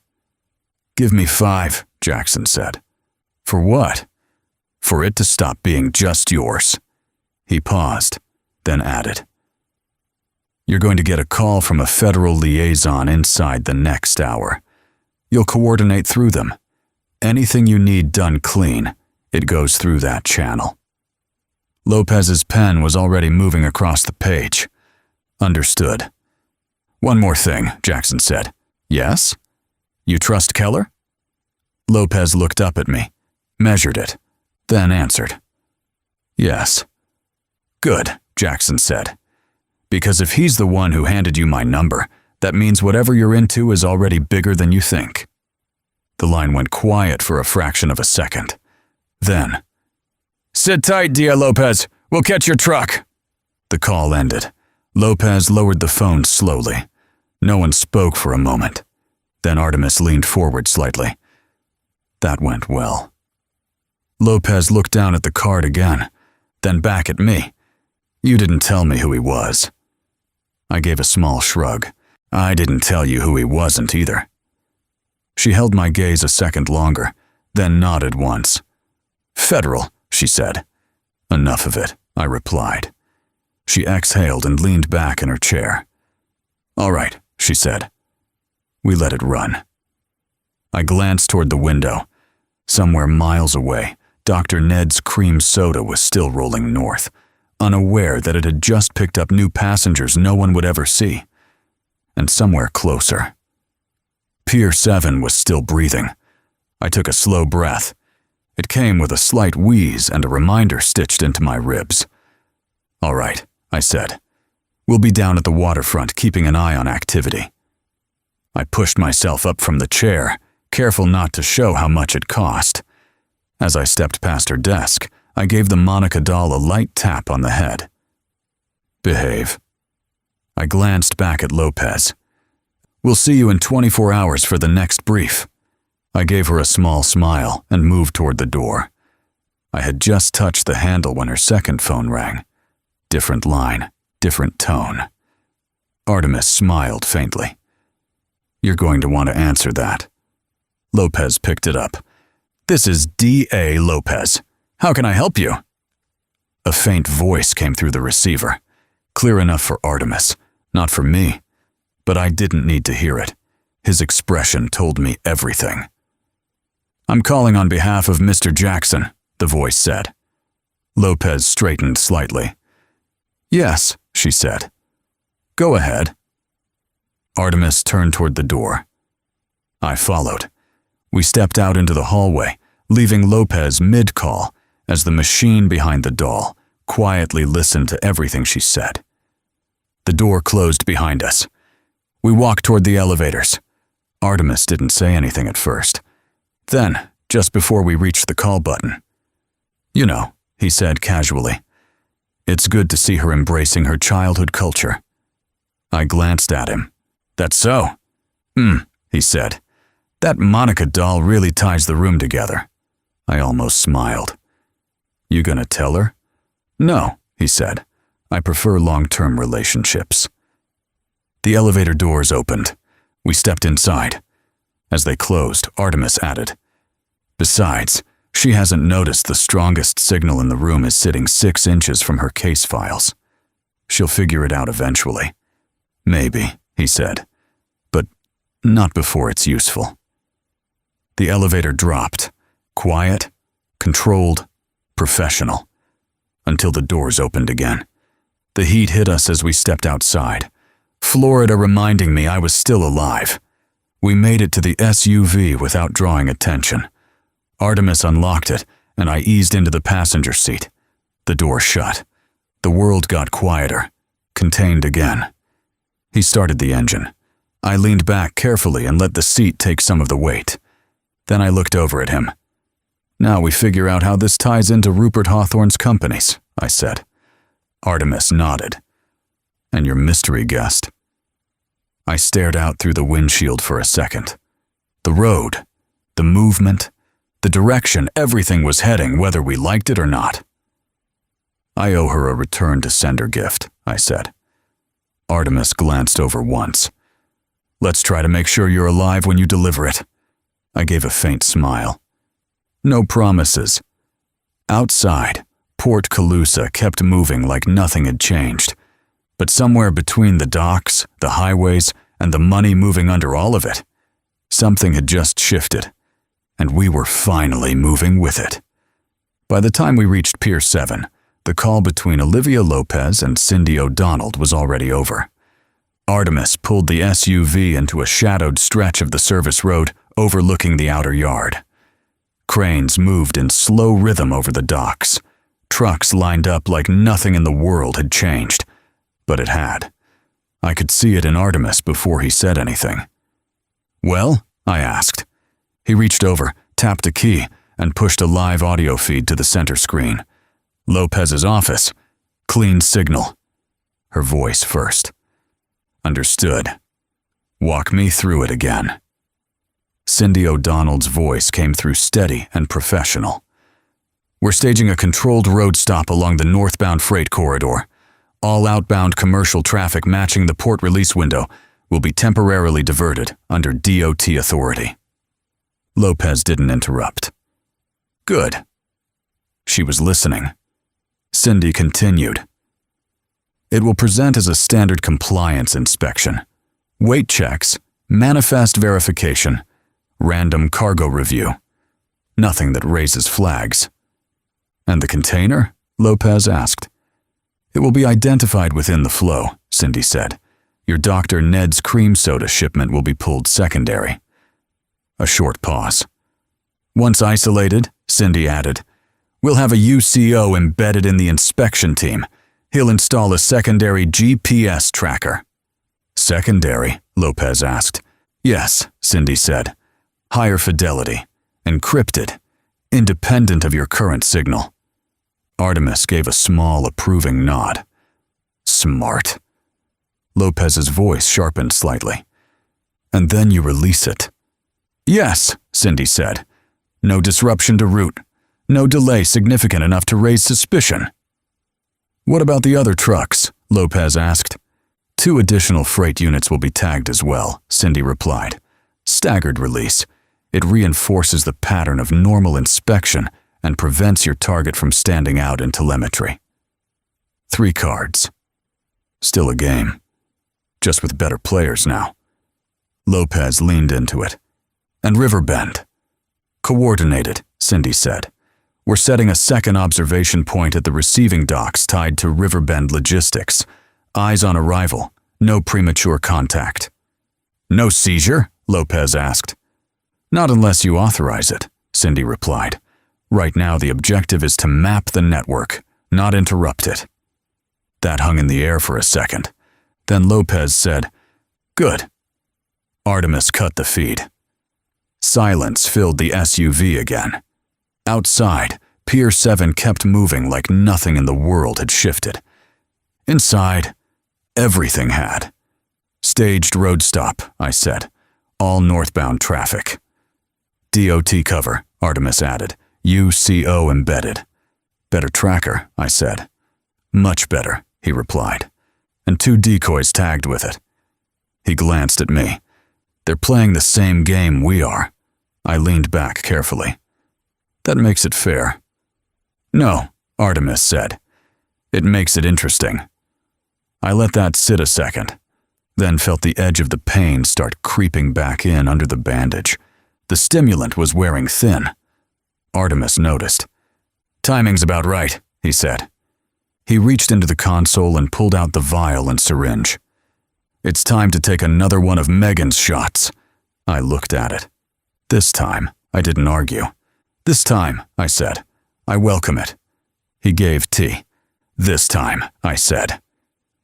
Give me 5, Jackson said. For what? For it to stop being just yours. He paused, then added. You're going to get a call from a federal liaison inside the next hour. You'll coordinate through them. Anything you need done clean, it goes through that channel. Lopez's pen was already moving across the page. Understood. One more thing, Jackson said. Yes? You trust Keller? Lopez looked up at me, measured it, then answered. Yes. Good, Jackson said. Because if he's the one who handed you my number, That means whatever you're into is already bigger than you think." The line went quiet for a fraction of a second. Then, "Sit tight, Dia Lopez. We'll catch your truck." The call ended. Lopez lowered the phone slowly. No one spoke for a moment. Then Artemis leaned forward slightly. That went well. Lopez looked down at the card again, then back at me. "You didn't tell me who he was." I gave a small shrug. "I didn't tell you who he wasn't either." She held my gaze a second longer, then nodded once. "Federal," she said. "Enough of it," I replied. She exhaled and leaned back in her chair. "All right," she said. We let it run. I glanced toward the window. Somewhere miles away, Dr. Ned's cream soda was still rolling north, unaware that it had just picked up new passengers no one would ever see. And somewhere closer, Pier 7 was still breathing. I took a slow breath. It came with a slight wheeze and a reminder stitched into my ribs. "All right," I said. "We'll be down at the waterfront keeping an eye on activity." I pushed myself up from the chair, careful not to show how much it cost. As I stepped past her desk, I gave the Monica doll a light tap on the head. "Behave." I glanced back at Lopez. "We'll see you in 24 hours for the next brief." I gave her a small smile and moved toward the door. I had just touched the handle when her second phone rang. Different line, different tone. Artemis smiled faintly. "You're going to want to answer that." Lopez picked it up. "This is D.A. Lopez. How can I help you?" A faint voice came through the receiver. Clear enough for Artemis, not for me. But I didn't need to hear it. His expression told me everything. "I'm calling on behalf of Mr. Jackson," the voice said. Lopez straightened slightly. "Yes," she said. "Go ahead." Artemis turned toward the door. I followed. We stepped out into the hallway, leaving Lopez mid-call as the machine behind the doll quietly listened to everything she said. The door closed behind us. We walked toward the elevators. Artemis didn't say anything at first. Then, just before we reached the call button, "You know," he said casually, "it's good to see her embracing her childhood culture." I glanced at him. "That's so?" He said. "That Monica doll really ties the room together." I almost smiled. "You gonna tell her?" "No," he said. "I prefer long-term relationships." The elevator doors opened. We stepped inside. As they closed, Artemis added, "Besides, she hasn't noticed the strongest signal in the room is sitting 6 inches from her case files. She'll figure it out eventually." "Maybe," he said, "but not before it's useful." The elevator dropped, quiet, controlled, professional, until the doors opened again. The heat hit us as we stepped outside, Florida reminding me I was still alive. We made it to the SUV without drawing attention. Artemis unlocked it, and I eased into the passenger seat. The door shut. The world got quieter, contained again. He started the engine. I leaned back carefully and let the seat take some of the weight. Then I looked over at him. "Now we figure out how this ties into Rupert Hawthorne's companies," I said. Artemis nodded. "And your mystery guest?" I stared out through the windshield for a second. The road, the movement, the direction everything was heading, whether we liked it or not. "I owe her a return to sender gift," I said. Artemis glanced over once. "Let's try to make sure you're alive when you deliver it." I gave a faint smile. No promises. Outside, Port Calusa kept moving like nothing had changed. But somewhere between the docks, the highways, and the money moving under all of it, something had just shifted, and we were finally moving with it. By the time we reached Pier 7, the call between Olivia Lopez and Cindy O'Donnell was already over. Artemis pulled the SUV into a shadowed stretch of the service road overlooking the outer yard. Cranes moved in slow rhythm over the docks. Trucks lined up like nothing in the world had changed. But it had. I could see it in Artemis before he said anything. "Well?" I asked. He reached over, tapped a key, and pushed a live audio feed to the center screen. "Lopez's office. Clean signal." Her voice first. "Understood. Walk me through it again." Cindy O'Donnell's voice came through steady and professional. "We're staging a controlled road stop along the northbound freight corridor. All outbound commercial traffic matching the port release window will be temporarily diverted under DOT authority." Lopez didn't interrupt. "Good." She was listening. Cindy continued. "It will present as a standard compliance inspection. Weight checks, manifest verification, random cargo review. Nothing that raises flags." "And the container?" Lopez asked. "It will be identified within the flow," Cindy said. "Your Dr. Ned's cream soda shipment will be pulled secondary." A short pause. "Once isolated," Cindy added, "we'll have a UCO embedded in the inspection team. He'll install a secondary GPS tracker." "Secondary?" Lopez asked. "Yes," Cindy said. "Higher fidelity, encrypted, independent of your current signal." Artemis gave a small, approving nod. "Smart." Lopez's voice sharpened slightly. "And then you release it." "Yes," Cindy said. "No disruption to route. No delay significant enough to raise suspicion." "What about the other trucks?" Lopez asked. "2 additional freight units will be tagged as well," Cindy replied. "Staggered release. It reinforces the pattern of normal inspection and prevents your target from standing out in telemetry." 3 cards. Still a game. Just with better players now. Lopez leaned into it. "And Riverbend." "Coordinated," Cindy said. "We're setting a second observation point at the receiving docks tied to Riverbend logistics. Eyes on arrival. No premature contact." "No seizure?" Lopez asked. "Not unless you authorize it," Cindy replied. "Right now the objective is to map the network, not interrupt it." That hung in the air for a second. Then Lopez said, "Good." Artemis cut the feed. Silence filled the SUV again. Outside, Pier 7 kept moving like nothing in the world had shifted. Inside, everything had. "Staged road stop," I said. "All northbound traffic." "DOT cover," Artemis added. "UCO embedded." "Better tracker," I said. "Much better," he replied. "And 2 decoys tagged with it." He glanced at me. "They're playing the same game we are." I leaned back carefully. "That makes it fair." "No," Artemis said. "It makes it interesting." I let that sit a second, then felt the edge of the pain start creeping back in under the bandage. The stimulant was wearing thin. Artemis noticed. "Timing's about right," he said. He reached into the console and pulled out the vial and syringe. "It's time to take another one of Megan's shots." I looked at it. This time, I didn't argue. "This time," I said. "I welcome it." He gave tea. "This time," I said.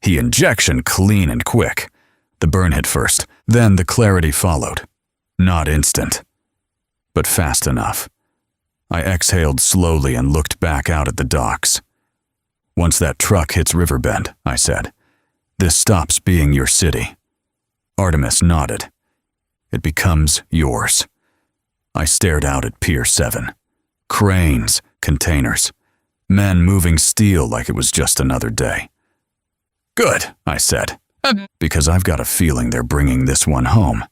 He injection clean and quick. The burn hit first, then the clarity followed. Not instant, but fast enough. I exhaled slowly and looked back out at the docks. "Once that truck hits Riverbend," I said, "this stops being your city." Artemis nodded. "It becomes yours." I stared out at Pier 7. Cranes, containers, men moving steel like it was just another day. "Good," I said, "because I've got a feeling they're bringing this one home."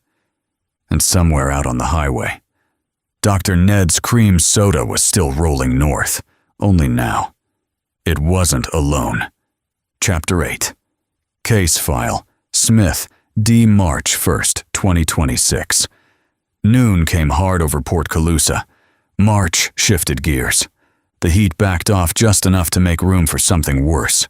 And somewhere out on the highway, Dr. Ned's cream soda was still rolling north, only now. It wasn't alone. Chapter 8. Case file, Smith, D. March 1st, 2026. Noon came hard over Port Calusa. March shifted gears. The heat backed off just enough to make room for something worse.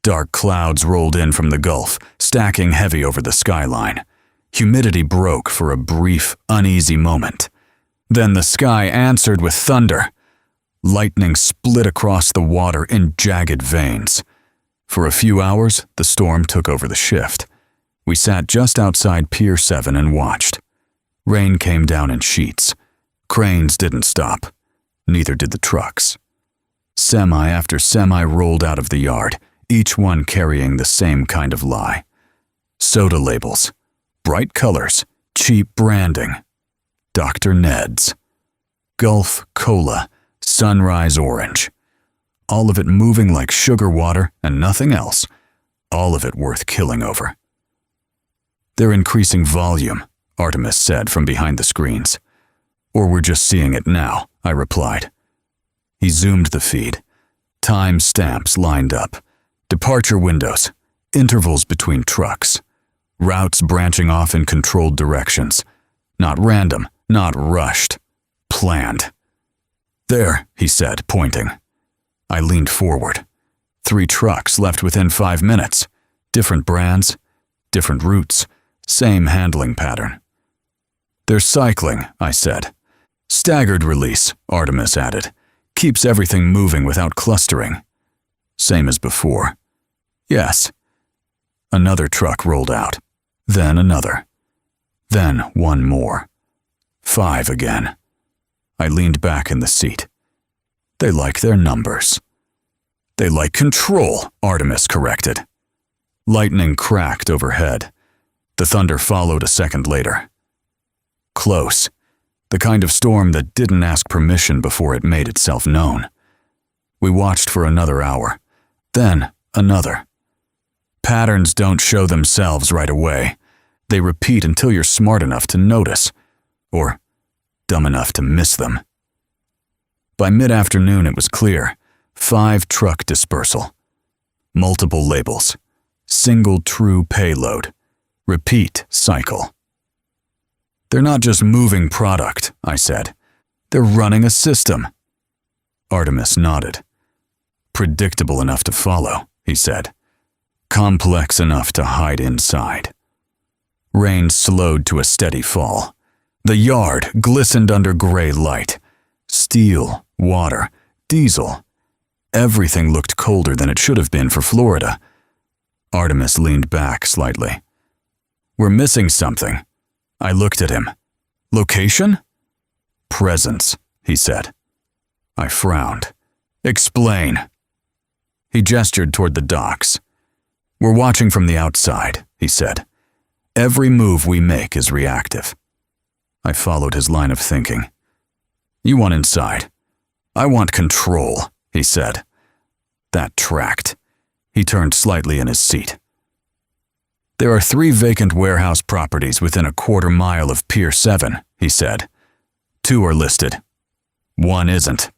Dark clouds rolled in from the Gulf, stacking heavy over the skyline. Humidity broke for a brief, uneasy moment. Then the sky answered with thunder. Lightning split across the water in jagged veins. For a few hours, the storm took over the shift. We sat just outside Pier 7 and watched. Rain came down in sheets. Cranes didn't stop. Neither did the trucks. Semi after semi rolled out of the yard, each one carrying the same kind of lie. Soda labels, bright colors, cheap branding. Dr. Ned's. Gulf Cola, Sunrise Orange. All of it moving like sugar water and nothing else. All of it worth killing over. They're increasing volume, Artemis said from behind the screens. Or we're just seeing it now, I replied. He zoomed the feed. Time stamps lined up. Departure windows. Intervals between trucks. Routes branching off in controlled directions. Not random, not rushed. Planned. There, he said, pointing. I leaned forward. 3 trucks left within 5 minutes. Different brands, different routes, same handling pattern. They're cycling, I said. Staggered release, Artemis added. Keeps everything moving without clustering. Same as before. Yes. Another truck rolled out. Then another. Then one more. 5 again. I leaned back in the seat. They like their numbers. They like control, Artemis corrected. Lightning cracked overhead. The thunder followed a second later. Close. The kind of storm that didn't ask permission before it made itself known. We watched for another hour. Then another. Patterns don't show themselves right away. They repeat until you're smart enough to notice. Or dumb enough to miss them. By mid-afternoon it was clear. 5 truck dispersal. Multiple labels. Single true payload. Repeat cycle. They're not just moving product, I said. They're running a system. Artemis nodded. Predictable enough to follow, he said. Complex enough to hide inside. Rain slowed to a steady fall. The yard glistened under gray light. Steel, water, diesel. Everything looked colder than it should have been for Florida. Artemis leaned back slightly. We're missing something. I looked at him. Location? Presence, he said. I frowned. Explain. He gestured toward the docks. We're watching from the outside, he said. Every move we make is reactive. I followed his line of thinking. You want inside. I want control, he said. That tracked. He turned slightly in his seat. There are 3 vacant warehouse properties within a quarter mile of Pier 7, he said. 2 are listed. 1 isn't.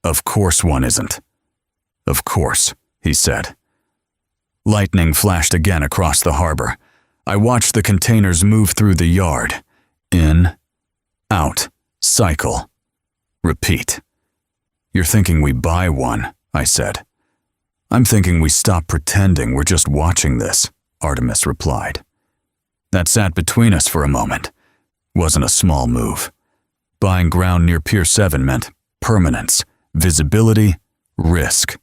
Of course 1 isn't. Of course, he said. Lightning flashed again across the harbor. I watched the containers move through the yard. In, out, cycle, repeat. You're thinking we buy one, I said. I'm thinking we stop pretending we're just watching this, Artemis replied. That sat between us for a moment. Wasn't a small move. Buying ground near Pier 7 meant permanence, visibility, risk.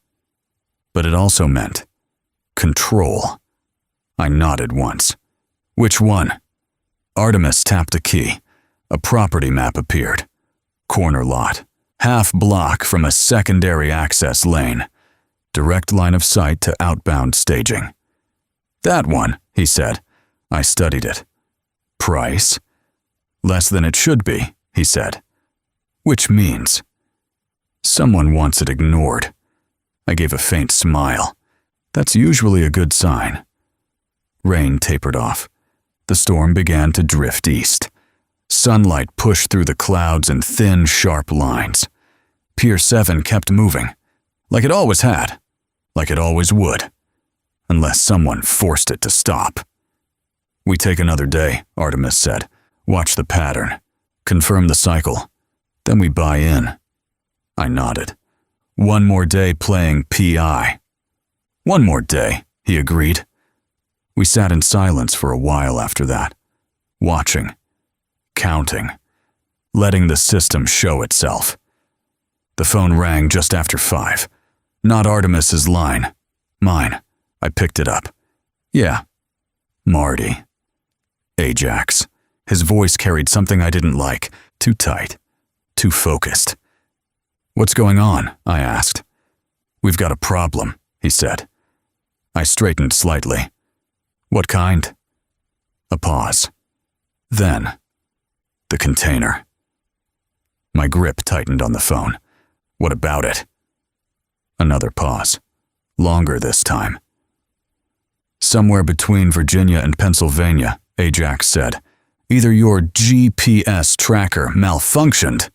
But it also meant control. I nodded once. Which one? Artemis tapped a key. A property map appeared. Corner lot. Half block from a secondary access lane. Direct line of sight to outbound staging. That one, he said. I studied it. Price? Less than it should be, he said. Which means someone wants it ignored. I gave a faint smile. That's usually a good sign. Rain tapered off. The storm began to drift east. Sunlight pushed through the clouds in thin, sharp lines. Pier 7 kept moving, like it always had, like it always would, unless someone forced it to stop. We take another day, Artemis said. Watch the pattern. Confirm the cycle. Then we buy in. I nodded. 1 more day playing PI. 1 more day, he agreed. We sat in silence for a while after that, watching, counting, letting the system show itself. The phone rang just after 5. Not Artemis's line. Mine. I picked it up. Yeah. Marty. Ajax. His voice carried something I didn't like. Too tight. Too focused. "What's going on?" I asked. "We've got a problem," he said. I straightened slightly. "What kind?" A pause. Then, the container. My grip tightened on the phone. "What about it?" Another pause. Longer this time. "Somewhere between Virginia and Pennsylvania," Ajax said. "Either your GPS tracker malfunctioned."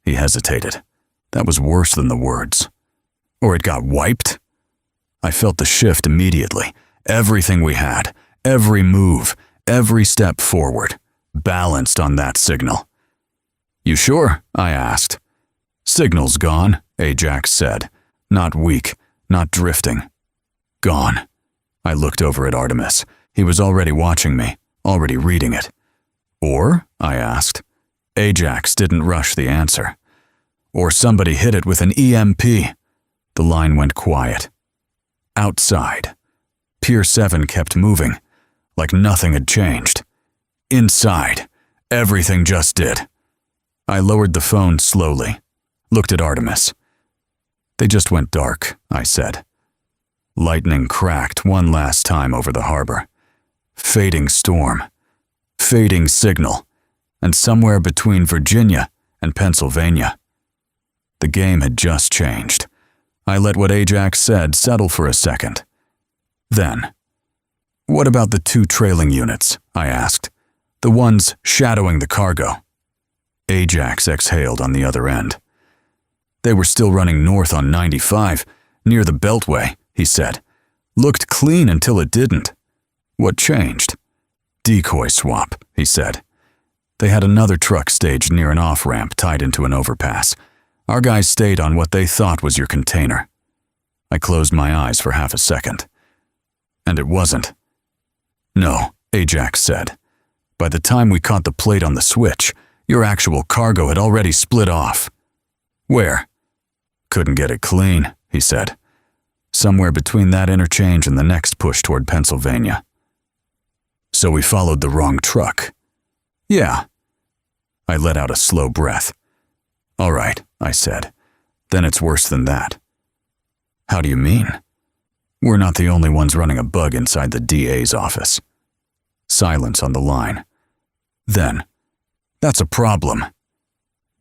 He hesitated. That was worse than the words. "Or it got wiped." I felt the shift immediately. Everything we had, every move, every step forward, balanced on that signal. "You sure?" I asked. "Signal's gone," Ajax said. "Not weak, not drifting. Gone." I looked over at Artemis. He was already watching me, already reading it. "Or?" I asked. Ajax didn't rush the answer. "Or somebody hit it with an EMP." The line went quiet. Outside, Pier 7 kept moving, like nothing had changed. Inside, everything just did. I lowered the phone slowly, looked at Artemis. "They just went dark," I said. Lightning cracked one last time over the harbor. Fading storm, fading signal, and somewhere between Virginia and Pennsylvania. The game had just changed. I let what Ajax said settle for a second. Then, "What about the 2 trailing units?" I asked. "The ones shadowing the cargo." Ajax exhaled on the other end. "They were still running north on 95, near the Beltway," he said. "Looked clean until it didn't." "What changed?" "Decoy swap," he said. "They had another truck staged near an off-ramp tied into an overpass. Our guys stayed on what they thought was your container." I closed my eyes for half a second. "And it wasn't?" "No," Ajax said. "By the time we caught the plate on the switch, your actual cargo had already split off." "Where?" "Couldn't get it clean," he said. "Somewhere between that interchange and the next push toward Pennsylvania." "So we followed the wrong truck." "Yeah." I let out a slow breath. "All right," I said. "Then it's worse than that." "How do you mean?" "We're not the only ones running a bug inside the DA's office." Silence on the line. Then, "That's a problem."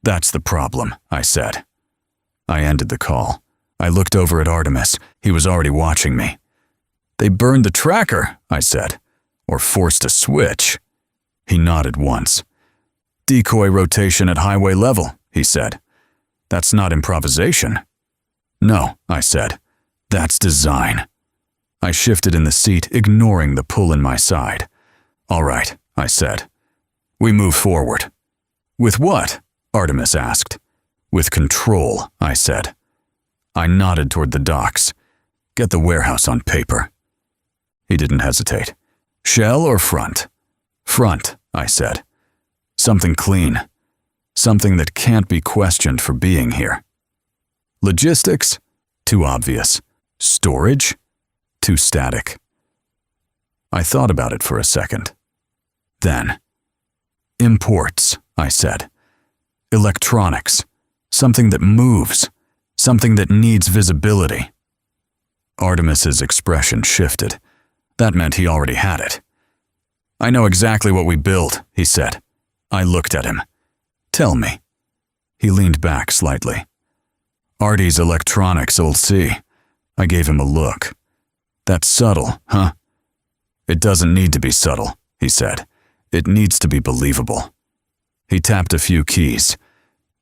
"That's the problem," I said. I ended the call. I looked over at Artemis. He was already watching me. "They burned the tracker," I said. "Or forced a switch." He nodded once. "Decoy rotation at highway level," he said. "That's not improvisation." "No," I said. "That's design." I shifted in the seat, ignoring the pull in my side. "All right," I said. "We move forward." "With what?" Artemis asked. "With control," I said. I nodded toward the docks. "Get the warehouse on paper." He didn't hesitate. "Shell or front?" "Front," I said. "Something clean. Something that can't be questioned for being here." "Logistics?" Too obvious. "Storage?" Too static. I thought about it for a second. Then, "Imports," I said. "Electronics. Something that moves. Something that needs visibility." Artemis's expression shifted. That meant he already had it. "I know exactly what we build," he said. I looked at him. "Tell me." He leaned back slightly. "Artie's electronics'll see." I gave him a look. "That's subtle, huh?" "It doesn't need to be subtle," he said. "It needs to be believable." He tapped a few keys.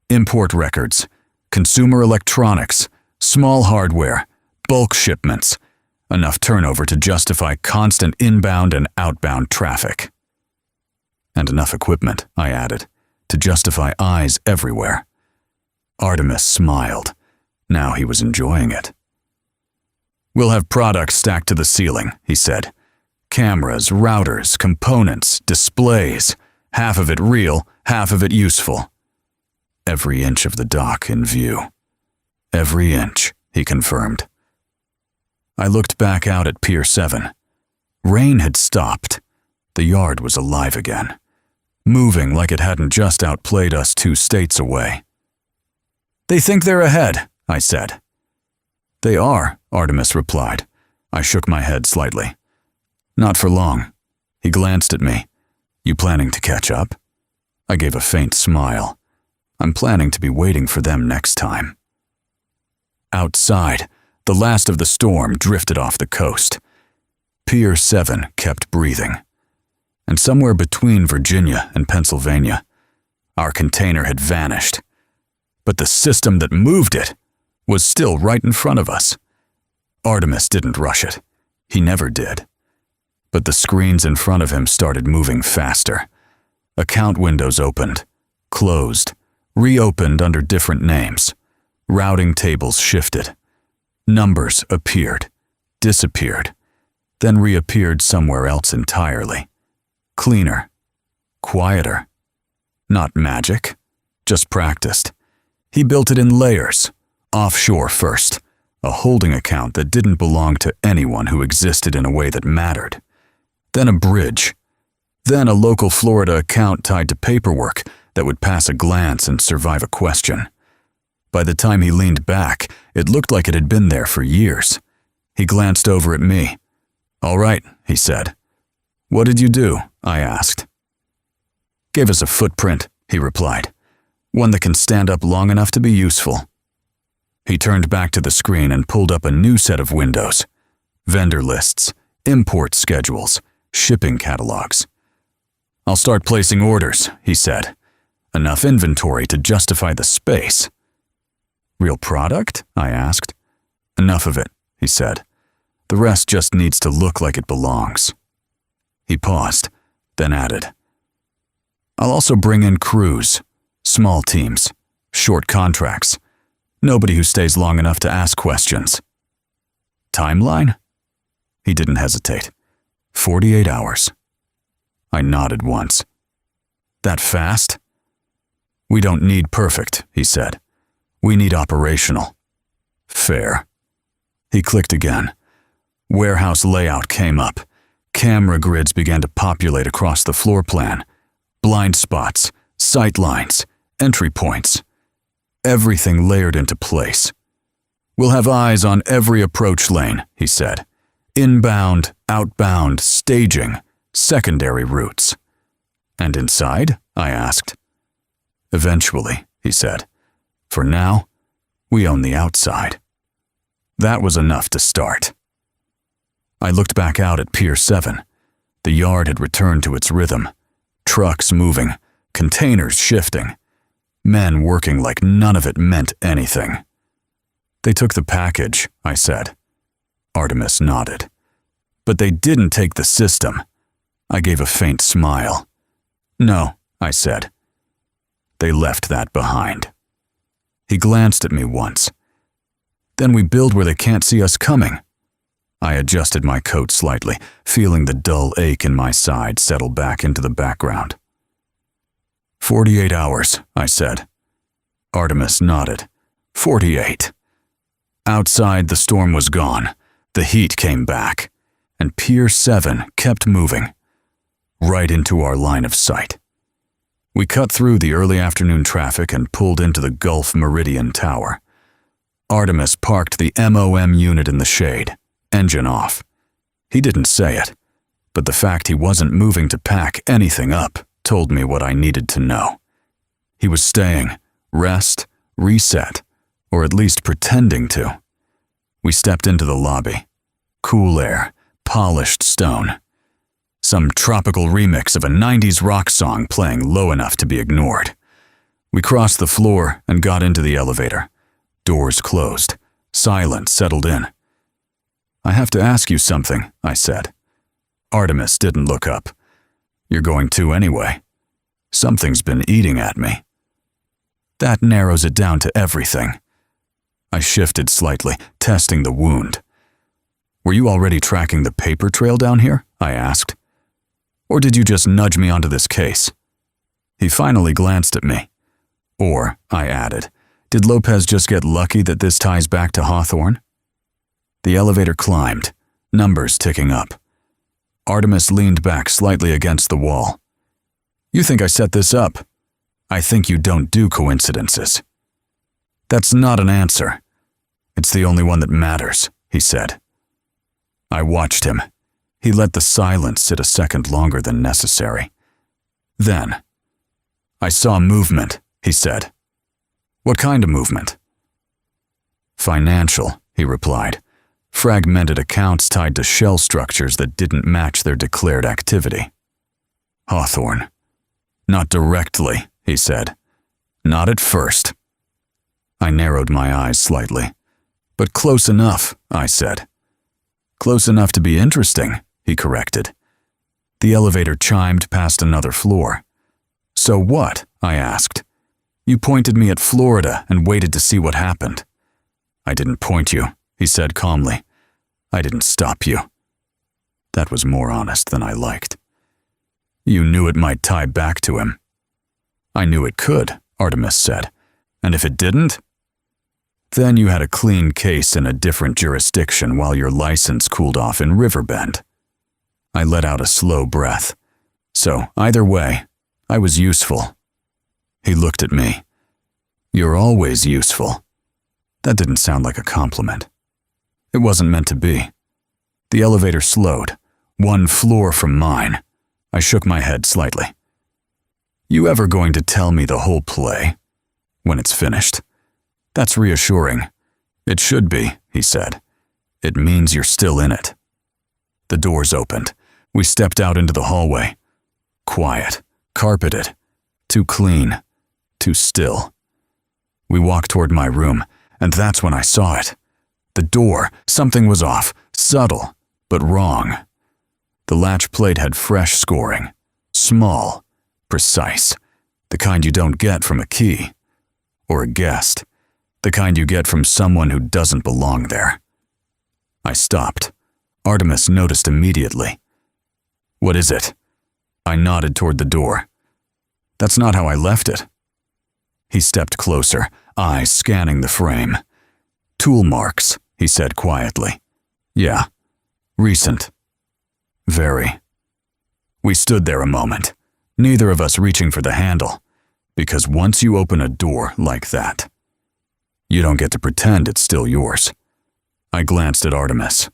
"Import records, consumer electronics, small hardware, bulk shipments. Enough turnover to justify constant inbound and outbound traffic." "And enough equipment," I added, "to justify eyes everywhere." Artemis smiled. Now he was enjoying it. "We'll have products stacked to the ceiling," he said. "Cameras, routers, components, displays. Half of it real, half of it useful. Every inch of the dock in view." "Every inch," he confirmed. I looked back out at Pier 7. Rain had stopped. The yard was alive again, moving like it hadn't just outplayed us 2 states away. "They think they're ahead," I said. "They are," Artemis replied. I shook my head slightly. "Not for long." He glanced at me. "You planning to catch up?" I gave a faint smile. "I'm planning to be waiting for them next time." Outside, the last of the storm drifted off the coast. Pier 7 kept breathing. And somewhere between Virginia and Pennsylvania, our container had vanished. But the system that moved it was still right in front of us. Artemis didn't rush it. He never did. But the screens in front of him started moving faster. Account windows opened, closed, reopened under different names. Routing tables shifted. Numbers appeared, disappeared, then reappeared somewhere else entirely. Cleaner, quieter. Not magic, just practiced. He built it in layers, offshore first, a holding account that didn't belong to anyone who existed in a way that mattered. Then a bridge. Then a local Florida account tied to paperwork that would pass a glance and survive a question. By the time he leaned back, it looked like it had been there for years. He glanced over at me. "All right," he said. "What did you do?" I asked. "Gave us a footprint," he replied. "One that can stand up long enough to be useful." He turned back to the screen and pulled up a new set of windows. Vendor lists, import schedules, shipping catalogs. "I'll start placing orders," he said. "Enough inventory to justify the space." "Real product?" I asked. "Enough of it," he said. "The rest just needs to look like it belongs." He paused, then added, "I'll also bring in crews, small teams, short contracts, nobody who stays long enough to ask questions." "Timeline?" He didn't hesitate. 48 hours. I nodded once. "That fast?" "We don't need perfect," he said. "We need operational." "Fair." He clicked again. Warehouse layout came up. Camera grids began to populate across the floor plan. Blind spots, sight lines, entry points. Everything layered into place. "We'll have eyes on every approach lane," he said. "Inbound, outbound, staging, secondary routes." "And inside?" I asked. "Eventually," he said. "For now, we own the outside." That was enough to start. I looked back out at Pier 7. The yard had returned to its rhythm. Trucks moving, containers shifting, men working like none of it meant anything. "They took the package," I said. Artemis nodded. "But they didn't take the system." I gave a faint smile. "No," I said. "They left that behind." He glanced at me once. "Then we build where they can't see us coming." I adjusted my coat slightly, feeling the dull ache in my side settle back into the background. 48 hours, I said. Artemis nodded. 48. Outside, the storm was gone. The heat came back, and Pier 7 kept moving, right into our line of sight. We cut through the early afternoon traffic and pulled into the Gulf Meridian Tower. Artemis parked the MOM unit in the shade, engine off. He didn't say it, but the fact he wasn't moving to pack anything up told me what I needed to know. He was staying, rest, reset, or at least pretending to. We stepped into the lobby. Cool air, polished stone. Some tropical remix of a 90s rock song playing low enough to be ignored. We crossed the floor and got into the elevator. Doors closed. Silence settled in. "I have to ask you something," I said. Artemis didn't look up. "You're going to anyway. Something's been eating at me." That narrows it down to everything. I shifted slightly, testing the wound. "Were you already tracking the paper trail down here?" I asked. "Or did you just nudge me onto this case?" He finally glanced at me. "Or," I added, "did Lopez just get lucky that this ties back to Hawthorne?" The elevator climbed, numbers ticking up. Artemis leaned back slightly against the wall. You think I set this up? I think you don't do coincidences. That's not an answer. It's the only one that matters, he said. I watched him. He let the silence sit a second longer than necessary. Then, I saw movement, he said. What kind of movement? Financial, he replied. Fragmented accounts tied to shell structures that didn't match their declared activity. Hawthorne. Not directly, he said. Not at first. I narrowed my eyes slightly. But close enough, I said. Close enough to be interesting, he corrected. The elevator chimed past another floor. So what? I asked. You pointed me at Florida and waited to see what happened. I didn't point you, he said calmly. I didn't stop you. That was more honest than I liked. You knew it might tie back to him. I knew it could, Artemis said. And if it didn't? Then you had a clean case in a different jurisdiction while your license cooled off in Riverbend. I let out a slow breath. So, either way, I was useful. He looked at me. You're always useful. That didn't sound like a compliment. It wasn't meant to be. The elevator slowed, one floor from mine. I shook my head slightly. You ever going to tell me the whole play? When it's finished. That's reassuring. It should be, he said. It means you're still in it. The doors opened. We stepped out into the hallway. Quiet, carpeted, too clean, too still. We walked toward my room, and that's when I saw it. The door, something was off, subtle, but wrong. The latch plate had fresh scoring, small, precise, the kind you don't get from a key, or a guest, the kind you get from someone who doesn't belong there. I stopped. Artemis noticed immediately. What is it? I nodded toward the door. That's not how I left it. He stepped closer, eyes scanning the frame. Tool marks, he said quietly. Yeah, recent. Very. We stood there a moment, neither of us reaching for the handle, because once you open a door like that, you don't get to pretend it's still yours. I glanced at Artemis.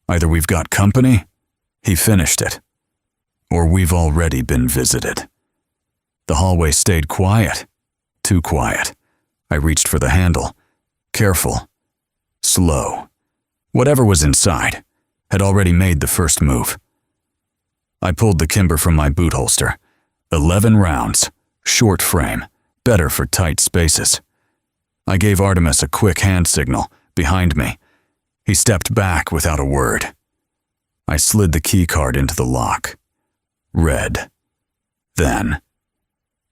Either we've got company, he finished it, or we've already been visited. The hallway stayed quiet, too quiet. I reached for the handle, careful, slow. Whatever was inside had already made the first move. I pulled the Kimber from my boot holster. 11 rounds, short frame, better for tight spaces. I gave Artemis a quick hand signal, behind me. He stepped back without a word. I slid the key card into the lock. Red. Then,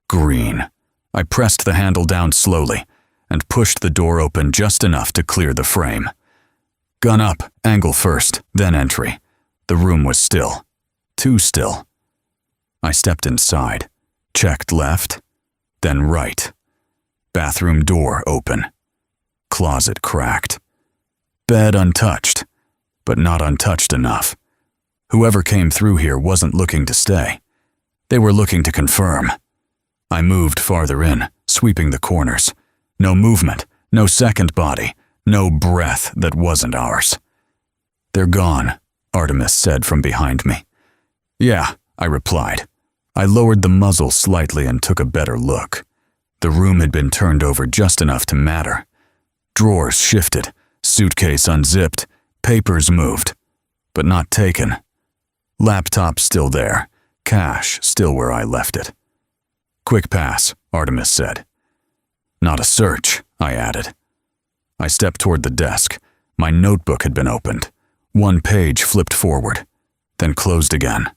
green. I pressed the handle down slowly and pushed the door open just enough to clear the frame. Gun up, angle first, then entry. The room was still. Too still. I stepped inside, checked left, then right. Bathroom door open. Closet cracked. Bed untouched, but not untouched enough. Whoever came through here wasn't looking to stay. They were looking to confirm. I moved farther in, sweeping the corners. No movement, no second body, no breath that wasn't ours. They're gone, Artemis said from behind me. Yeah, I replied. I lowered the muzzle slightly and took a better look. The room had been turned over just enough to matter. Drawers shifted, suitcase unzipped, papers moved, but not taken. Laptop still there, cash still where I left it. Quick pass, Artemis said. Not a search, I added. I stepped toward the desk. My notebook had been opened. One page flipped forward, then closed again.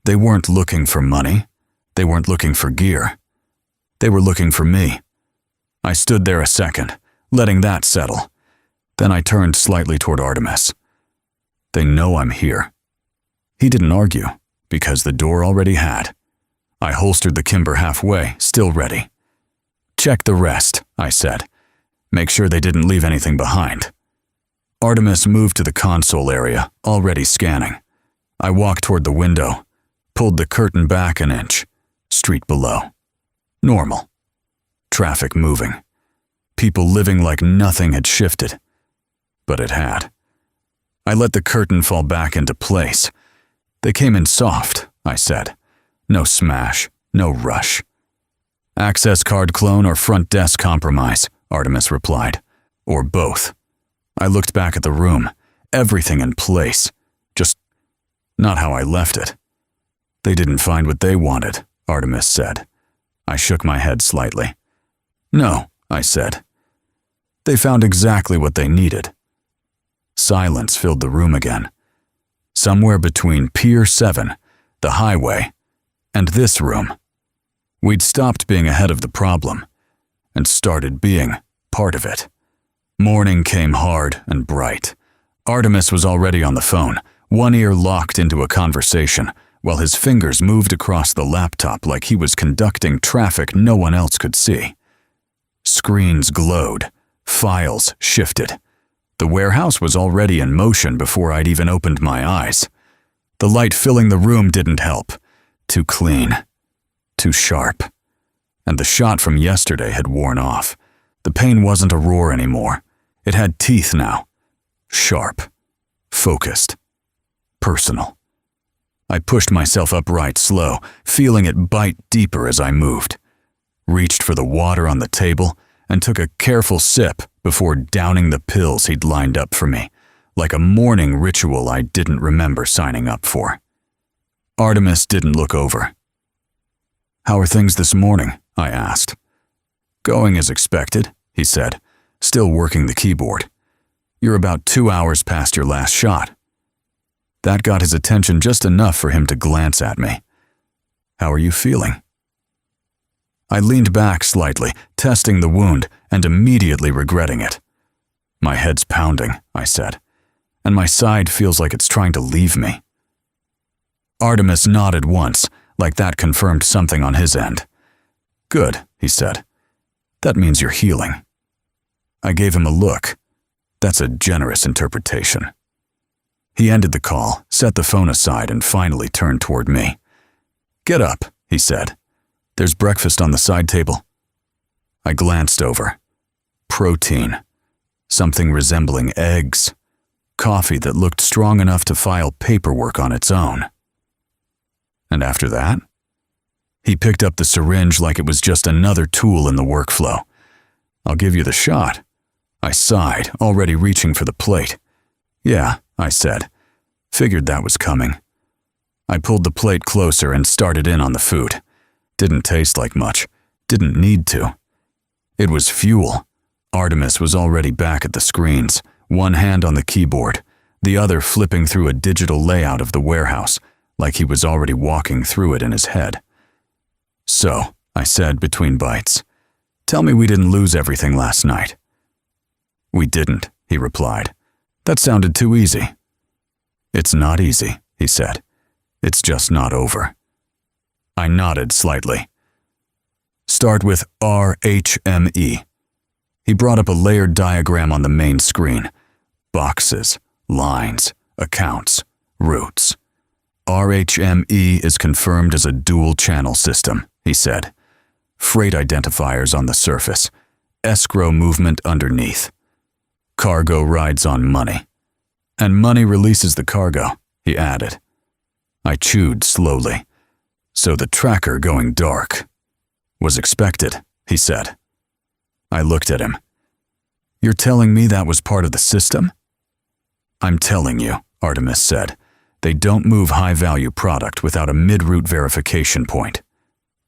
They weren't looking for money. They weren't looking for gear. They were looking for me. I stood there a second, letting that settle. Then I turned slightly toward Artemis. They know I'm here. He didn't argue, because the door already had. I holstered the Kimber halfway, still ready. Check the rest, I said. Make sure they didn't leave anything behind. Artemis moved to the console area, already scanning. I walked toward the window, pulled the curtain back an inch. Street below. Normal. Traffic moving. People living like nothing had shifted. But it had. I let the curtain fall back into place. They came in soft, I said. No smash, no rush. Access card clone or front desk compromise, Artemis replied. Or both. I looked back at the room. Everything in place. Just not how I left it. They didn't find what they wanted, Artemis said. I shook my head slightly. No, I said. They found exactly what they needed. Silence filled the room again. Somewhere between Pier 7, the highway, and this room. We'd stopped being ahead of the problem and started being part of it. Morning came hard and bright. Artemis was already on the phone, one ear locked into a conversation, while his fingers moved across the laptop like he was conducting traffic no one else could see. Screens glowed. Files shifted. The warehouse was already in motion before I'd even opened my eyes. The light filling the room didn't help. Too clean. Too sharp. And the shot from yesterday had worn off. The pain wasn't a roar anymore. It had teeth now. Sharp. Focused. Personal. I pushed myself upright slow, feeling it bite deeper as I moved. Reached for the water on the table and took a careful sip before downing the pills he'd lined up for me, like a morning ritual I didn't remember signing up for. Artemis didn't look over. How are things this morning? I asked. Going as expected, he said, still working the keyboard. You're about 2 hours past your last shot. That got his attention just enough for him to glance at me. How are you feeling? I leaned back slightly, testing the wound and immediately regretting it. My head's pounding, I said, and my side feels like it's trying to leave me. Artemis nodded once, like that confirmed something on his end. Good, he said. That means you're healing. I gave him a look. That's a generous interpretation. He ended the call, set the phone aside, and finally turned toward me. Get up, he said. There's breakfast on the side table. I glanced over. Protein. Something resembling eggs. Coffee that looked strong enough to file paperwork on its own. And after that? He picked up the syringe like it was just another tool in the workflow. I'll give you the shot. I sighed, already reaching for the plate. Yeah, I said. Figured that was coming. I pulled the plate closer and started in on the food. Didn't taste like much. Didn't need to. It was fuel. Artemis was already back at the screens, one hand on the keyboard, the other flipping through a digital layout of the warehouse, like he was already walking through it in his head. So, I said between bites, tell me we didn't lose everything last night. We didn't, he replied. That sounded too easy. It's not easy, he said. It's just not over. I nodded slightly. Start with RHME. He brought up a layered diagram on the main screen. Boxes, lines, accounts, routes. RHME is confirmed as a dual-channel system, he said. Freight identifiers on the surface. Escrow movement underneath. Cargo rides on money. And money releases the cargo, he added. I chewed slowly. So the tracker going dark was expected, he said. I looked at him. You're telling me that was part of the system? I'm telling you, Artemis said. They don't move high-value product without a mid-route verification point.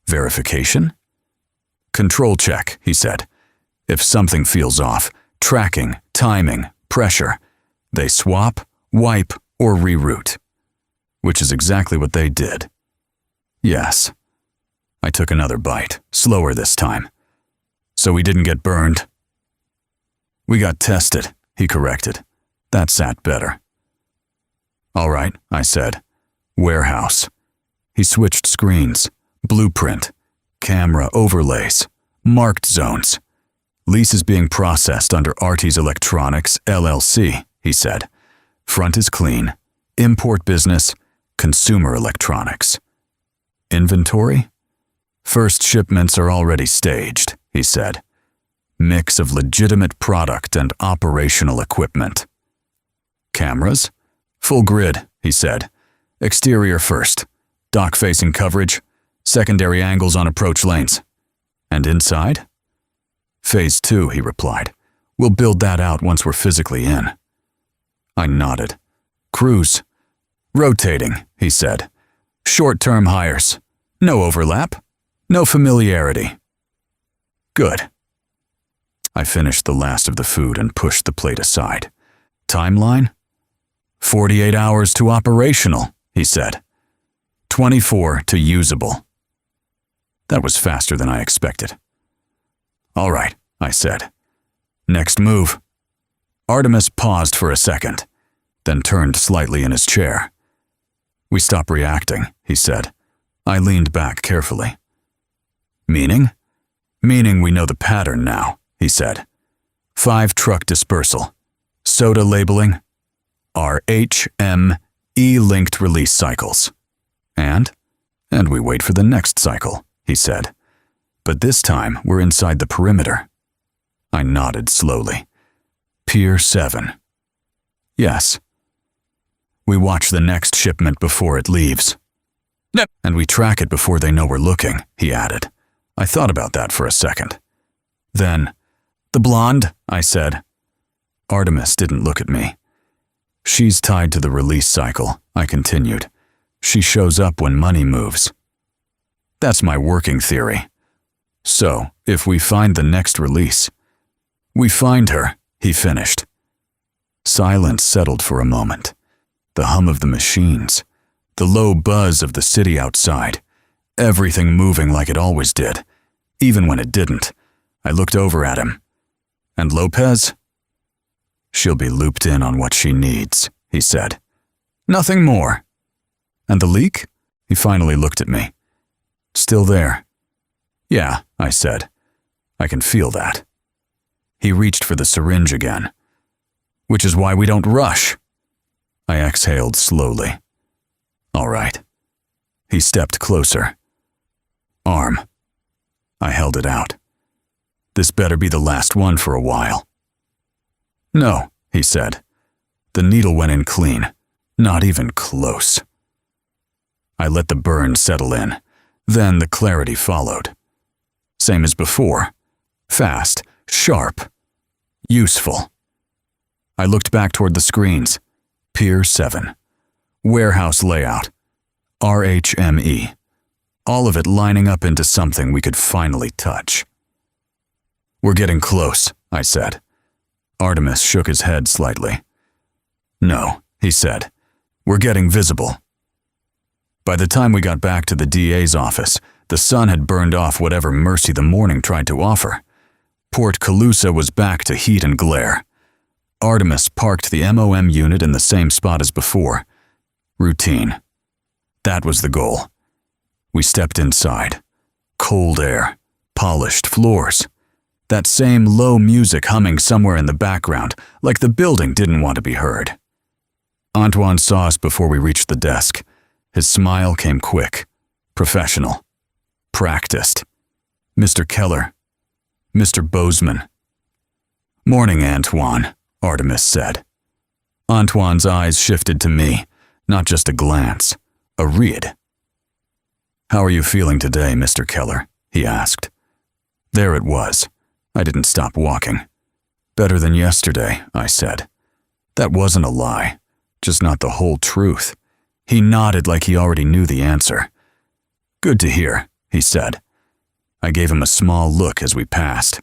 Verification? Control check, he said. If something feels off, tracking, timing, pressure, they swap, wipe, or reroute. Which is exactly what they did. Yes. I took another bite, slower this time. So we didn't get burned? We got tested, he corrected. That sat better. All right, I said. Warehouse. He switched screens. Blueprint. Camera overlays. Marked zones. Lease is being processed under Artie's Electronics, LLC, he said. Front is clean. Import business. consumer electronics. Inventory? First shipments are already staged, he said. Mix of legitimate product and operational equipment. Cameras? Full grid, he said. Exterior first. Dock-facing coverage. Secondary angles on approach lanes. And inside? Phase 2, he replied. We'll build that out once we're physically in. I nodded. Crews. Rotating, he said. Short-term hires. No overlap. No familiarity. Good. I finished the last of the food and pushed the plate aside. Timeline? 48 hours to operational, he said. 24 to usable. That was faster than I expected. All right, I said. Next move. Artemis paused for a second, then turned slightly in his chair. We stop reacting, he said. I leaned back carefully. Meaning? Meaning we know the pattern now, he said. 5-truck dispersal. Soda labeling. RHME-linked release cycles. And we wait for the next cycle, he said. But this time we're inside the perimeter. I nodded slowly. Pier 7. Yes. We watch the next shipment before it leaves. No. And we track it before they know we're looking, he added. I thought about that for a second. Then, the blonde, I said. Artemis didn't look at me. She's tied to the release cycle, I continued. She shows up when money moves. That's my working theory. So, if we find the next release, we find her, he finished. Silence settled for a moment. The hum of the machines, the low buzz of the city outside, everything moving like it always did, even when it didn't. I looked over at him. And Lopez? She'll be looped in on what she needs, he said. Nothing more. And the leak? He finally looked at me. Still there. Yeah, I said. I can feel that. He reached for the syringe again. Which is why we don't rush. I exhaled slowly. All right. He stepped closer. Arm. I held it out. This better be the last one for a while. No, he said. The needle went in clean. Not even close. I let the burn settle in. Then the clarity followed. Same as before. Fast, sharp, useful. I looked back toward the screens. Pier 7. Warehouse layout. RHME. All of it lining up into something we could finally touch. We're getting close, I said. Artemis shook his head slightly. No, he said. We're getting visible. By the time we got back to the DA's office, the sun had burned off whatever mercy the morning tried to offer. Port Calusa was back to heat and glare. Artemis parked the MOM unit in the same spot as before. Routine. That was the goal. We stepped inside. Cold air. Polished floors. That same low music humming somewhere in the background, like the building didn't want to be heard. Antoine saw us before we reached the desk. His smile came quick. Professional. Practiced. Mr. Keller. Mr. Bozeman. Morning, Antoine, Artemis said. Antoine's eyes shifted to me, not just a glance, a read. How are you feeling today, Mr. Keller? He asked. There it was. I didn't stop walking. Better than yesterday, I said. That wasn't a lie, just not the whole truth. He nodded like he already knew the answer. Good to hear, he said. I gave him a small look as we passed.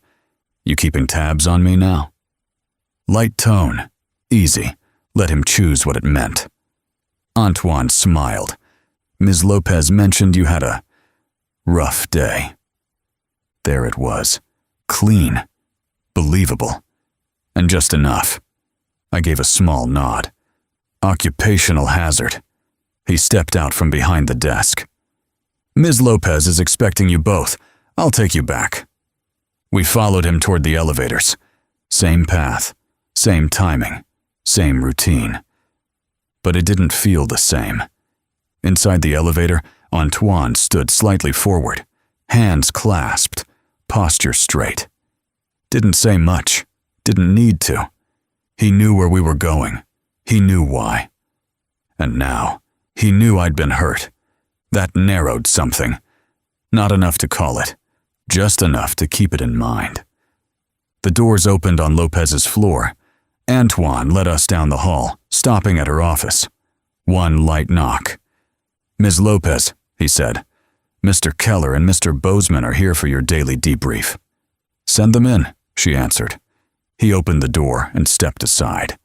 You keeping tabs on me now? Light tone. Easy. Let him choose what it meant. Antoine smiled. Ms. Lopez mentioned you had a rough day. There it was. Clean. Believable. And just enough. I gave a small nod. Occupational hazard. He stepped out from behind the desk. Ms. Lopez is expecting you both. I'll take you back. We followed him toward the elevators. Same path, same timing, same routine. But it didn't feel the same. Inside the elevator, Antoine stood slightly forward, hands clasped, posture straight. Didn't say much, didn't need to. He knew where we were going. He knew why. And now, he knew I'd been hurt. That narrowed something. Not enough to call it, just enough to keep it in mind. The doors opened on Lopez's floor. Antoine led us down the hall, stopping at her office. One light knock. "Ms. Lopez," he said, "Mr. Keller and Mr. Bozeman are here for your daily debrief." "Send them in," she answered. He opened the door and stepped aside.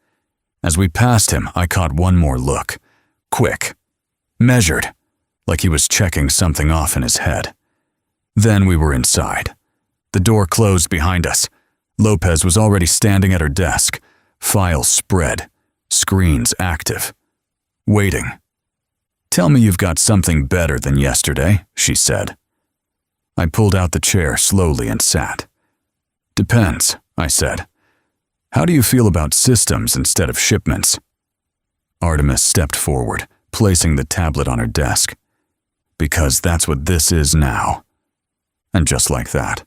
As we passed him, I caught one more look. Quick. Measured. Like he was checking something off in his head. Then we were inside. The door closed behind us. Lopez was already standing at her desk, files spread, screens active. Waiting. "Tell me you've got something better than yesterday," she said. I pulled out the chair slowly and sat. "Depends," I said. "How do you feel about systems instead of shipments?" Artemis stepped forward, placing the tablet on her desk. "Because that's what this is now." And just like that.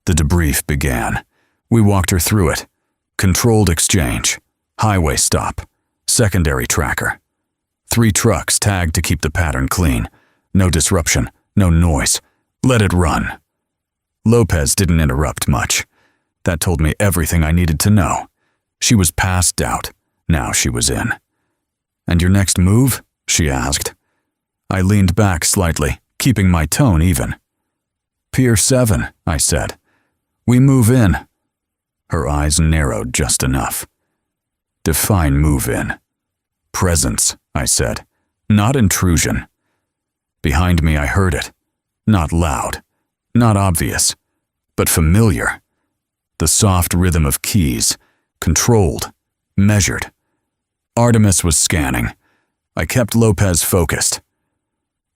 The debrief began. We walked her through it. Controlled exchange, highway stop, secondary tracker. 3 trucks tagged to keep the pattern clean. No disruption, no noise. Let it run. Lopez didn't interrupt much. That told me everything I needed to know. She was past doubt. Now she was in. "And your next move?" she asked. I leaned back slightly, keeping my tone even. "Pier 7, I said. "We move in." Her eyes narrowed just enough. "Define move in." "Presence," I said. "Not intrusion." Behind me I heard it. Not loud, not obvious, but familiar. The soft rhythm of keys, controlled, measured. Artemis was scanning. I kept Lopez focused.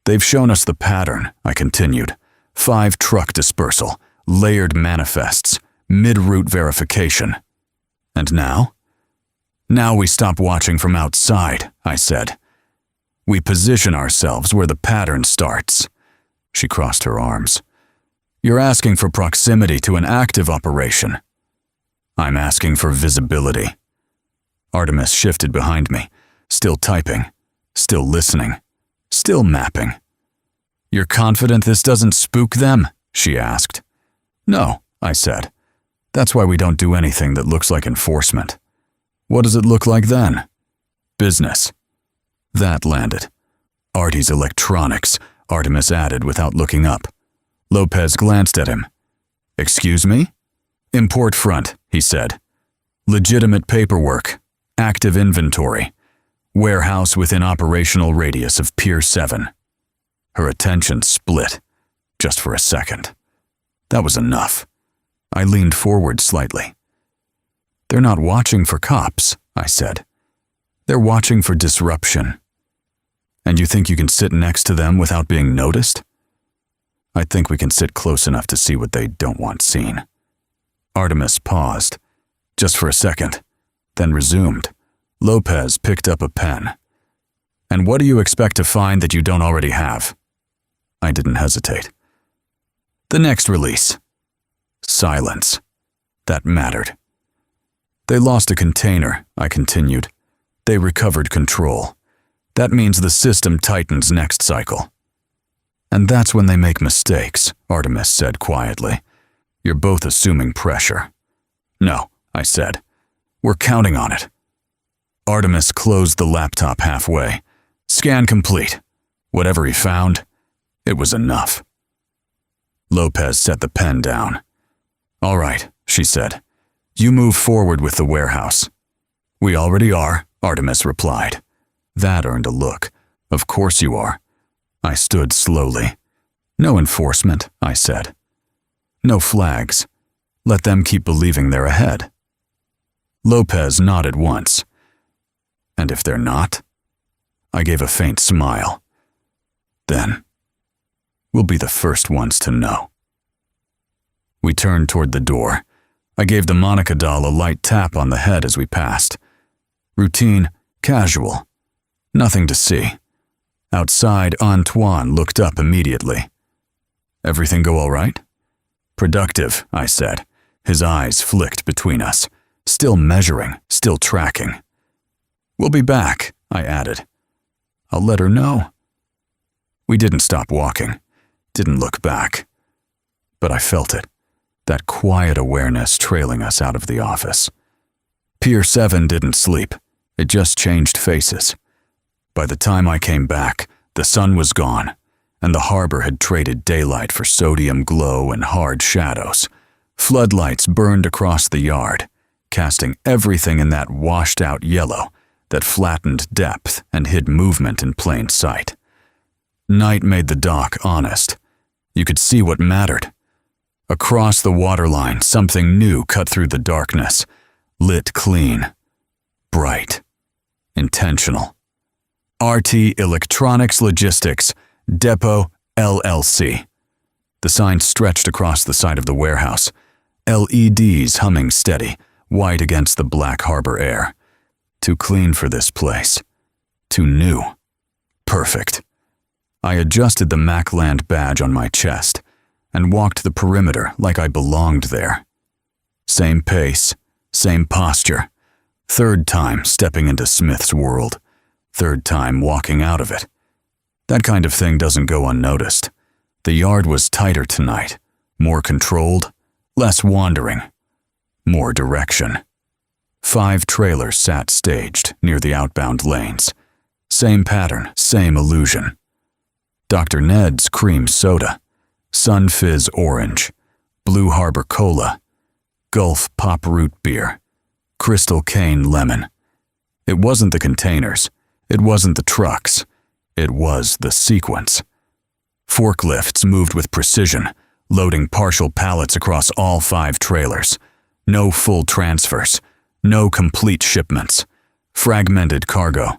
"They've shown us the pattern," I continued. 5 truck dispersal, layered manifests, mid-route verification. "And now?" "Now we stop watching from outside," I said. "We position ourselves where the pattern starts." She crossed her arms. "You're asking for proximity to an active operation." "I'm asking for visibility." Artemis shifted behind me, still typing, still listening, still mapping. "You're confident this doesn't spook them?" she asked. "No," I said. "That's why we don't do anything that looks like enforcement." "What does it look like then?" "Business." That landed. "Artie's electronics," Artemis added without looking up. Lopez glanced at him. "Excuse me?" "Import front," he said. "Legitimate paperwork. Active inventory. Warehouse within operational radius of Pier 7. Her attention split, just for a second. That was enough. I leaned forward slightly. "They're not watching for cops," I said. "They're watching for disruption." "And you think you can sit next to them without being noticed?" "I think we can sit close enough to see what they don't want seen." Artemis paused, just for a second, then resumed. Lopez picked up a pen. "And what do you expect to find that you don't already have?" I didn't hesitate. "The next release." Silence. That mattered. "They lost a container," I continued. "They recovered control. That means the system tightens next cycle." "And that's when they make mistakes," Artemis said quietly. "You're both assuming pressure." "No," I said. "We're counting on it." Artemis closed the laptop halfway. Scan complete. Whatever he found, it was enough. Lopez set the pen down. "All right," she said. "You move forward with the warehouse." "We already are," Artemis replied. That earned a look. "Of course you are." I stood slowly. "No enforcement," I said. "No flags. Let them keep believing they're ahead." Lopez nodded once. "And if they're not?" I gave a faint smile. "Then we'll be the first ones to know." We turned toward the door. I gave the Monica doll a light tap on the head as we passed. Routine, casual. Nothing to see. Outside, Antoine looked up immediately. "Everything go all right?" "Productive," I said. His eyes flicked between us, still measuring, still tracking. "We'll be back," I added. "I'll let her know." We didn't stop walking, didn't look back. But I felt it, that quiet awareness trailing us out of the office. Pier 7 didn't sleep, it just changed faces. By the time I came back, the sun was gone, and the harbor had traded daylight for sodium glow and hard shadows. Floodlights burned across the yard, casting everything in that washed-out yellow that flattened depth and hid movement in plain sight. Night made the dock honest. You could see what mattered. Across the waterline, something new cut through the darkness, lit clean, bright, intentional. RT Electronics Logistics, Depot, LLC. The sign stretched across the side of the warehouse, LEDs humming steady, white against the black harbor air. Too clean for this place. Too new. Perfect. I adjusted the Macland badge on my chest and walked the perimeter like I belonged there. Same pace, same posture. Third time stepping into Smith's world. Third time walking out of it. That kind of thing doesn't go unnoticed. The yard was tighter tonight, more controlled, less wandering, more direction. 5 trailers sat staged near the outbound lanes. Same pattern, same illusion. Dr. Ned's cream soda, Sun Fizz Orange, Blue Harbor Cola, Gulf Pop Root Beer, Crystal Cane Lemon. It wasn't the containers, it wasn't the trucks, it was the sequence. Forklifts moved with precision, loading partial pallets across all 5 trailers. No full transfers, no complete shipments, fragmented cargo,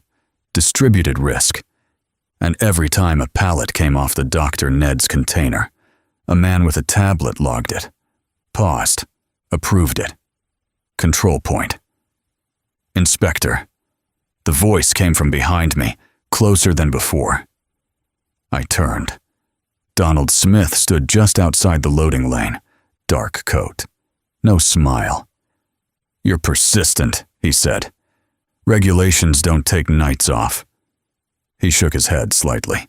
distributed risk. And every time a pallet came off the Dr. Ned's container, a man with a tablet logged it, paused, approved it. Control point. Inspector. The voice came from behind me, closer than before. I turned. Donald Smith stood just outside the loading lane, dark coat. No smile. "You're persistent," he said. "Regulations don't take nights off." He shook his head slightly.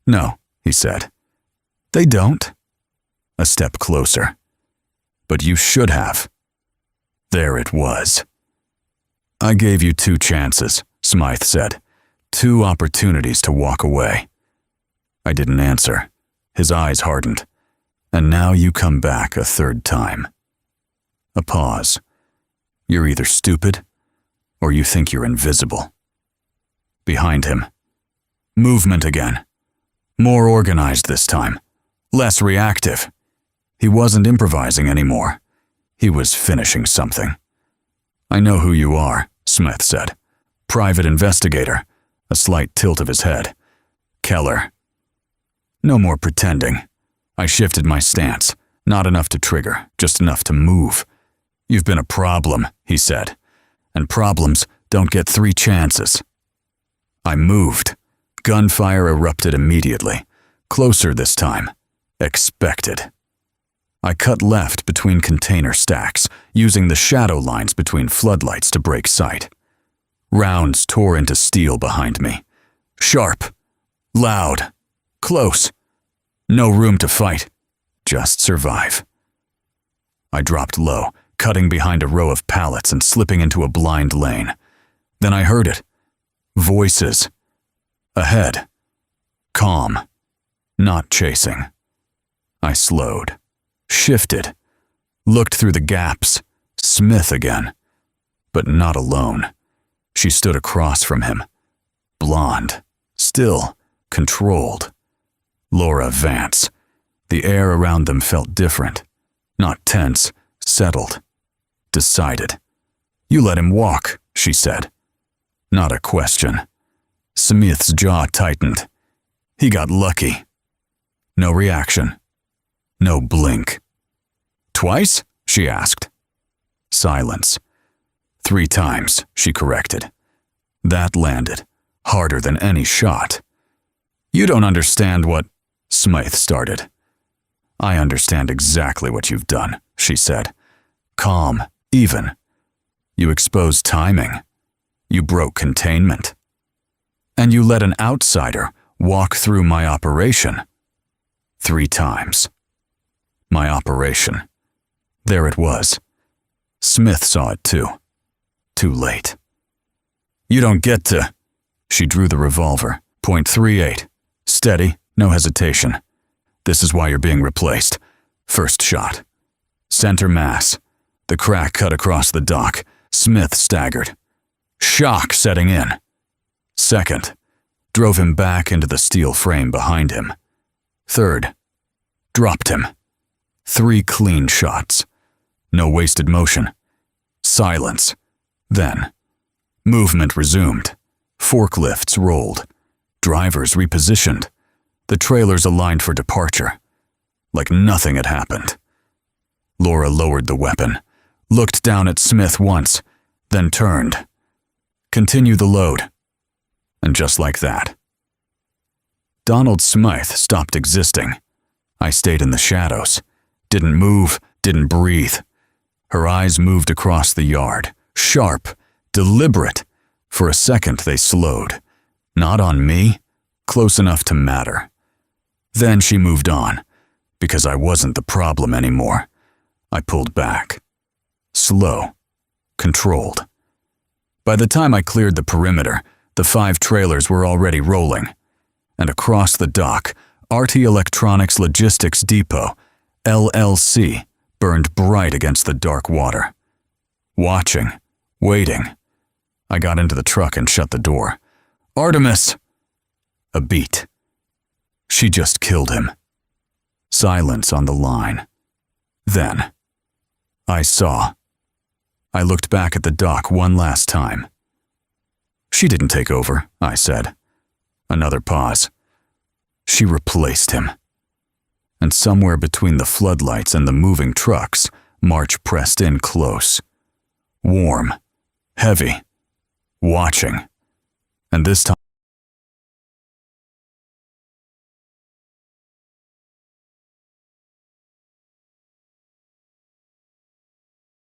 "No," he said. "They don't." A step closer. "But you should have." There it was. "I gave you 2 chances," Smythe said. 2 opportunities to walk away." I didn't answer. His eyes hardened. "And now you come back a 3rd time." A pause. "You're either stupid, or you think you're invisible." Behind him. Movement again. More organized this time. Less reactive. He wasn't improvising anymore. He was finishing something. "I know who you are," Smith said. "Private investigator." A slight tilt of his head. "Keller." No more pretending. I shifted my stance. Not enough to trigger, just enough to move. "You've been a problem," he said. "And problems don't get 3 chances." I moved. Gunfire erupted immediately. Closer this time. Expected. I cut left between container stacks, using the shadow lines between floodlights to break sight. Rounds tore into steel behind me. Sharp. Loud. Close. No room to fight. Just survive. I dropped low, cutting behind a row of pallets and slipping into a blind lane. Then I heard it. Voices. Ahead. Calm. Not chasing. I slowed. Shifted. Looked through the gaps. Smith again. But not alone. She stood across from him. Blonde. Still. Controlled. Laura Vance. The air around them felt different. Not tense. Settled. Decided. "You let him walk," she said. Not a question. Smith's jaw tightened. He got lucky. No reaction. No blink. "Twice?" she asked. Silence. 3 times, she corrected. That landed, harder than any shot. You don't understand what Smythe started. I understand exactly what you've done, she said. Calm, even. You exposed timing. You broke containment. And you let an outsider walk through my operation. 3 times. My operation. There it was. Smith saw it too. Too late. You don't get to... She drew the revolver. .38. Steady, no hesitation. This is why you're being replaced. First shot. Center mass. The crack cut across the dock. Smith staggered. Shock setting in. Second. Drove him back into the steel frame behind him. Third. Dropped him. 3 clean shots. No wasted motion. Silence. Then. Movement resumed. Forklifts rolled. Drivers repositioned. The trailers aligned for departure. Like nothing had happened. Laura lowered the weapon, looked down at Smith once, then turned. Continue the load. And just like that. Donald Smythe stopped existing. I stayed in the shadows. Didn't move, didn't breathe. Her eyes moved across the yard. Sharp, deliberate. For a second they slowed. Not on me, close enough to matter. Then she moved on, because I wasn't the problem anymore. I pulled back. Slow. Controlled. By the time I cleared the perimeter, the 5 trailers were already rolling. And across the dock, RT Electronics Logistics Depot, LLC, burned bright against the dark water. Watching. Waiting. I got into the truck and shut the door. Artemis! A beat. She just killed him. Silence on the line. Then, I saw. I looked back at the dock one last time. She didn't take over, I said. Another pause. She replaced him. And somewhere between the floodlights and the moving trucks, March pressed in close. Warm. Heavy. Watching. And this time,